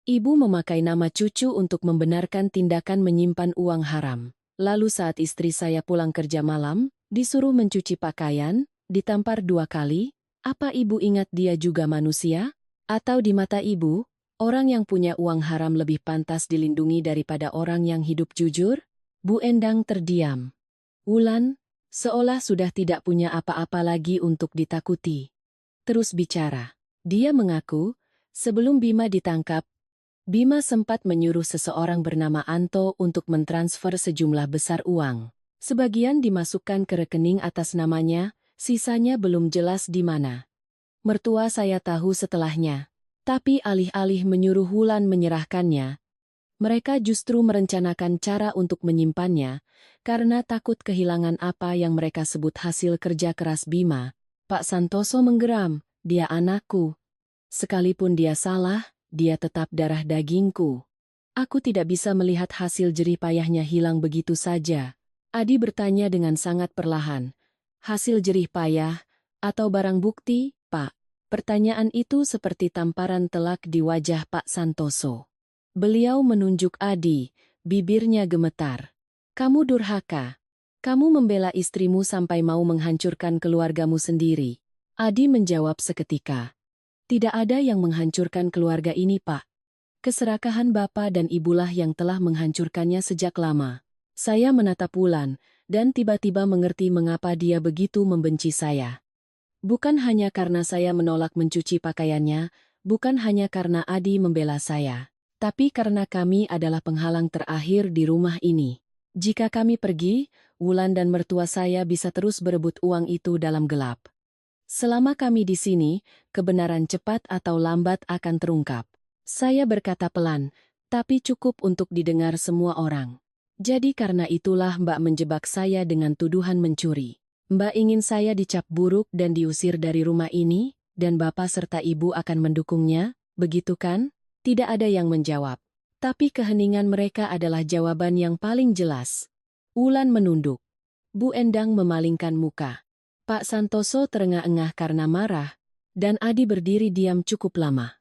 Ibu memakai nama cucu untuk membenarkan tindakan menyimpan uang haram. Lalu saat istri saya pulang kerja malam, disuruh mencuci pakaian, ditampar 2 kali, apa ibu ingat dia juga manusia? Atau di mata ibu, orang yang punya uang haram lebih pantas dilindungi daripada orang yang hidup jujur? Bu Endang terdiam. Wulan, seolah sudah tidak punya apa-apa lagi untuk ditakuti. Terus bicara. Dia mengaku, sebelum Bima ditangkap, Bima sempat menyuruh seseorang bernama Anto untuk mentransfer sejumlah besar uang. Sebagian dimasukkan ke rekening atas namanya, sisanya belum jelas di mana. Mertua saya tahu setelahnya. Tapi alih-alih menyuruh Wulan menyerahkannya, mereka justru merencanakan cara untuk menyimpannya, karena takut kehilangan apa yang mereka sebut hasil kerja keras Bima. Pak Santoso menggeram, dia anakku. Sekalipun dia salah, dia tetap darah dagingku. Aku tidak bisa melihat hasil jerih payahnya hilang begitu saja. Adi bertanya dengan sangat perlahan. Hasil jerih payah, atau barang bukti, Pak? Pertanyaan itu seperti tamparan telak di wajah Pak Santoso. Beliau menunjuk Adi, bibirnya gemetar. Kamu durhaka. Kamu membela istrimu sampai mau menghancurkan keluargamu sendiri. Adi menjawab seketika. Tidak ada yang menghancurkan keluarga ini, Pak. Keserakahan Bapak dan Ibulah yang telah menghancurkannya sejak lama. Saya menatap Wulan, dan tiba-tiba mengerti mengapa dia begitu membenci saya. Bukan hanya karena saya menolak mencuci pakaiannya, bukan hanya karena Adi membela saya, tapi karena kami adalah penghalang terakhir di rumah ini. Jika kami pergi, Wulan dan mertua saya bisa terus berebut uang itu dalam gelap. Selama kami di sini, kebenaran cepat atau lambat akan terungkap. Saya berkata pelan, tapi cukup untuk didengar semua orang. Jadi karena itulah Mbak menjebak saya dengan tuduhan mencuri. Mbak ingin saya dicap buruk dan diusir dari rumah ini, dan Bapak serta Ibu akan mendukungnya, begitu kan? Tidak ada yang menjawab. Tapi keheningan mereka adalah jawaban yang paling jelas. Wulan menunduk. Bu Endang memalingkan muka. Pak Santoso terengah-engah karena marah, dan Adi berdiri diam cukup lama.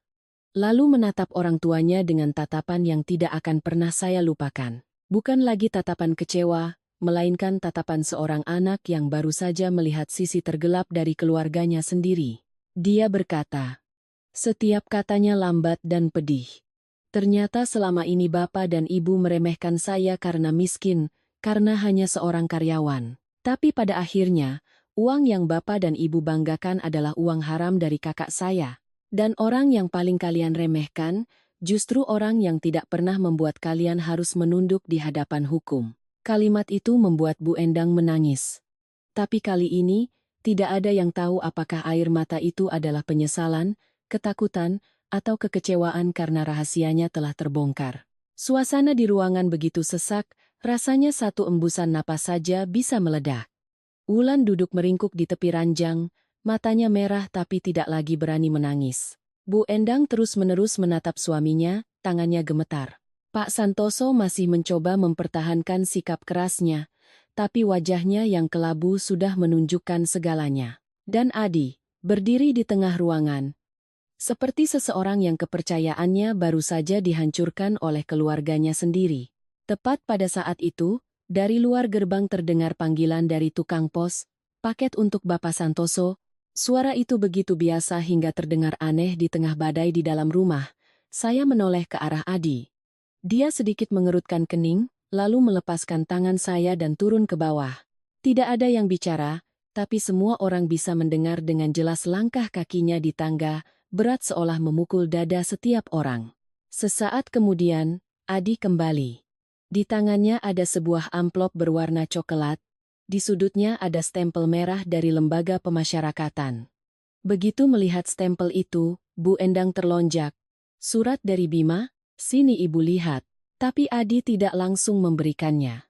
Lalu menatap orang tuanya dengan tatapan yang tidak akan pernah saya lupakan. Bukan lagi tatapan kecewa, melainkan tatapan seorang anak yang baru saja melihat sisi tergelap dari keluarganya sendiri. Dia berkata, setiap katanya lambat dan pedih. Ternyata selama ini Bapak dan Ibu meremehkan saya karena miskin, karena hanya seorang karyawan. Tapi pada akhirnya, uang yang Bapak dan Ibu banggakan adalah uang haram dari kakak saya. Dan orang yang paling kalian remehkan, justru orang yang tidak pernah membuat kalian harus menunduk di hadapan hukum. Kalimat itu membuat Bu Endang menangis. Tapi kali ini, tidak ada yang tahu apakah air mata itu adalah penyesalan, ketakutan, atau kekecewaan karena rahasianya telah terbongkar. Suasana di ruangan begitu sesak, rasanya satu embusan napas saja bisa meledak. Wulan duduk meringkuk di tepi ranjang, matanya merah tapi tidak lagi berani menangis. Bu Endang terus-menerus menatap suaminya, tangannya gemetar. Pak Santoso masih mencoba mempertahankan sikap kerasnya, tapi wajahnya yang kelabu sudah menunjukkan segalanya. Dan Adi, berdiri di tengah ruangan, seperti seseorang yang kepercayaannya baru saja dihancurkan oleh keluarganya sendiri. Tepat pada saat itu, dari luar gerbang terdengar panggilan dari tukang pos, paket untuk Bapak Santoso. Suara itu begitu biasa hingga terdengar aneh di tengah badai di dalam rumah. Saya menoleh ke arah Adi. Dia sedikit mengerutkan kening, lalu melepaskan tangan saya dan turun ke bawah. Tidak ada yang bicara, tapi semua orang bisa mendengar dengan jelas langkah kakinya di tangga, berat seolah memukul dada setiap orang. Sesaat kemudian, Adi kembali. Di tangannya ada sebuah amplop berwarna coklat, di sudutnya ada stempel merah dari lembaga pemasyarakatan. Begitu melihat stempel itu, Bu Endang terlonjak. Surat dari Bima? Sini Ibu lihat. Tapi Adi tidak langsung memberikannya.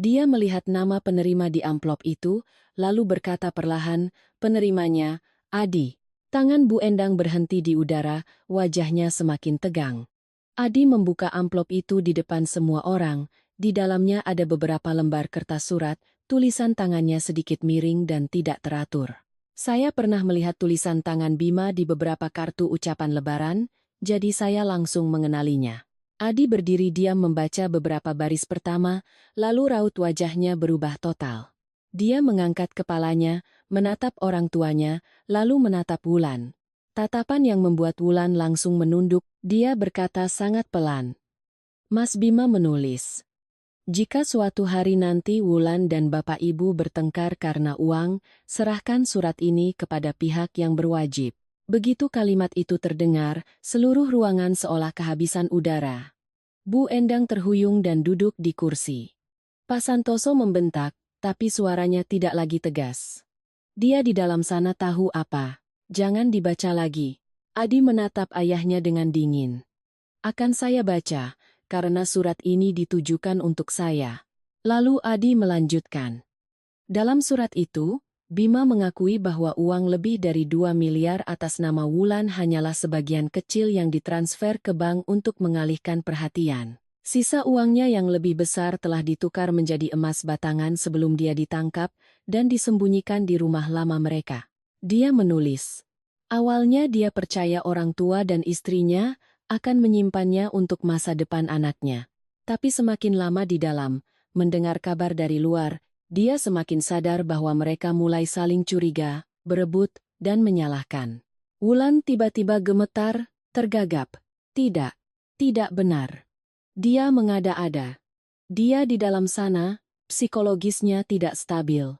Dia melihat nama penerima di amplop itu, lalu berkata perlahan, penerimanya, Adi. Tangan Bu Endang berhenti di udara, wajahnya semakin tegang. Adi membuka amplop itu di depan semua orang. Di dalamnya ada beberapa lembar kertas surat, tulisan tangannya sedikit miring dan tidak teratur. Saya pernah melihat tulisan tangan Bima di beberapa kartu ucapan lebaran, jadi saya langsung mengenalinya. Adi berdiri diam membaca beberapa baris pertama, lalu raut wajahnya berubah total. Dia mengangkat kepalanya, menatap orang tuanya, lalu menatap Wulan. Tatapan yang membuat Wulan langsung menunduk, dia berkata sangat pelan. Mas Bima menulis. Jika suatu hari nanti Wulan dan Bapak Ibu bertengkar karena uang, serahkan surat ini kepada pihak yang berwajib. Begitu kalimat itu terdengar, seluruh ruangan seolah kehabisan udara. Bu Endang terhuyung dan duduk di kursi. Pak Santoso membentak, tapi suaranya tidak lagi tegas. Dia di dalam sana tahu apa. Jangan dibaca lagi. Adi menatap ayahnya dengan dingin. Akan saya baca, karena surat ini ditujukan untuk saya. Lalu Adi melanjutkan. Dalam surat itu, Bima mengakui bahwa uang lebih dari 2 miliar atas nama Wulan hanyalah sebagian kecil yang ditransfer ke bank untuk mengalihkan perhatian. Sisa uangnya yang lebih besar telah ditukar menjadi emas batangan sebelum dia ditangkap dan disembunyikan di rumah lama mereka. Dia menulis. Awalnya dia percaya orang tua dan istrinya akan menyimpannya untuk masa depan anaknya. Tapi semakin lama di dalam, mendengar kabar dari luar, dia semakin sadar bahwa mereka mulai saling curiga, berebut, dan menyalahkan. Wulan tiba-tiba gemetar, tergagap. Tidak, tidak benar. Dia mengada-ada. Dia di dalam sana, psikologisnya tidak stabil.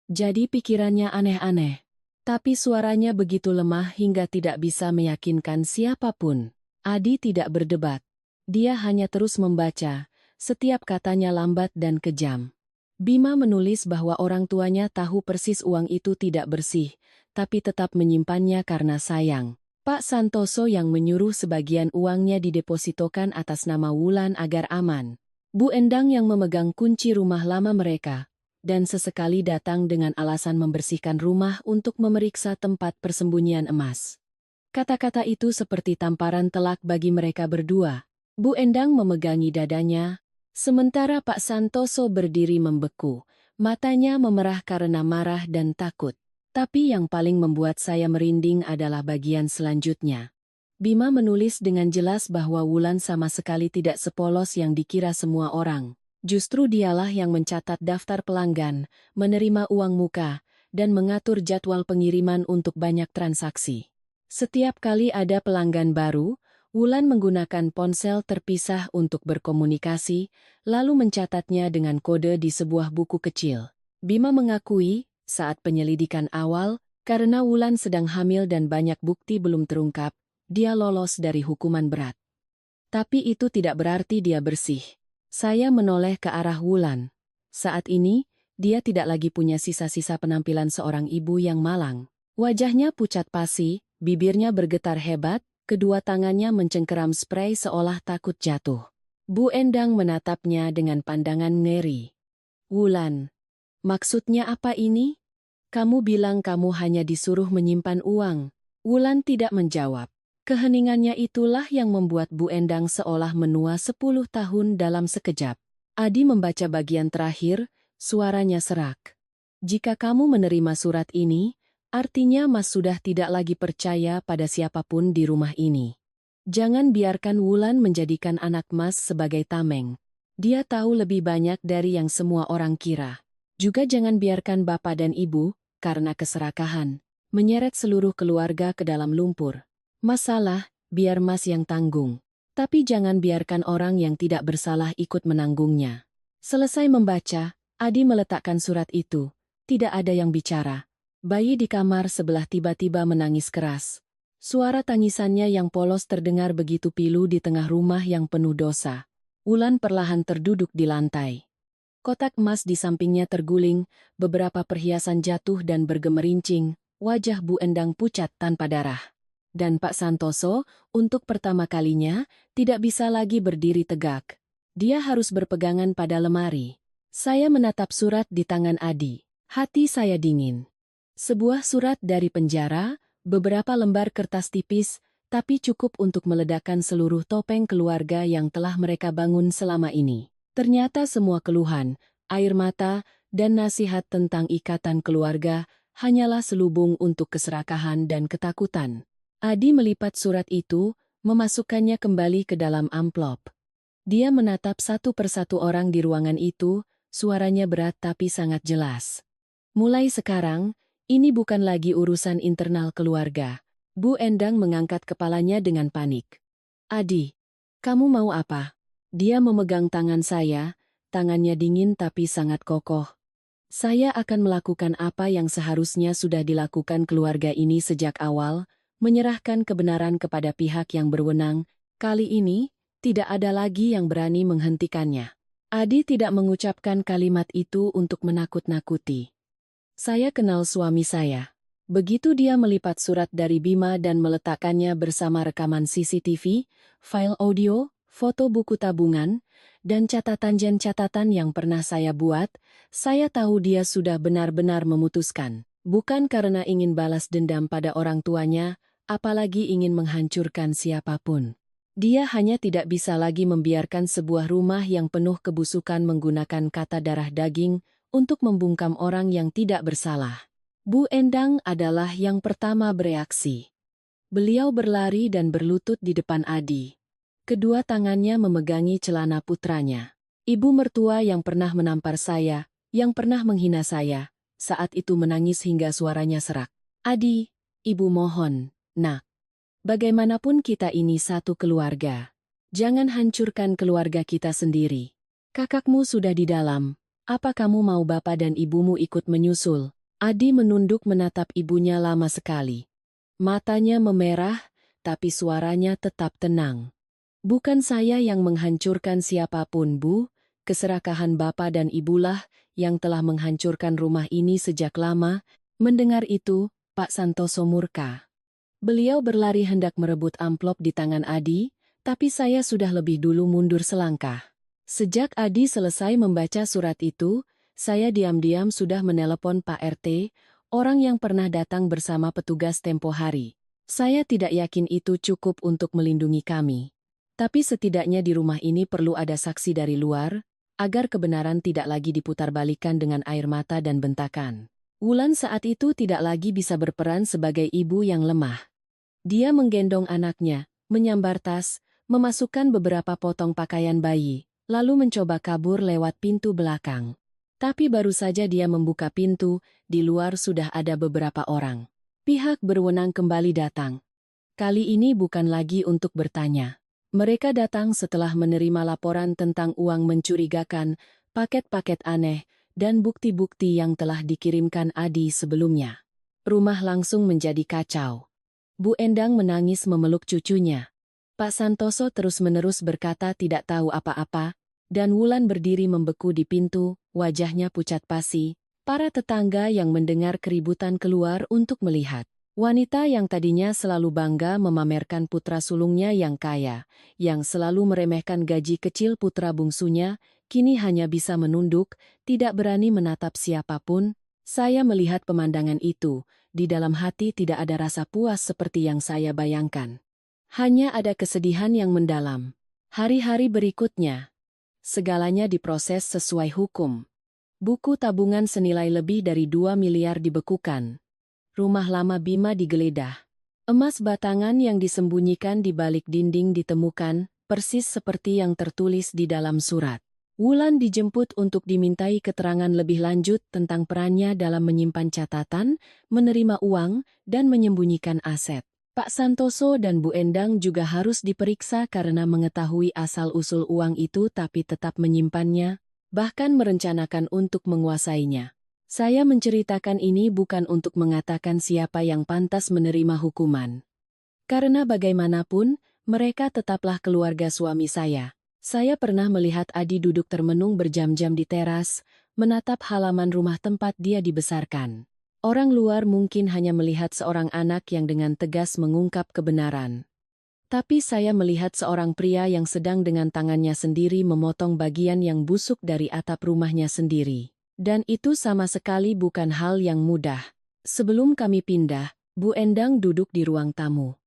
Jadi pikirannya aneh-aneh. Tapi suaranya begitu lemah hingga tidak bisa meyakinkan siapapun. Adi tidak berdebat. Dia hanya terus membaca, setiap katanya lambat dan kejam. Bima menulis bahwa orang tuanya tahu persis uang itu tidak bersih, tapi tetap menyimpannya karena sayang. Pak Santoso yang menyuruh sebagian uangnya didepositokan atas nama Wulan agar aman. Bu Endang yang memegang kunci rumah lama mereka, dan sesekali datang dengan alasan membersihkan rumah untuk memeriksa tempat persembunyian emas. Kata-kata itu seperti tamparan telak bagi mereka berdua. Bu Endang memegangi dadanya, sementara Pak Santoso berdiri membeku, matanya memerah karena marah dan takut. Tapi yang paling membuat saya merinding adalah bagian selanjutnya. Bima menulis dengan jelas bahwa Wulan sama sekali tidak sepolos yang dikira semua orang. Justru dialah yang mencatat daftar pelanggan, menerima uang muka, dan mengatur jadwal pengiriman untuk banyak transaksi. Setiap kali ada pelanggan baru, Wulan menggunakan ponsel terpisah untuk berkomunikasi, lalu mencatatnya dengan kode di sebuah buku kecil. Bima mengakui, saat penyelidikan awal, karena Wulan sedang hamil dan banyak bukti belum terungkap, dia lolos dari hukuman berat. Tapi itu tidak berarti dia bersih. Saya menoleh ke arah Wulan. Saat ini, dia tidak lagi punya sisa-sisa penampilan seorang ibu yang malang. Wajahnya pucat pasi, bibirnya bergetar hebat, kedua tangannya mencengkeram spray seolah takut jatuh. Bu Endang menatapnya dengan pandangan ngeri. Wulan, maksudnya apa ini? Kamu bilang kamu hanya disuruh menyimpan uang. Wulan tidak menjawab. Keheningannya itulah yang membuat Bu Endang seolah menua 10 tahun dalam sekejap. Adi membaca bagian terakhir, suaranya serak. Jika kamu menerima surat ini, artinya Mas sudah tidak lagi percaya pada siapapun di rumah ini. Jangan biarkan Wulan menjadikan anak Mas sebagai tameng. Dia tahu lebih banyak dari yang semua orang kira. Juga jangan biarkan Bapak dan Ibu, karena keserakahan, menyeret seluruh keluarga ke dalam lumpur. Masalah, biar Mas yang tanggung. Tapi jangan biarkan orang yang tidak bersalah ikut menanggungnya. Selesai membaca, Adi meletakkan surat itu. Tidak ada yang bicara. Bayi di kamar sebelah tiba-tiba menangis keras. Suara tangisannya yang polos terdengar begitu pilu di tengah rumah yang penuh dosa. Wulan perlahan terduduk di lantai. Kotak emas di sampingnya terguling, beberapa perhiasan jatuh dan bergemerincing, wajah Bu Endang pucat tanpa darah. Dan Pak Santoso, untuk pertama kalinya, tidak bisa lagi berdiri tegak. Dia harus berpegangan pada lemari. Saya menatap surat di tangan Adi. Hati saya dingin. Sebuah surat dari penjara, beberapa lembar kertas tipis, tapi cukup untuk meledakkan seluruh topeng keluarga yang telah mereka bangun selama ini. Ternyata semua keluhan, air mata, dan nasihat tentang ikatan keluarga hanyalah selubung untuk keserakahan dan ketakutan. Adi melipat surat itu, memasukkannya kembali ke dalam amplop. Dia menatap satu persatu orang di ruangan itu, suaranya berat tapi sangat jelas. Mulai sekarang, ini bukan lagi urusan internal keluarga. Bu Endang mengangkat kepalanya dengan panik. Adi, kamu mau apa? Dia memegang tangan saya, tangannya dingin tapi sangat kokoh. Saya akan melakukan apa yang seharusnya sudah dilakukan keluarga ini sejak awal, menyerahkan kebenaran kepada pihak yang berwenang. Kali ini, tidak ada lagi yang berani menghentikannya. Adi tidak mengucapkan kalimat itu untuk menakut-nakuti. Saya kenal suami saya. Begitu dia melipat surat dari Bima dan meletakkannya bersama rekaman CCTV, file audio, foto buku tabungan, dan catatan yang pernah saya buat, saya tahu dia sudah benar-benar memutuskan. Bukan karena ingin balas dendam pada orang tuanya, apalagi ingin menghancurkan siapapun. Dia hanya tidak bisa lagi membiarkan sebuah rumah yang penuh kebusukan menggunakan kata darah daging untuk membungkam orang yang tidak bersalah. Bu Endang adalah yang pertama bereaksi. Beliau berlari dan berlutut di depan Adi. Kedua tangannya memegangi celana putranya. Ibu mertua yang pernah menampar saya, yang pernah menghina saya, saat itu menangis hingga suaranya serak. Adi, ibu mohon, nak. Bagaimanapun kita ini satu keluarga. Jangan hancurkan keluarga kita sendiri. Kakakmu sudah di dalam. Apa kamu mau bapak dan ibumu ikut menyusul? Adi menunduk menatap ibunya lama sekali. Matanya memerah, tapi suaranya tetap tenang. Bukan saya yang menghancurkan siapapun, Bu. Keserakahan bapak dan ibulah yang telah menghancurkan rumah ini sejak lama. Mendengar itu, Pak Santoso murka. Beliau berlari hendak merebut amplop di tangan Adi, tapi saya sudah lebih dulu mundur selangkah. Sejak Adi selesai membaca surat itu, saya diam-diam sudah menelepon Pak RT, orang yang pernah datang bersama petugas tempo hari. Saya tidak yakin itu cukup untuk melindungi kami. Tapi setidaknya di rumah ini perlu ada saksi dari luar, agar kebenaran tidak lagi diputarbalikkan dengan air mata dan bentakan. Wulan saat itu tidak lagi bisa berperan sebagai ibu yang lemah. Dia menggendong anaknya, menyambar tas, memasukkan beberapa potong pakaian bayi, lalu mencoba kabur lewat pintu belakang. Tapi baru saja dia membuka pintu, di luar sudah ada beberapa orang. Pihak berwenang kembali datang. Kali ini bukan lagi untuk bertanya. Mereka datang setelah menerima laporan tentang uang mencurigakan, paket-paket aneh, dan bukti-bukti yang telah dikirimkan Adi sebelumnya. Rumah langsung menjadi kacau. Bu Endang menangis memeluk cucunya. Pak Santoso terus-menerus berkata tidak tahu apa-apa, dan Wulan berdiri membeku di pintu, wajahnya pucat pasi. Para tetangga yang mendengar keributan keluar untuk melihat. Wanita yang tadinya selalu bangga memamerkan putra sulungnya yang kaya, yang selalu meremehkan gaji kecil putra bungsunya, kini hanya bisa menunduk, tidak berani menatap siapapun. Saya melihat pemandangan itu, di dalam hati tidak ada rasa puas seperti yang saya bayangkan. Hanya ada kesedihan yang mendalam. Hari-hari berikutnya, segalanya diproses sesuai hukum. Buku tabungan senilai lebih dari 2 miliar dibekukan. Rumah lama Bima digeledah. Emas batangan yang disembunyikan di balik dinding ditemukan, persis seperti yang tertulis di dalam surat. Wulan dijemput untuk dimintai keterangan lebih lanjut tentang perannya dalam menyimpan catatan, menerima uang, dan menyembunyikan aset. Pak Santoso dan Bu Endang juga harus diperiksa karena mengetahui asal-usul uang itu tapi tetap menyimpannya, bahkan merencanakan untuk menguasainya. Saya menceritakan ini bukan untuk mengatakan siapa yang pantas menerima hukuman. Karena bagaimanapun, mereka tetaplah keluarga suami saya. Saya pernah melihat Adi duduk termenung berjam-jam di teras, menatap halaman rumah tempat dia dibesarkan. Orang luar mungkin hanya melihat seorang anak yang dengan tegas mengungkap kebenaran. Tapi saya melihat seorang pria yang sedang dengan tangannya sendiri memotong bagian yang busuk dari atap rumahnya sendiri. Dan itu sama sekali bukan hal yang mudah. Sebelum kami pindah, Bu Endang duduk di ruang tamu.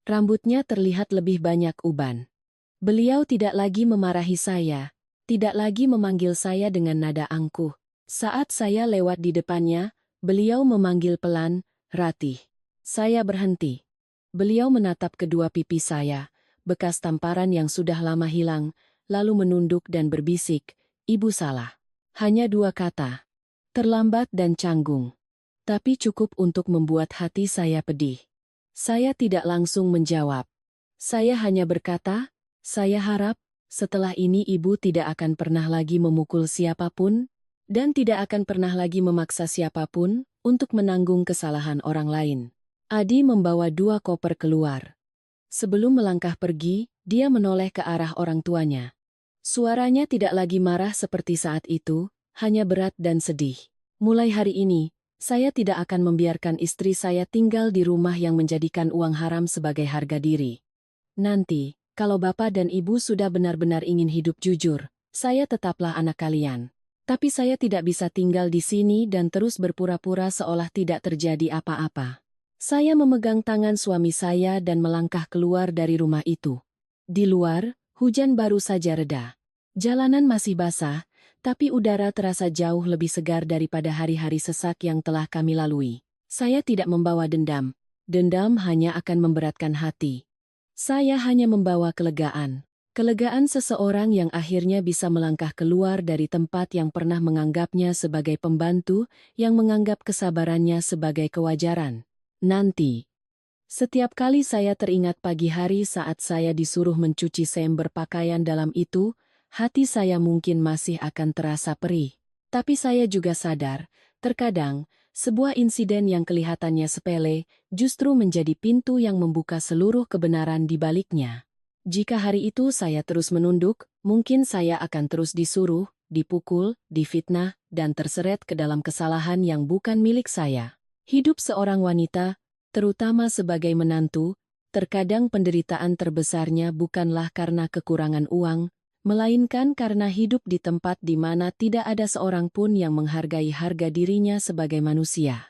Rambutnya terlihat lebih banyak uban. Beliau tidak lagi memarahi saya, tidak lagi memanggil saya dengan nada angkuh. Saat saya lewat di depannya, beliau memanggil pelan, "Ratih." Saya berhenti. Beliau menatap kedua pipi saya, bekas tamparan yang sudah lama hilang, lalu menunduk dan berbisik, "Ibu salah." Hanya dua kata. Terlambat dan canggung. Tapi cukup untuk membuat hati saya pedih. Saya tidak langsung menjawab. Saya hanya berkata, "Saya harap, setelah ini ibu tidak akan pernah lagi memukul siapapun, dan tidak akan pernah lagi memaksa siapapun untuk menanggung kesalahan orang lain." Adi membawa 2 koper keluar. Sebelum melangkah pergi, dia menoleh ke arah orang tuanya. Suaranya tidak lagi marah seperti saat itu, hanya berat dan sedih. "Mulai hari ini, saya tidak akan membiarkan istri saya tinggal di rumah yang menjadikan uang haram sebagai harga diri. Nanti, kalau Bapak dan Ibu sudah benar-benar ingin hidup jujur, saya tetaplah anak kalian. Tapi saya tidak bisa tinggal di sini dan terus berpura-pura seolah tidak terjadi apa-apa." Saya memegang tangan suami saya dan melangkah keluar dari rumah itu. Di luar, hujan baru saja reda. Jalanan masih basah, tapi udara terasa jauh lebih segar daripada hari-hari sesak yang telah kami lalui. Saya tidak membawa dendam. Dendam hanya akan memberatkan hati. Saya hanya membawa kelegaan. Kelegaan seseorang yang akhirnya bisa melangkah keluar dari tempat yang pernah menganggapnya sebagai pembantu, yang menganggap kesabarannya sebagai kewajaran. Nanti, setiap kali saya teringat pagi hari saat saya disuruh mencuci seember pakaian dalam itu, hati saya mungkin masih akan terasa perih. Tapi saya juga sadar, terkadang, sebuah insiden yang kelihatannya sepele, justru menjadi pintu yang membuka seluruh kebenaran di baliknya. Jika hari itu saya terus menunduk, mungkin saya akan terus disuruh, dipukul, difitnah, dan terseret ke dalam kesalahan yang bukan milik saya. Hidup seorang wanita, terutama sebagai menantu, terkadang penderitaan terbesarnya bukanlah karena kekurangan uang, melainkan karena hidup di tempat di mana tidak ada seorang pun yang menghargai harga dirinya sebagai manusia.